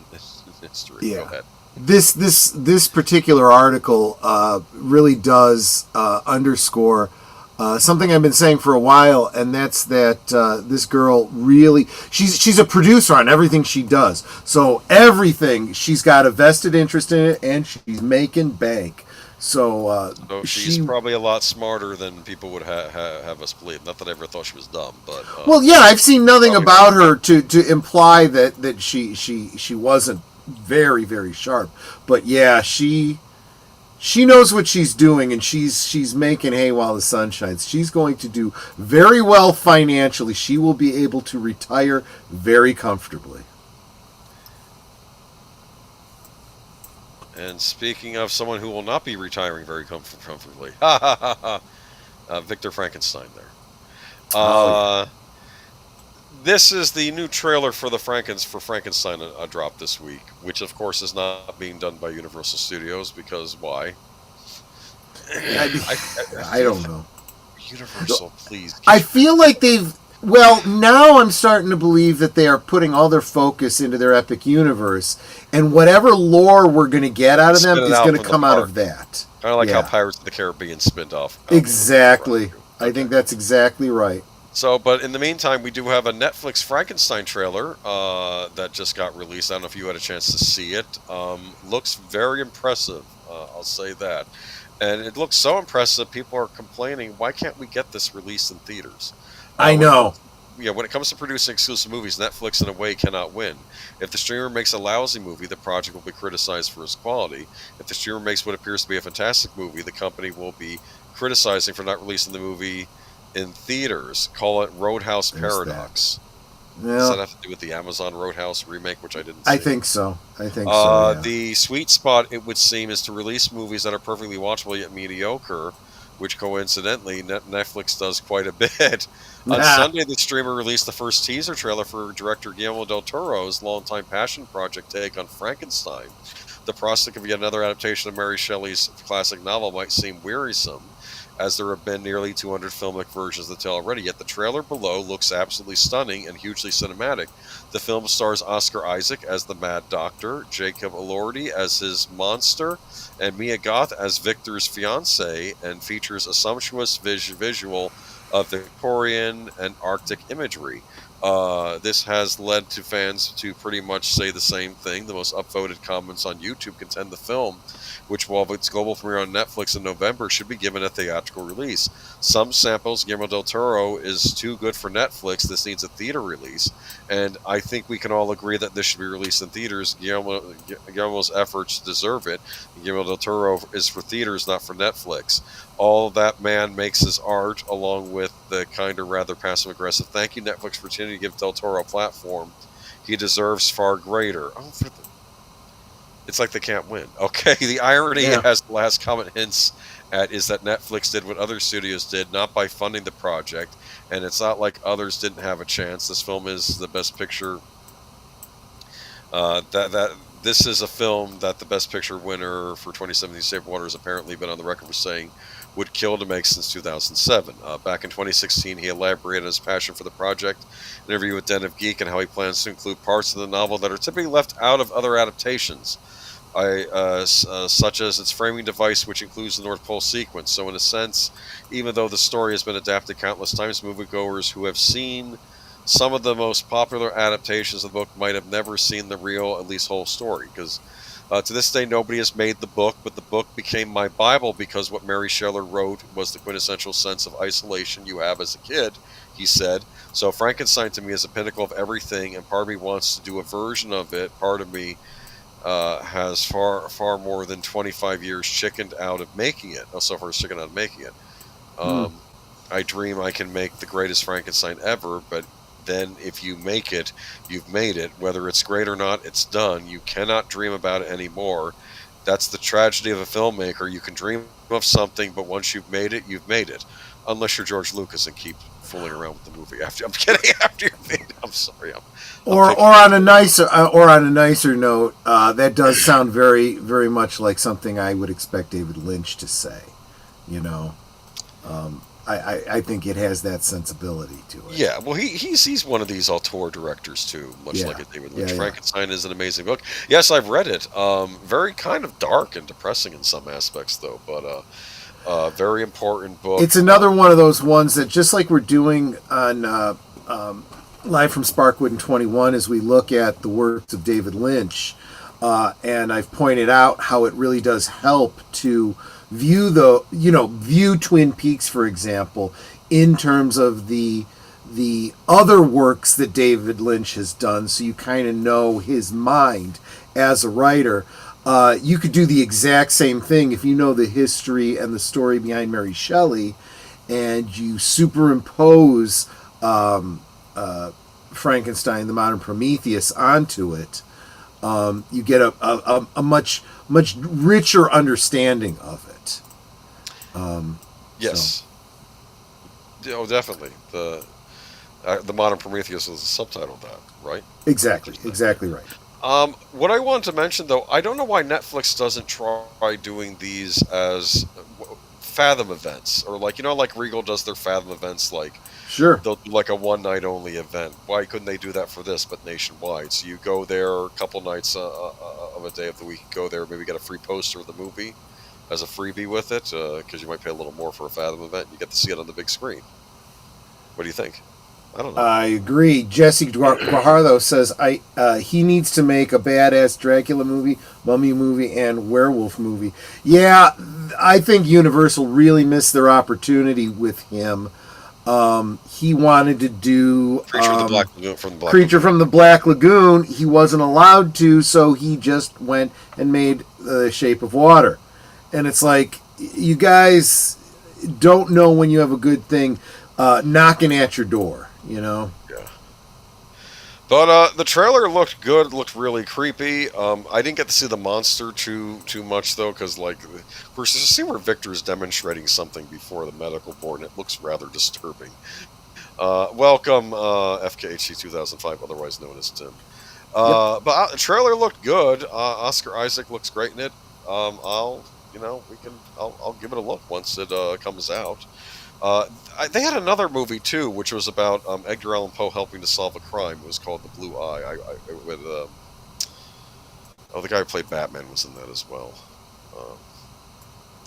[SPEAKER 1] history.
[SPEAKER 4] Yeah.
[SPEAKER 1] Go ahead.
[SPEAKER 4] this particular article really does underscore something I've been saying for a while, and that's that this girl really she's a producer on everything she does. So everything, she's got a vested interest in it, and she's making bank. So
[SPEAKER 1] she's probably a lot smarter than people would have us believe. Not that I ever thought she was dumb, but
[SPEAKER 4] well, yeah, I've seen nothing about her to imply that she wasn't very, very sharp. But yeah, she knows what she's doing, and she's making hay while the sun shines. She's going to do very well financially. She will be able to retire very comfortably.
[SPEAKER 1] And speaking of someone who will not be retiring very comfortably, Victor Frankenstein there. This is the new trailer for Frankenstein drop this week, which of course is not being done by Universal Studios, because why?
[SPEAKER 4] I don't know.
[SPEAKER 1] Universal, please.
[SPEAKER 4] I feel like they've... Well, now I'm starting to believe that they are putting all their focus into their epic universe, and whatever lore we're going to get out of them is going to come out of that.
[SPEAKER 1] Kind of like how Pirates of the Caribbean spinned off.
[SPEAKER 4] Exactly. I think that's exactly right.
[SPEAKER 1] So, but in the meantime, we do have a Netflix Frankenstein trailer that just got released. I don't know if you had a chance to see it. Looks very impressive, I'll say that. And it looks so impressive, people are complaining, why can't we get this released in theaters?
[SPEAKER 4] I know.
[SPEAKER 1] When it comes to producing exclusive movies, Netflix in a way cannot win. If the streamer makes a lousy movie, the project will be criticized for its quality. If the streamer makes what appears to be a fantastic movie, the company will be criticizing for not releasing the movie in theaters. Call it Roadhouse Paradox. Does that have to do with the Amazon Roadhouse remake, which I didn't see?
[SPEAKER 4] I think so. Yeah.
[SPEAKER 1] The sweet spot, it would seem, is to release movies that are perfectly watchable yet mediocre, which coincidentally Netflix does quite a bit. On Sunday, the streamer released the first teaser trailer for director Guillermo del Toro's longtime passion project take on Frankenstein. The prospect of yet another adaptation of Mary Shelley's classic novel might seem wearisome, as there have been nearly 200 filmic versions of the tale already, yet the trailer below looks absolutely stunning and hugely cinematic. The film stars Oscar Isaac as the Mad Doctor, Jacob Elordi as his monster, and Mia Goth as Victor's fiancée, and features a sumptuous visual of Victorian and Arctic imagery. This has led to fans to pretty much say the same thing. The most upvoted comments on YouTube contend the film, which while its global premiere on Netflix in November, should be given a theatrical release. Some samples, Guillermo del Toro is too good for Netflix. This needs a theater release. And I think we can all agree that this should be released in theaters. Guillermo's efforts deserve it. Guillermo del Toro is for theaters, not for Netflix. All that man makes is art, along with the kind of rather passive-aggressive thank you, Netflix, for continuing to give del Toro a platform. He deserves far greater. It's like they can't win. Okay, the irony, as the last comment hints at, is that Netflix did what other studios did, not by funding the project, and it's not like others didn't have a chance. This film is the Best Picture. This is a film that the Best Picture winner for 2017, Shape of Water, has apparently been on the record for saying would kill to make since 2007. Back in 2016, he elaborated his passion for the project, an interview with Den of Geek, and how he plans to include parts of the novel that are typically left out of other adaptations, such as its framing device, which includes the North Pole sequence. So in a sense, even though the story has been adapted countless times, moviegoers who have seen some of the most popular adaptations of the book might have never seen the real, at least whole story, because to this day, nobody has made the book, but the book became my Bible because what Mary Shelley wrote was the quintessential sense of isolation you have as a kid, he said. So Frankenstein to me is a pinnacle of everything, and part of me wants to do a version of it. Part of me has far more than 25 years chickened out of making it. So far, chickened out of making it. I dream I can make the greatest Frankenstein ever, but then if you make it, you've made it. Whether it's great or not, it's done. You cannot dream about it anymore. That's the tragedy of a filmmaker. You can dream of something, but once you've made it, you've made it. Unless you're George Lucas and keep fooling around with the movie. I'm kidding. After you've made it, I'm sorry.
[SPEAKER 4] Or on a nicer note, that does sound very, very much like something I would expect David Lynch to say. You know,
[SPEAKER 2] I think it has that sensibility to it.
[SPEAKER 1] Yeah, well, he's one of these auteur directors too, much
[SPEAKER 2] Yeah.
[SPEAKER 1] like a David Lynch.
[SPEAKER 2] Yeah, yeah.
[SPEAKER 1] Frankenstein is an amazing book. Yes, I've read it. Very kind of dark and depressing in some aspects, though, but very important book.
[SPEAKER 2] It's another one of those ones that, just like we're doing on Live from Sparkwood in 21, as we look at the works of David Lynch, and I've pointed out how it really does help to view Twin Peaks, for example, in terms of the other works that David Lynch has done, so you kind of know his mind as a writer. You could do the exact same thing if you know the history and the story behind Mary Shelley, and you superimpose Frankenstein, the Modern Prometheus, onto it. You get a much richer understanding of it.
[SPEAKER 1] Yes. Oh, definitely. The Modern Prometheus is the subtitle of that, right?
[SPEAKER 2] Exactly right.
[SPEAKER 1] What I wanted to mention, though, I don't know why Netflix doesn't try doing these as Fathom events, or like Regal does their Fathom events, like
[SPEAKER 2] Sure.
[SPEAKER 1] they'll do like a one night only event. Why couldn't they do that for this, but nationwide? So you go there a couple nights of a day of the week, go there, maybe get a free poster of the movie as a freebie with it, because you might pay a little more for a Fathom event. You get to see it on the big screen. What do you think? I don't know.
[SPEAKER 2] I agree. Jesse Guajardo says he needs to make a badass Dracula movie, Mummy movie, and werewolf movie. Yeah, I think Universal really missed their opportunity with him. He wanted to do
[SPEAKER 1] Creature
[SPEAKER 2] from the Black Lagoon. He wasn't allowed to, so he just went and made The Shape of Water. And it's like, you guys don't know when you have a good thing knocking at your door,
[SPEAKER 1] Yeah. But the trailer looked good. It looked really creepy. I didn't get to see the monster too much, though, because, like, of course, you see where Victor is demonstrating something before the medical board, and it looks rather disturbing. Welcome, FKHC 2005, otherwise known as Tim. But the trailer looked good. Oscar Isaac looks great in it. I'll give it a look once it comes out. They had another movie too, which was about Edgar Allan Poe helping to solve a crime. It was called The Blue Eye. The guy who played Batman was in that as well.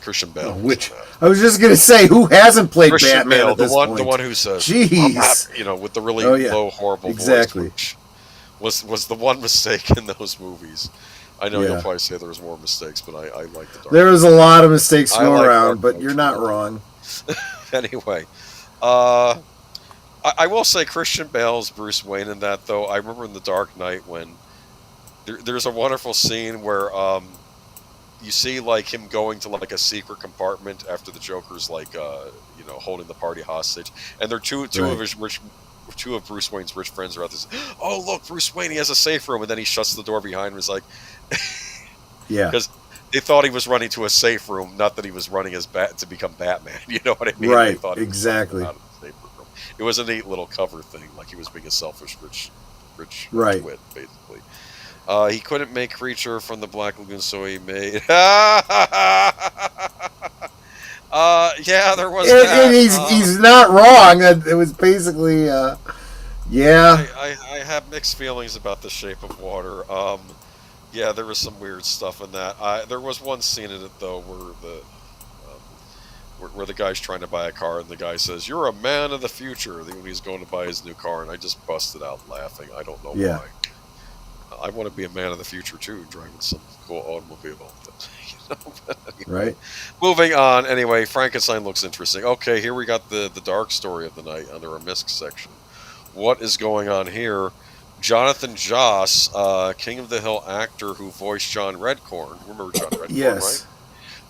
[SPEAKER 1] Christian Bale.
[SPEAKER 2] I was just gonna say, who hasn't played
[SPEAKER 1] Christian
[SPEAKER 2] Batman
[SPEAKER 1] Bale,
[SPEAKER 2] at this point?
[SPEAKER 1] the one who says,
[SPEAKER 2] "Jeez,"
[SPEAKER 1] with the really low, horrible
[SPEAKER 2] exactly.
[SPEAKER 1] voice, which was the one mistake in those movies. I know you'll probably say there was more mistakes, but I like the Dark.
[SPEAKER 2] There was a lot of mistakes going around, but you're not wrong.
[SPEAKER 1] Anyway, I will say Christian Bale's Bruce Wayne in that, though. I remember in The Dark Knight when there's a wonderful scene where you see like him going to like a secret compartment after the Joker's like holding the party hostage, and they're two of Bruce Wayne's rich friends are out there. Oh, look, Bruce Wayne, he has a safe room, and then he shuts the door behind him. He's like,
[SPEAKER 2] yeah,
[SPEAKER 1] because they thought he was running to a safe room, not that he was running as to become Batman. You know what I mean?
[SPEAKER 2] Right.
[SPEAKER 1] They thought
[SPEAKER 2] Exactly.
[SPEAKER 1] Out of the safe room. It was a neat little cover thing, like he was being a selfish rich
[SPEAKER 2] right.
[SPEAKER 1] twit, basically. He couldn't make Creature from the Black Lagoon, so he made. Yeah, there was.
[SPEAKER 2] He's not wrong. It was basically, yeah.
[SPEAKER 1] I have mixed feelings about The Shape of Water. Yeah, there was some weird stuff in that. There was one scene in it though where the guy's trying to buy a car and the guy says, "You're a man of the future," when he's going to buy his new car, and I just busted out laughing. I don't know why. I want to be a man of the future too, driving some cool automobile. But anyway,
[SPEAKER 2] right.
[SPEAKER 1] Moving on. Anyway, Frankenstein looks interesting. Okay, here we got the dark story of the night under a Misc section. What is going on here? Jonathan Joss, King of the Hill actor who voiced John Redcorn. Remember John Redcorn,
[SPEAKER 2] yes.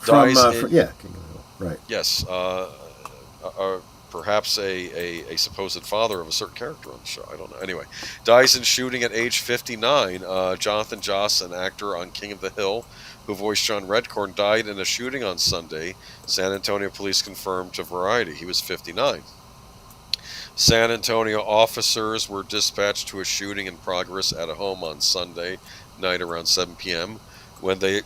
[SPEAKER 1] Right?
[SPEAKER 2] King of the Hill. Right.
[SPEAKER 1] Yes. Perhaps a supposed father of a certain character on the show. I don't know. Anyway, dies in shooting at age 59. Jonathan Joss, an actor on King of the Hill, who voiced John Redcorn, died in a shooting on Sunday. San Antonio police confirmed to Variety. He was 59. San Antonio officers were dispatched to a shooting in progress at a home on Sunday night around 7 p.m. when they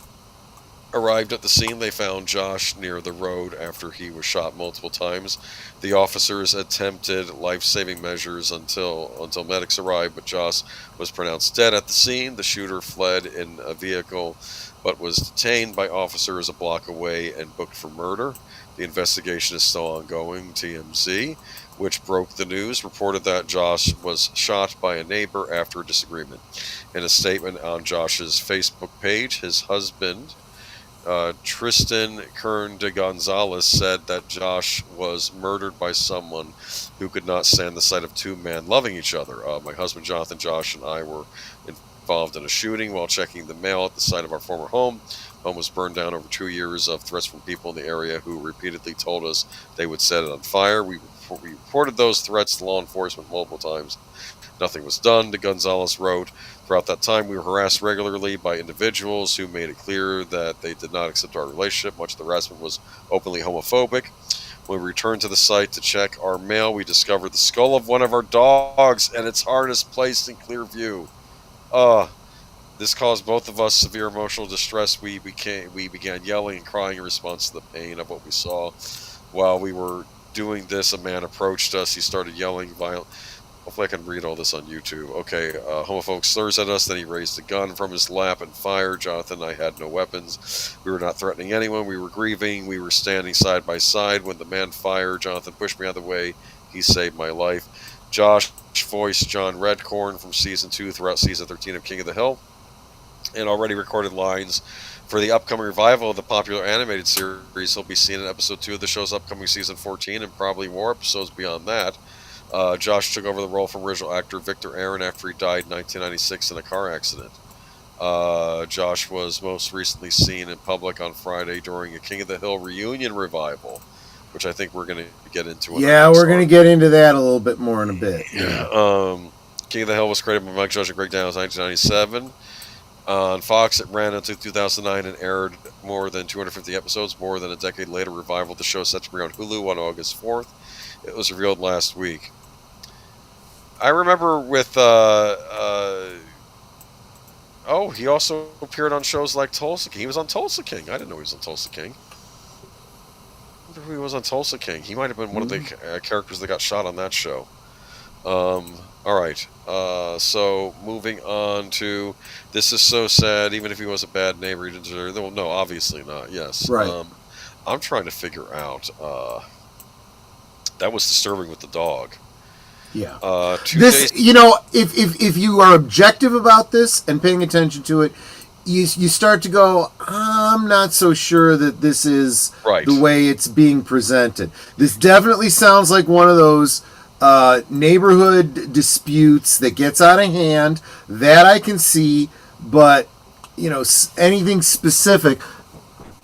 [SPEAKER 1] Arrived at the scene, they found Josh near the road after he was shot multiple times. The officers attempted life-saving measures until medics arrived, but Josh was pronounced dead at the scene. The shooter fled in a vehicle, but was detained by officers a block away and booked for murder. The investigation is still ongoing. TMZ, which broke the news, reported that Josh was shot by a neighbor after a disagreement. In a statement on Josh's Facebook page, his husband, Tristan Kern de Gonzalez, said that Josh was murdered by someone who could not stand the sight of two men loving each other. My husband Jonathan, Josh, and I were involved in a shooting while checking the mail at the site of our former home. Home was burned down over 2 years of threats from people in the area who repeatedly told us they would set it on fire. We reported those threats to law enforcement multiple times. Nothing was done, de Gonzalez wrote. Throughout that time, we were harassed regularly by individuals who made it clear that they did not accept our relationship. Much of the harassment was openly homophobic. When we returned to the site to check our mail, we discovered the skull of one of our dogs, and its heart is placed in clear view. This caused both of us severe emotional distress. We began yelling and crying in response to the pain of what we saw. While we were doing this, a man approached us. He started yelling violently. Hopefully I can read all this on YouTube. Okay, homophobic slurs at us. Then he raised a gun from his lap and fired. Jonathan and I had no weapons. We were not threatening anyone. We were grieving. We were standing side by side. When the man fired, Jonathan pushed me out of the way. He saved my life. Josh voiced John Redcorn from Season 2 throughout Season 13 of King of the Hill, and already recorded lines for the upcoming revival of the popular animated series. He'll be seen in Episode 2 of the show's upcoming Season 14 and probably more episodes beyond that. Josh took over the role from original actor Victor Aaron after he died in 1996 in a car accident. Josh was most recently seen in public on Friday during a King of the Hill reunion revival, which I think we're going to get into.
[SPEAKER 4] Yeah, we're going to get into that a little bit more in a bit.
[SPEAKER 1] Yeah. King of the Hill was created by Mike Judge and Greg Downes in 1997. On Fawkes, it ran until 2009 and aired more than 250 episodes. More than a decade later, revival of the show is set to premiere on Hulu on August 4th. It was revealed last week. I remember with he also appeared on shows like Tulsa King. He was on Tulsa King. I didn't know he was on Tulsa King. I wonder who he was on Tulsa King. He might have been one of the characters that got shot on that show. All right. So moving on to This Is So Sad. Even if he was a bad neighbor, he didn't deserve. Well, no, obviously not. Yes.
[SPEAKER 4] Right.
[SPEAKER 1] I'm trying to figure out. That was disturbing with the dog.
[SPEAKER 4] Yeah.
[SPEAKER 1] If
[SPEAKER 4] if you are objective about this and paying attention to it, you start to go, I'm not so sure that this is the way it's being presented. This definitely sounds like one of those neighborhood disputes that gets out of hand. That I can see, but anything specific.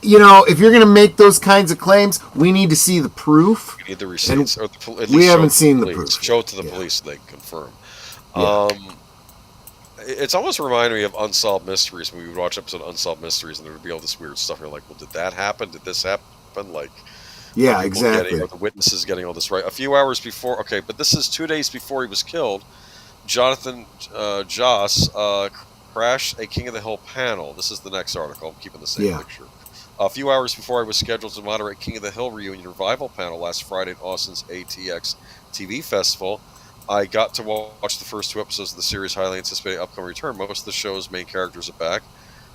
[SPEAKER 4] If you're going to make those kinds of claims, we need to see the proof.
[SPEAKER 1] We need the receipts. Or at least
[SPEAKER 4] we haven't seen the proof.
[SPEAKER 1] Show it to the police so they can confirm.
[SPEAKER 4] Yeah.
[SPEAKER 1] It's almost reminded me of Unsolved Mysteries. When we would watch episodes of Unsolved Mysteries, and there would be all this weird stuff. You're like, well, did that happen? Did this happen? Like,
[SPEAKER 4] yeah, exactly.
[SPEAKER 1] The witnesses getting all this right. A few hours before, but this is 2 days before he was killed. Jonathan Joss crashed a King of the Hill panel. This is the next article. I'm keeping the same picture. A few hours before I was scheduled to moderate King of the Hill reunion revival panel last Friday at Austin's ATX TV Festival, I got to watch the first 2 episodes of the series' highly anticipated upcoming return. Most of the show's main characters are back,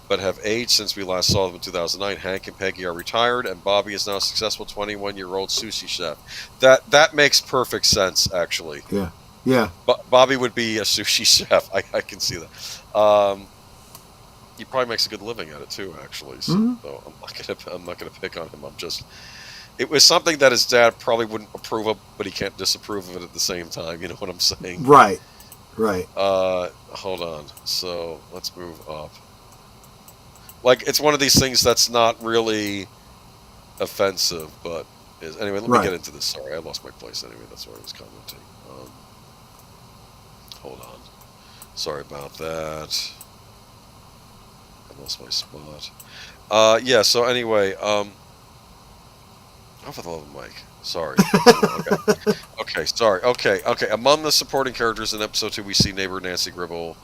[SPEAKER 1] but have aged since we last saw them in 2009. Hank and Peggy are retired, and Bobby is now a successful 21-year-old sushi chef. That makes perfect sense, actually.
[SPEAKER 4] Yeah.
[SPEAKER 1] Bobby would be a sushi chef. I can see that. He probably makes a good living at it too, actually. So, I'm not gonna pick on him. It was something that his dad probably wouldn't approve of, but he can't disapprove of it at the same time. You know what I'm saying?
[SPEAKER 4] Right.
[SPEAKER 1] Hold on. So let's move up. Like, it's one of these things that's not really offensive, but is anyway. Let me get into this. Sorry, I lost my place. Anyway, that's where I was commenting. Hold on. Sorry about that. Lost my spot. So anyway, oh, for the love of Mike. Sorry. Sorry. Okay. Among the supporting characters in episode 2, we see neighbor Nancy Gribble,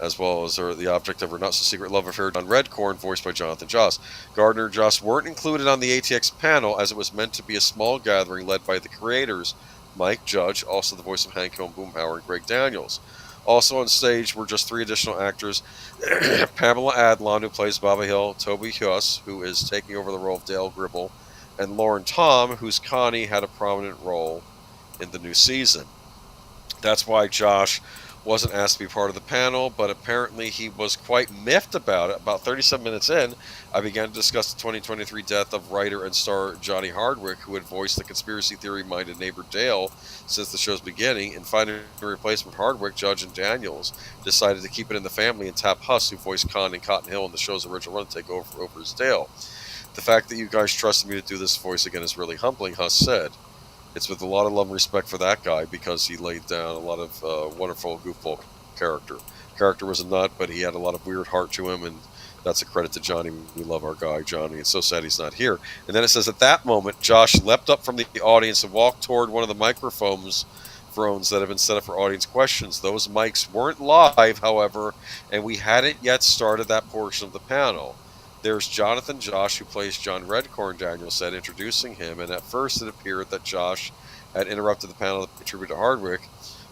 [SPEAKER 1] as well as the object of her not-so-secret love affair, John Redcorn, voiced by Jonathan Joss. Gardner and Joss weren't included on the ATX panel, as it was meant to be a small gathering led by the creators, Mike Judge, also the voice of Hank Hill and Boomhauer, and Greg Daniels. Also on stage were just 3 additional actors, Pamela Adlon, who plays Baba Hill, Toby Huss, who is taking over the role of Dale Gribble, and Lauren Tom, whose Connie had a prominent role in the new season. That's why Josh wasn't asked to be part of the panel, but apparently he was quite miffed about it. About 37 minutes in, I began to discuss the 2023 death of writer and star Johnny Hardwick, who had voiced the conspiracy theory-minded neighbor Dale since the show's beginning, and finding a replacement for Hardwick, Judge and Daniels decided to keep it in the family and tap Huss, who voiced Con and Cotton Hill in the show's original run, to take over as Dale. The fact that you guys trusted me to do this voice again is really humbling, Huss said. It's with a lot of love and respect for that guy, because he laid down a lot of wonderful goofball character. Character was a nut, but he had a lot of weird heart to him, and that's a credit to Johnny. We love our guy, Johnny. It's so sad he's not here. And then it says, at that moment, Josh leapt up from the audience and walked toward one of the microphones that have been set up for audience questions. Those mics weren't live, however, and we hadn't yet started that portion of the panel. There's Jonathan Josh, who plays John Redcorn, Daniel said, introducing him, and at first it appeared that Josh had interrupted the panel to contribute to Hardwick.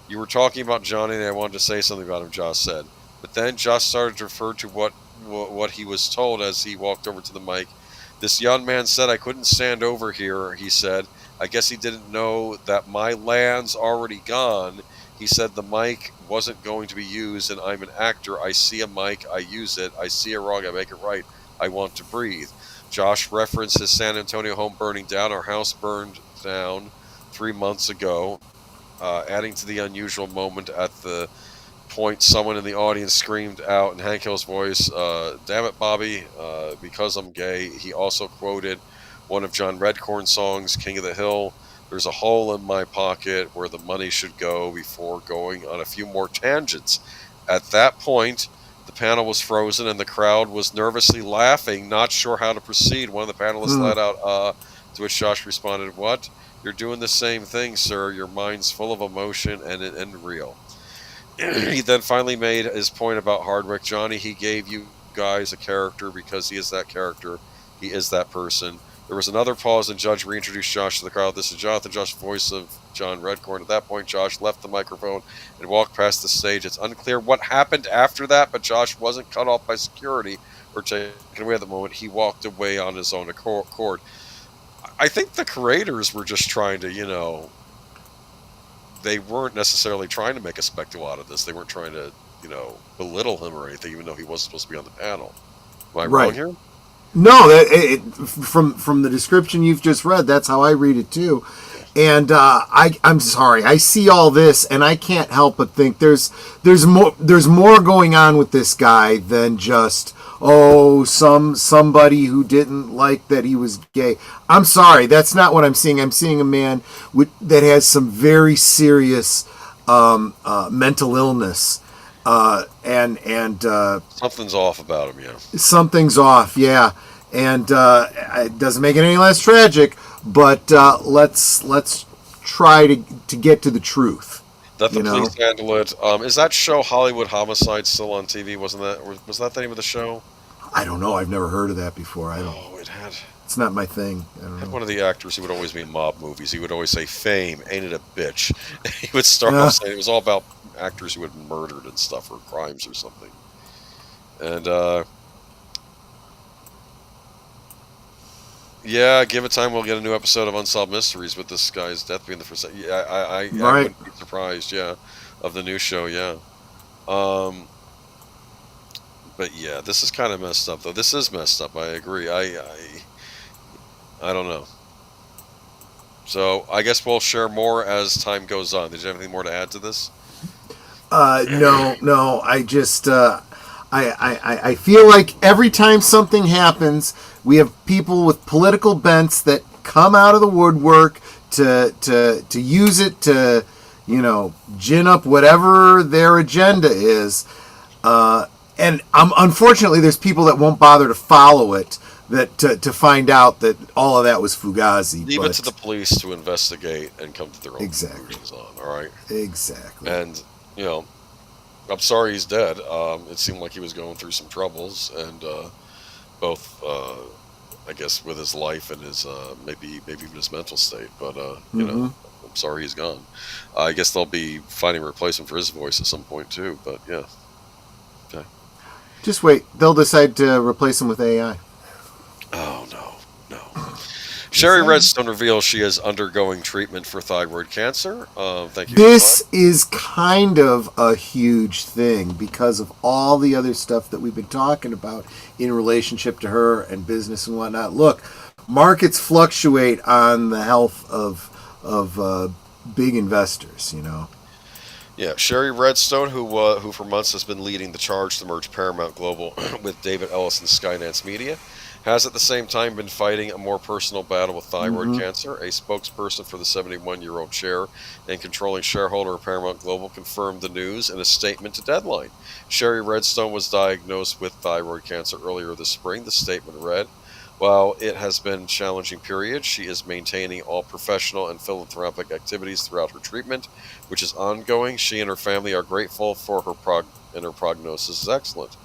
[SPEAKER 1] You were talking about Johnny, and I wanted to say something about him, Josh said. But then Josh started to refer to what he was told as he walked over to the mic. This young man said, I couldn't stand over here, he said. I guess he didn't know that my land's already gone. He said the mic wasn't going to be used, and I'm an actor. I see a mic, I use it. I see it wrong, I make it right. I want to breathe. Josh referenced his San Antonio home burning down. Our house burned down 3 months ago, adding to the unusual moment at the point someone in the audience screamed out in Hank Hill's voice, damn it, Bobby, because I'm gay. He also quoted one of John Redcorn's songs, King of the Hill. There's a hole in my pocket where the money should go, before going on a few more tangents. At that point, the panel was frozen and the crowd was nervously laughing, not sure how to proceed. One of the panelists let out, to which Josh responded, what? You're doing the same thing, sir. Your mind's full of emotion and real. He then finally made his point about Hardwick. Johnny, he gave you guys a character because he is that character. He is that person. There was another pause, and Judge reintroduced Josh to the crowd. This is Jonathan Josh, voice of John Redcorn. At that point, Josh left the microphone and walked past the stage. It's unclear what happened after that, but Josh wasn't cut off by security or taken away at the moment. He walked away on his own accord. I think the creators were just trying to, they weren't necessarily trying to make a spectacle out of this. They weren't trying to, belittle him or anything, even though he wasn't supposed to be on the panel. Am I wrong here?
[SPEAKER 4] No, from the description you've just read, that's how I read it too. And I'm sorry, I see all this, and I can't help but think there's more going on with this guy than just somebody who didn't like that he was gay. I'm sorry, that's not what I'm seeing. I'm seeing a man that has some very serious mental illness. And
[SPEAKER 1] something's off about him, yeah.
[SPEAKER 4] Something's off, yeah. And it doesn't make it any less tragic, but let's try to get to the truth.
[SPEAKER 1] Let the police handle it. Is that show Hollywood Homicide still on TV? Was that the name of the show?
[SPEAKER 4] I don't know. I've never heard of that before.
[SPEAKER 1] It had.
[SPEAKER 4] It's not my thing. I don't know.
[SPEAKER 1] One of the actors who would always be in mob movies. He would always say, "Fame, ain't it a bitch?" He would start off saying it was all about actors who had been murdered and stuff, or crimes or something. And yeah, give it time, we'll get a new episode of Unsolved Mysteries with this guy's death being the first. Yeah, I wouldn't be surprised. Yeah, of the new show. Yeah. But yeah, this is kind of messed up, though. This is messed up. I agree. I don't know. So I guess we'll share more as time goes on. Did you have anything more to add to this?
[SPEAKER 4] No. I just I feel like every time something happens, we have people with political bents that come out of the woodwork to use it to gin up whatever their agenda is. And unfortunately, there's people that won't bother to follow it, to find out that all of that was fugazi.
[SPEAKER 1] Leave it to the police to investigate and come to their own conclusions on. All right.
[SPEAKER 4] Exactly.
[SPEAKER 1] And I'm sorry he's dead. It seemed like he was going through some troubles, and both, I guess, with his life and his maybe even his mental state. But
[SPEAKER 4] Mm-hmm.
[SPEAKER 1] I'm sorry he's gone. I guess they'll be finding a replacement for his voice at some point too. But yeah, okay.
[SPEAKER 4] Just wait. They'll decide to replace him with AI.
[SPEAKER 1] Oh no, no. Sherry Redstone reveals she is undergoing treatment for thyroid cancer. Thank you.
[SPEAKER 4] This is kind of a huge thing because of all the other stuff that we've been talking about in relationship to her and business and whatnot. Look, markets fluctuate on the health of big investors.
[SPEAKER 1] Yeah, Sherry Redstone, who for months has been leading the charge to merge Paramount Global with David Ellis and Skydance Media, has at the same time been fighting a more personal battle with thyroid cancer. A spokesperson for the 71-year-old chair and controlling shareholder of Paramount Global confirmed the news in a statement to Deadline. Sherry Redstone was diagnosed with thyroid cancer earlier this spring. The statement read, "While it has been a challenging period, she is maintaining all professional and philanthropic activities throughout her treatment, which is ongoing. She and her family are grateful for her and her prognosis is excellent."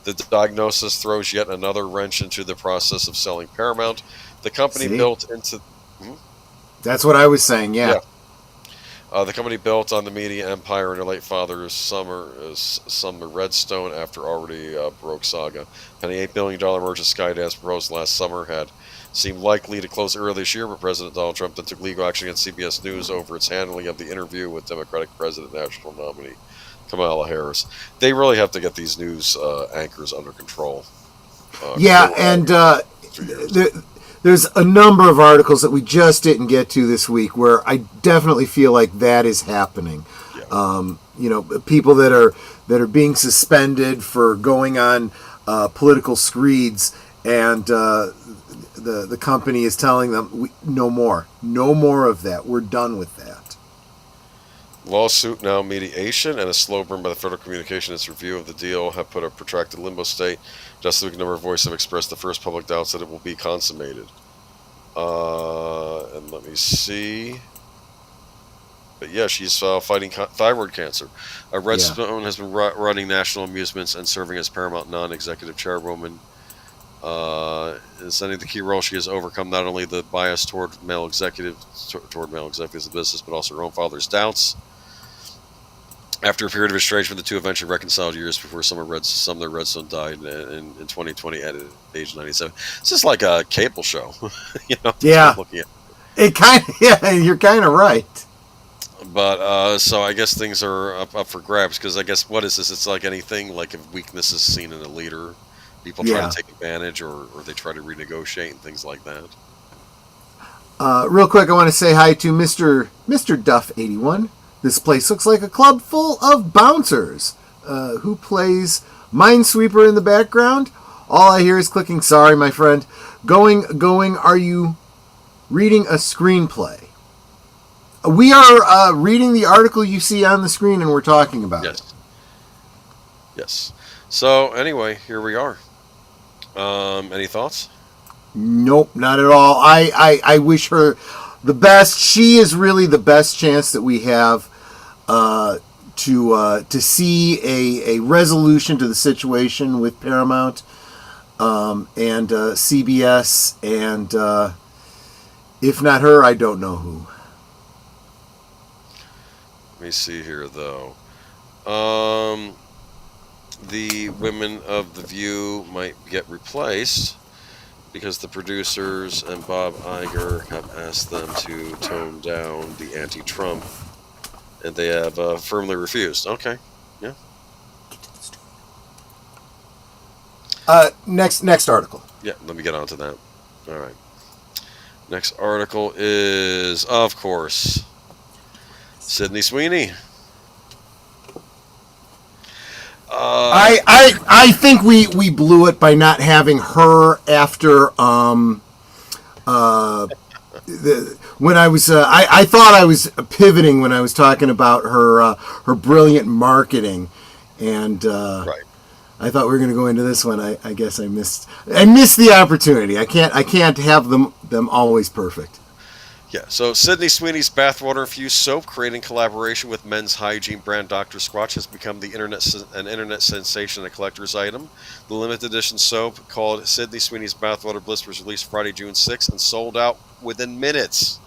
[SPEAKER 1] The diagnosis throws yet another wrench into the process of selling Paramount. The company built into... Hmm?
[SPEAKER 4] That's what I was saying, yeah.
[SPEAKER 1] The company built on the media empire in her late father's Summer Redstone after already broke saga. And the $8 billion merger Skydance proposed last summer had seemed likely to close early this year, but President Donald Trump then took legal action against CBS News over its handling of the interview with Democratic President National nominee Kamala Harris. They really have to get these news anchors under control.
[SPEAKER 4] There's a number of articles that we just didn't get to this week where I definitely feel like that is happening. Yeah. People that are being suspended for going on political screeds, and the company is telling them no more of that. We're done with that.
[SPEAKER 1] Lawsuit now mediation and a slow burn by the Federal Communications review of the deal have put a protracted limbo state. Just a number of voices have expressed the first public doubts that it will be consummated. And let me see. But yeah, she's fighting thyroid cancer. Redstone has been running national amusements and serving as Paramount non-executive chairwoman. In sending the key role, she has overcome not only the bias toward male executives of the business, but also her own father's doubts. After a period of estrangement, the two eventually reconciled years before Sumner Redstone died in 2020 at age 97. This is like a cable show,
[SPEAKER 4] Yeah.
[SPEAKER 1] Looking at
[SPEAKER 4] it kind of, yeah, you're kind of right.
[SPEAKER 1] But so I guess things are up for grabs, because I guess what is this? It's like anything. Like if weakness is seen in a leader, people try to take advantage, or they try to renegotiate and things like that.
[SPEAKER 4] Real quick, I want to say hi to Mr. Duff 81. This place looks like a club full of bouncers. Who plays Minesweeper in the background? All I hear is clicking. Sorry, my friend. Going. Are you reading a screenplay? We are reading the article you see on the screen, and we're talking about it.
[SPEAKER 1] Yes. So anyway, here we are. Any thoughts?
[SPEAKER 4] Nope, not at all. I wish her the best. She is really the best chance that we have to see a resolution to the situation with Paramount and CBS, and if not her, I don't know who.
[SPEAKER 1] Let me see here, though. The women of The View might get replaced because the producers and Bob Iger have asked them to tone down the anti-Trump, and they have firmly refused. Okay, yeah.
[SPEAKER 4] Next article.
[SPEAKER 1] Yeah, let me get on to that. All right. Next article is, of course, Sydney Sweeney.
[SPEAKER 4] I think we blew it by not having her after when I was I thought I was pivoting when I was talking about her brilliant marketing, and
[SPEAKER 1] Right.
[SPEAKER 4] I thought we were going to go into this one. I guess I missed the opportunity. I can't have them always perfect.
[SPEAKER 1] Yeah, so Sydney Sweeney's bathwater infused soap, created in collaboration with men's hygiene brand Dr. Squatch, has become an internet sensation and a collector's item. The limited edition soap called Sydney Sweeney's Bathwater Bliss was released Friday, June 6th, and sold out within minutes.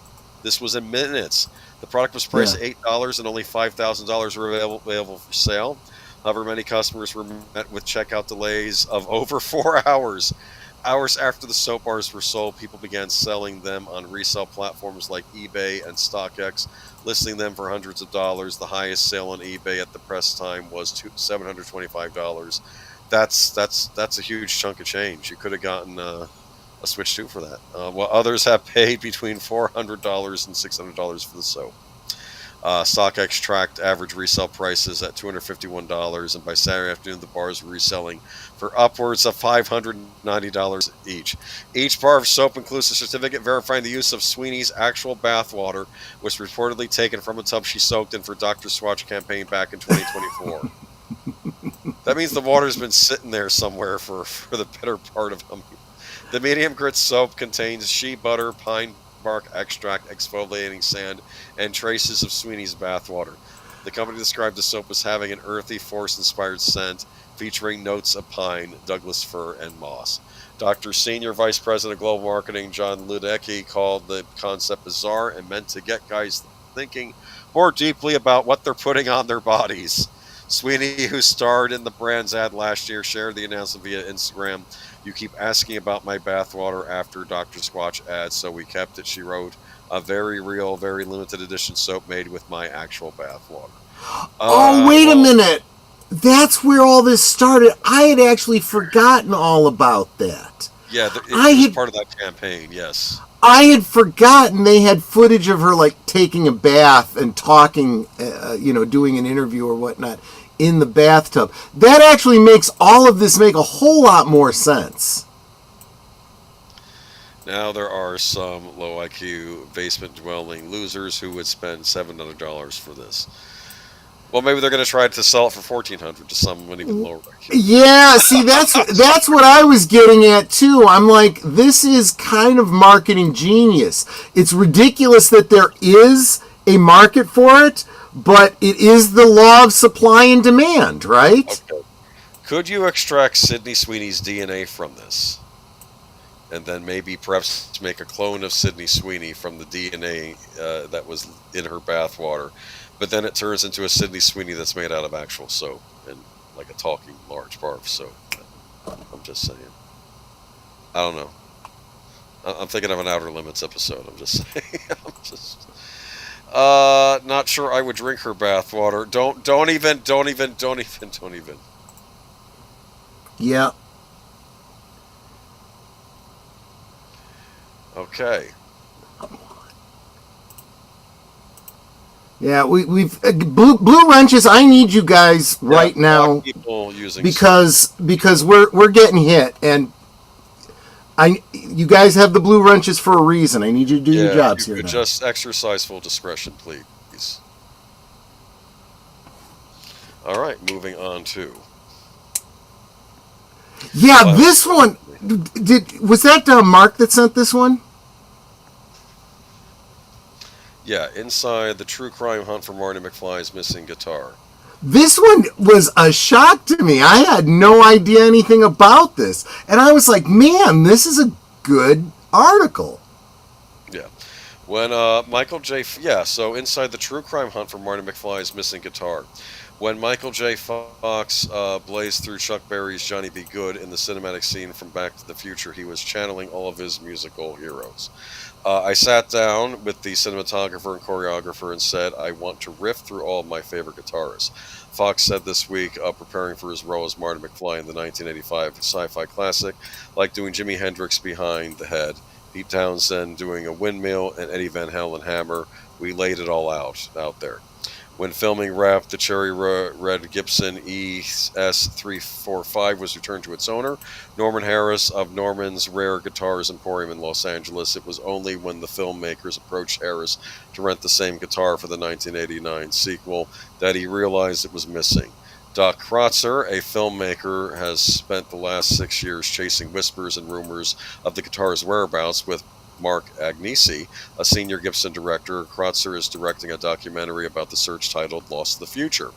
[SPEAKER 1] This was in minutes. The product was priced at $8, and only $5,000 were available for sale. However, many customers were met with checkout delays of over 4 hours. Hours after the soap bars were sold, people began selling them on resale platforms like eBay and StockX, listing them for hundreds of dollars. The highest sale on eBay at the press time was $725. That's a huge chunk of change. You could have gotten a Switch 2 for that. While others have paid between $400 and $600 for the soap. StockX tracked average resale prices at $251, and by Saturday afternoon, the bars were reselling for upwards of $590 each. Each bar of soap includes a certificate verifying the use of Sweeney's actual bathwater, which was reportedly taken from a tub she soaked in for Dr. Swatch campaign back in 2024. That means the water's been sitting there somewhere for the better part of them. The medium grit soap contains shea butter, pine bark extract, exfoliating sand, and traces of Sweeney's bathwater. The company described the soap as having an earthy, forest-inspired scent featuring notes of pine, Douglas fir, and moss. Dr. Senior Vice President of Global Marketing John Luedecke called the concept bizarre and meant to get guys thinking more deeply about what they're putting on their bodies. Sweeney, who starred in the brand's ad last year, shared the announcement via Instagram. "You keep asking about my bathwater after Dr. Squatch ad, so we kept it," she wrote. "A very real, very limited edition soap made with my actual bathwater."
[SPEAKER 4] Wait a minute. That's where all this started. I had actually forgotten all about that.
[SPEAKER 1] Yeah, it was part of that campaign, yes.
[SPEAKER 4] I had forgotten they had footage of her, like, taking a bath and talking, doing an interview or whatnot in the bathtub. That actually makes all of this make a whole lot more sense.
[SPEAKER 1] Now there are some low IQ basement dwelling losers who would spend $700 for this. Well, maybe they're going to try to sell it for $1,400 to someone even lower IQ.
[SPEAKER 4] Yeah, see, that's what I was getting at too. I'm like, this is kind of marketing genius. It's ridiculous that there is a market for it, but it is the law of supply and demand, right?
[SPEAKER 1] Okay. Could you extract Sydney Sweeney's DNA from this? And then maybe perhaps make a clone of Sydney Sweeney from the DNA that was in her bathwater. But then it turns into a Sydney Sweeney that's made out of actual soap and like a talking large bar of soap. I'm just saying. I don't know. I'm thinking of an Outer Limits episode. I'm just saying. Not sure I would drink her bathwater. Don't even.
[SPEAKER 4] Yeah.
[SPEAKER 1] Okay.
[SPEAKER 4] Yeah, we've blue wrenches. I need you guys right now because we're getting hit, and you guys have the blue wrenches for a reason. I need you to do your jobs here.
[SPEAKER 1] Just exercise full discretion, please. All right, moving on to.
[SPEAKER 4] Yeah, this one. Was that Marc that sent this one?
[SPEAKER 1] Yeah, inside the true crime hunt for Marty McFly's missing guitar.
[SPEAKER 4] This one was a shock to me. I had no idea anything about this. And I was like, man, this is a good article.
[SPEAKER 1] Yeah. When so inside the true crime hunt for Marty McFly's missing guitar. When Michael J. Fawkes blazed through Chuck Berry's Johnny B. Good in the cinematic scene from Back to the Future, he was channeling all of his musical heroes. I sat down with the cinematographer and choreographer and said, I want to riff through all of my favorite guitarists. Fawkes said this week, preparing for his role as Marty McFly in the 1985 sci-fi classic, like doing Jimi Hendrix behind the head, Pete Townsend doing a windmill, and Eddie Van Halen hammer. We laid it all out there. When filming Wrap, the cherry red Gibson ES345 was returned to its owner, Norman Harris of Norman's Rare Guitars Emporium in Los Angeles. It was only when the filmmakers approached Harris to rent the same guitar for the 1989 sequel that he realized it was missing. Doc Krotzer, a filmmaker, has spent the last 6 years chasing whispers and rumors of the guitar's whereabouts, with Marc Agnesi, a senior Gibson director. Kreutzer is directing a documentary about the search titled Lost to the Future.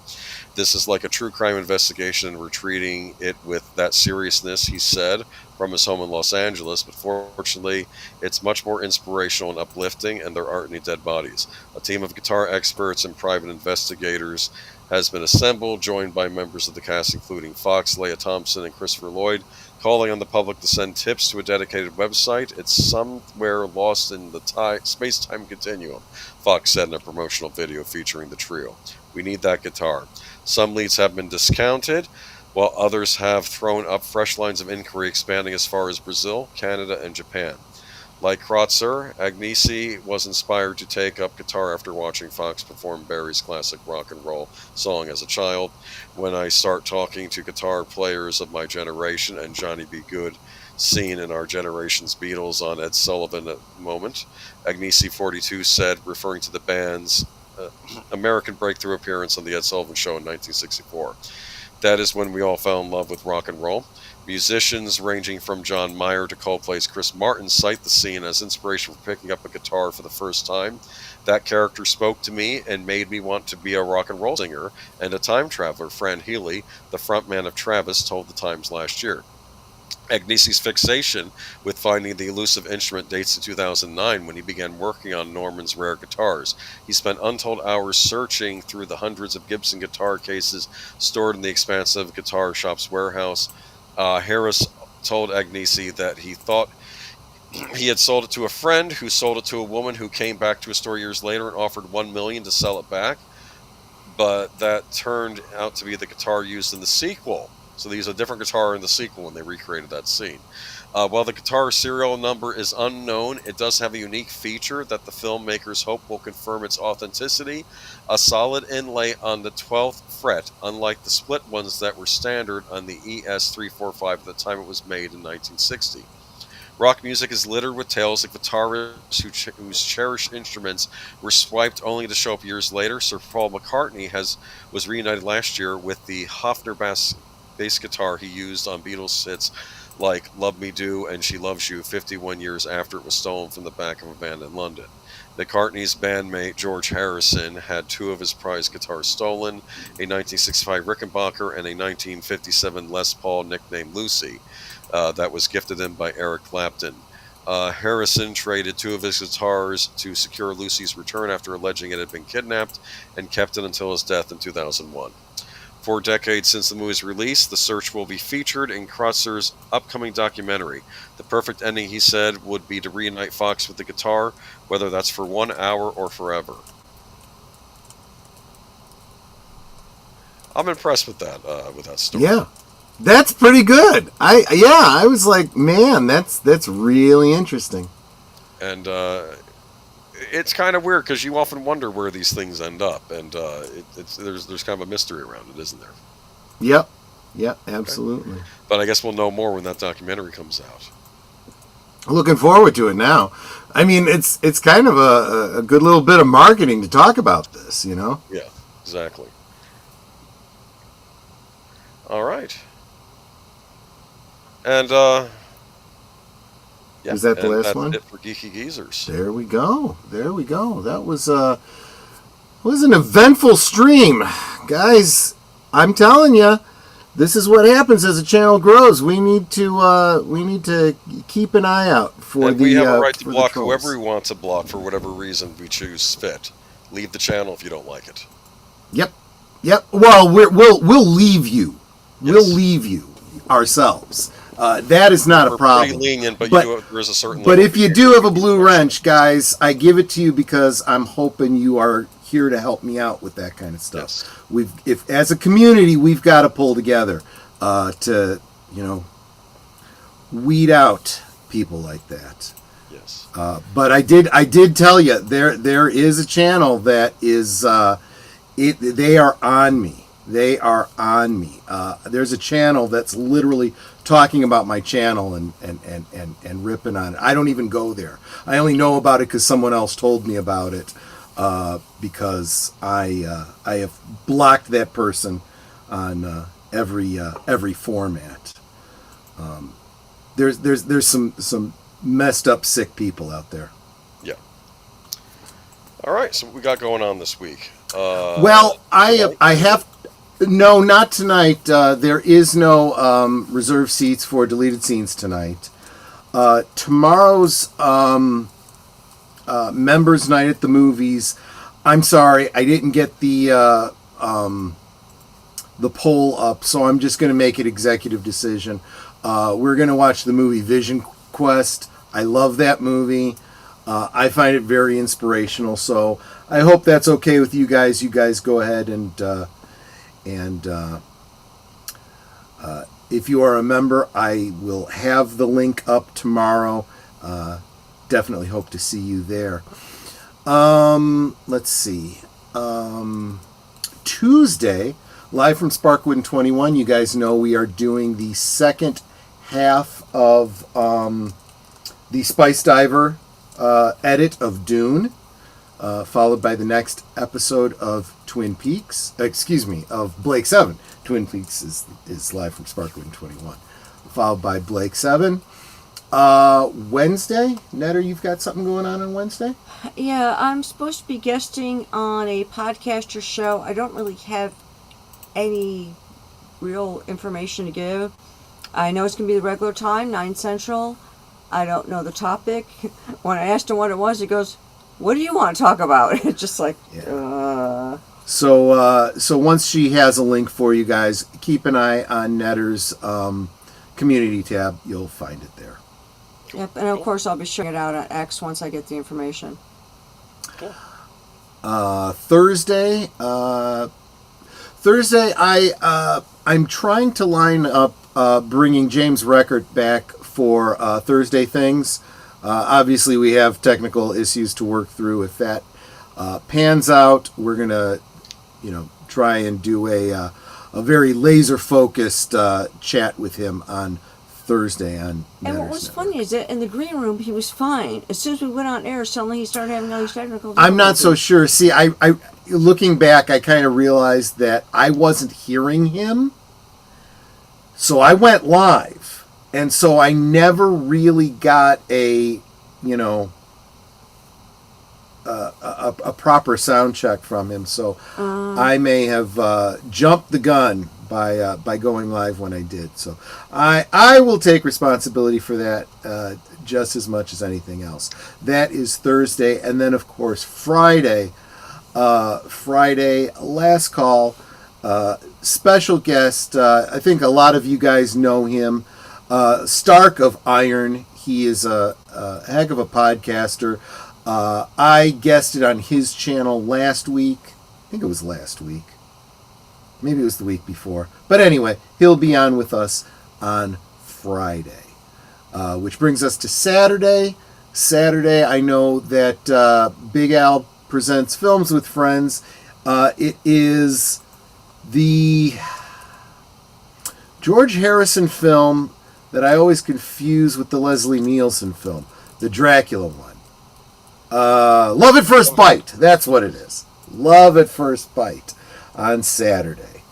[SPEAKER 1] This is like a true crime investigation, and we're treating it with that seriousness, he said, from his home in Los Angeles, but fortunately, it's much more inspirational and uplifting, and there aren't any dead bodies. A team of guitar experts and private investigators has been assembled, joined by members of the cast including Fawkes, Leah Thompson, and Christopher Lloyd, calling on the public to send tips to a dedicated website. It's somewhere lost in the space-time continuum, Fawkes said in a promotional video featuring the trio. We need that guitar. Some leads have been discounted, while others have thrown up fresh lines of inquiry expanding as far as Brazil, Canada, and Japan. Like Kreutzer, Agnesi was inspired to take up guitar after watching Fawkes perform Barry's classic rock and roll song as a child. When I start talking to guitar players of my generation and Johnny B. Good, seen in our generation's Beatles on Ed Sullivan at the moment, Agnesi 42 said, referring to the band's American breakthrough appearance on the Ed Sullivan Show in 1964. That is when we all fell in love with rock and roll. Musicians ranging from John Mayer to Coldplay's Chris Martin cite the scene as inspiration for picking up a guitar for the first time. That character spoke to me and made me want to be a rock and roll singer and a time traveler, Fran Healy, the frontman of Travis, told the Times last year. Agnesi's fixation with finding the elusive instrument dates to 2009 when he began working on Norman's rare guitars. He spent untold hours searching through the hundreds of Gibson guitar cases stored in the expansive guitar shop's warehouse. Harris told Agnesi that he thought he had sold it to a friend who sold it to a woman who came back to a store years later and offered $1 million to sell it back, but that turned out to be the guitar used in the sequel. So they used a different guitar in the sequel when they recreated that scene. While the guitar serial number is unknown, it does have a unique feature that the filmmakers hope will confirm its authenticity: a solid inlay on the 12th fret, unlike the split ones that were standard on the ES-345 at the time it was made in 1960. Rock music is littered with tales of guitarists whose cherished instruments were swiped only to show up years later. Sir Paul McCartney was reunited last year with the Hofner bass guitar he used on Beatles hits like Love Me Do and She Loves You 51 years after it was stolen from the back of a van in London. McCartney's bandmate George Harrison had two of his prized guitars stolen, a 1965 Rickenbacker and a 1957 Les Paul nicknamed Lucy that was gifted him by Eric Clapton. Harrison traded two of his guitars to secure Lucy's return after alleging it had been kidnapped and kept it until his death in 2001. 4 decades since the movie's release, the search will be featured in Kreutzer's upcoming documentary. The perfect ending, he said, would be to reunite Fawkes with the guitar, whether that's for 1 hour or forever. I'm impressed with that story.
[SPEAKER 4] Yeah, that's pretty good. I was like, man, that's really interesting.
[SPEAKER 1] And it's kind of weird because you often wonder where these things end up, and there's kind of a mystery around it, isn't there?
[SPEAKER 4] Yep, absolutely.
[SPEAKER 1] Okay. But I guess we'll know more when that documentary comes out.
[SPEAKER 4] Looking forward to it now. I mean, it's kind of a good little bit of marketing to talk about this, you know?
[SPEAKER 1] Yeah, exactly. All right. And yeah,
[SPEAKER 4] is that the last one?
[SPEAKER 1] That's it for Geeky Geezers.
[SPEAKER 4] There we go. That was an eventful stream, guys. I'm telling you, this is what happens as a channel grows. We need to keep an eye out for
[SPEAKER 1] and
[SPEAKER 4] the.
[SPEAKER 1] We have a right to block
[SPEAKER 4] trolls.
[SPEAKER 1] whoever we want to block for whatever reason we choose fit. Leave the channel if you don't like it.
[SPEAKER 4] Yep. Well, we'll leave you.
[SPEAKER 1] Yes.
[SPEAKER 4] We'll leave you ourselves. That is not a problem.
[SPEAKER 1] Pretty lenient, but there is a certain.
[SPEAKER 4] But if you do have a blue wrench, guys, I give it to you because I'm hoping you are here to help me out with that kind of stuff.
[SPEAKER 1] Yes.
[SPEAKER 4] If as a community, we've got to pull together to weed out people like that.
[SPEAKER 1] Yes.
[SPEAKER 4] But I did tell you there is a channel that is they are on me. They are on me. There's a channel that's literally talking about my channel and ripping on it. I don't even go there. I only know about it because someone else told me about it. Because I have blocked that person on every format. There's some
[SPEAKER 2] messed up, sick people out there.
[SPEAKER 1] Yeah. All right. So what we got going on this week?
[SPEAKER 2] Well, I have. No, not tonight. There is no reserved seats for deleted scenes tonight. Tomorrow's members' night at the movies. I'm sorry, I didn't get the poll up, so I'm just going to make it executive decision. We're going to watch the movie Vision Quest. I love that movie. I find it very inspirational, so I hope that's okay with you guys. You guys go ahead and if you are a member, I will have the link up tomorrow. Definitely hope to see you there. Let's see. Tuesday, live from Sparkwood 21, you guys know we are doing the second half of the Spice Diver edit of Dune, followed by the next episode of Twin Peaks. Of Blake 7. Twin Peaks is live from Sparkwood 21, followed by Blake 7. Wednesday, Netter, you've got something going on Wednesday?
[SPEAKER 3] Yeah, I'm supposed to be guesting on a podcaster show. I don't really have any real information to give. I know it's going to be the regular time, 9 Central. I don't know the topic. When I asked him what it was, he goes, "What do you want to talk about?" It's just like,
[SPEAKER 2] So once she has a link for you guys, keep an eye on Netter's community tab. You'll find it there.
[SPEAKER 3] Yep, and of course I'll be sharing it out on X once I get the information.
[SPEAKER 1] Cool.
[SPEAKER 2] Thursday, I'm trying to line up bringing James Reckert back for Thursday things. Obviously, we have technical issues to work through. If that pans out, we're gonna, try and do a very laser focused chat with him on Thursday on.
[SPEAKER 3] And what was funny is that in the green room he was fine. As soon as we went on air, suddenly he started having all these technical difficulties.
[SPEAKER 2] I'm not so sure. See, I looking back, I kind of realized that I wasn't hearing him, so I went live, and so I never really got a proper sound check from him. So I may have jumped the gun by going live when I did. So I will take responsibility for that just as much as anything else. That is Thursday, and then of course Friday. Friday, last call, special guest. I think a lot of you guys know him. Stark of Iron. He is a heck of a podcaster. I guested on his channel last week. I think it was last week. Maybe it was the week before. But anyway, he'll be on with us on Friday. Which brings us to Saturday. Saturday, I know that Big Al presents Films with Friends. It is the George Harrison film that I always confuse with the Leslie Nielsen film, the Dracula one. Love at First Bite. That's what it is. Love at First Bite on Saturday.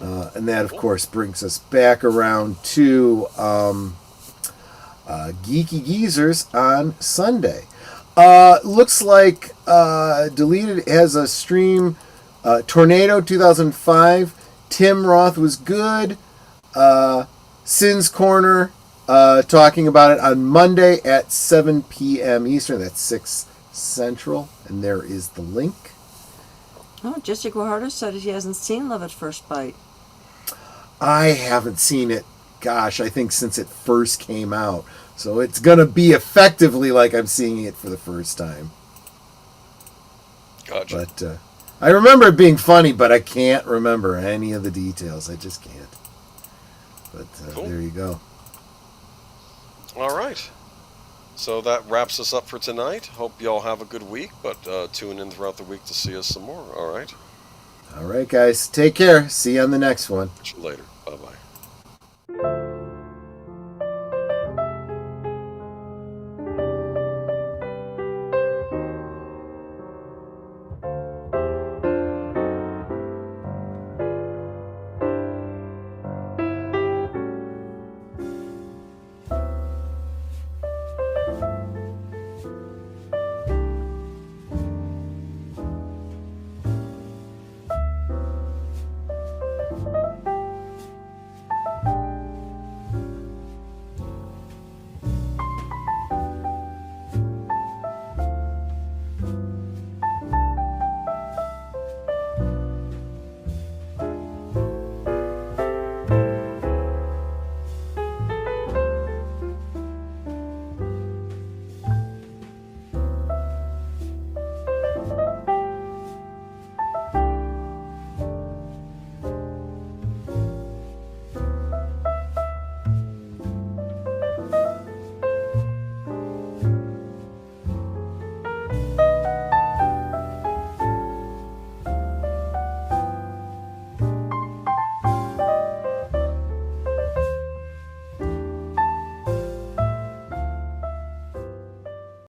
[SPEAKER 2] And that, of course, brings us back around to Geeky Geezers on Sunday. Looks like Deleted has a stream. Tornado 2005. Tim Roth was good. Sin's Corner, talking about it on Monday at 7 p.m. Eastern. That's 6 Central. And there is the link.
[SPEAKER 3] Oh, Jesse Guajardo said he hasn't seen Love at First Bite.
[SPEAKER 2] I haven't seen it, gosh, I think since it first came out. So it's going to be effectively like I'm seeing it for the first time.
[SPEAKER 1] Gotcha.
[SPEAKER 2] But I remember it being funny, but I can't remember any of the details. I just can't. But
[SPEAKER 1] Cool.
[SPEAKER 2] There you go.
[SPEAKER 1] All right. So that wraps us up for tonight. Hope y'all have a good week, but tune in throughout the week to see us some more. All right.
[SPEAKER 2] All right, guys. Take care. See you on the next one.
[SPEAKER 1] Catch you later. Bye-bye.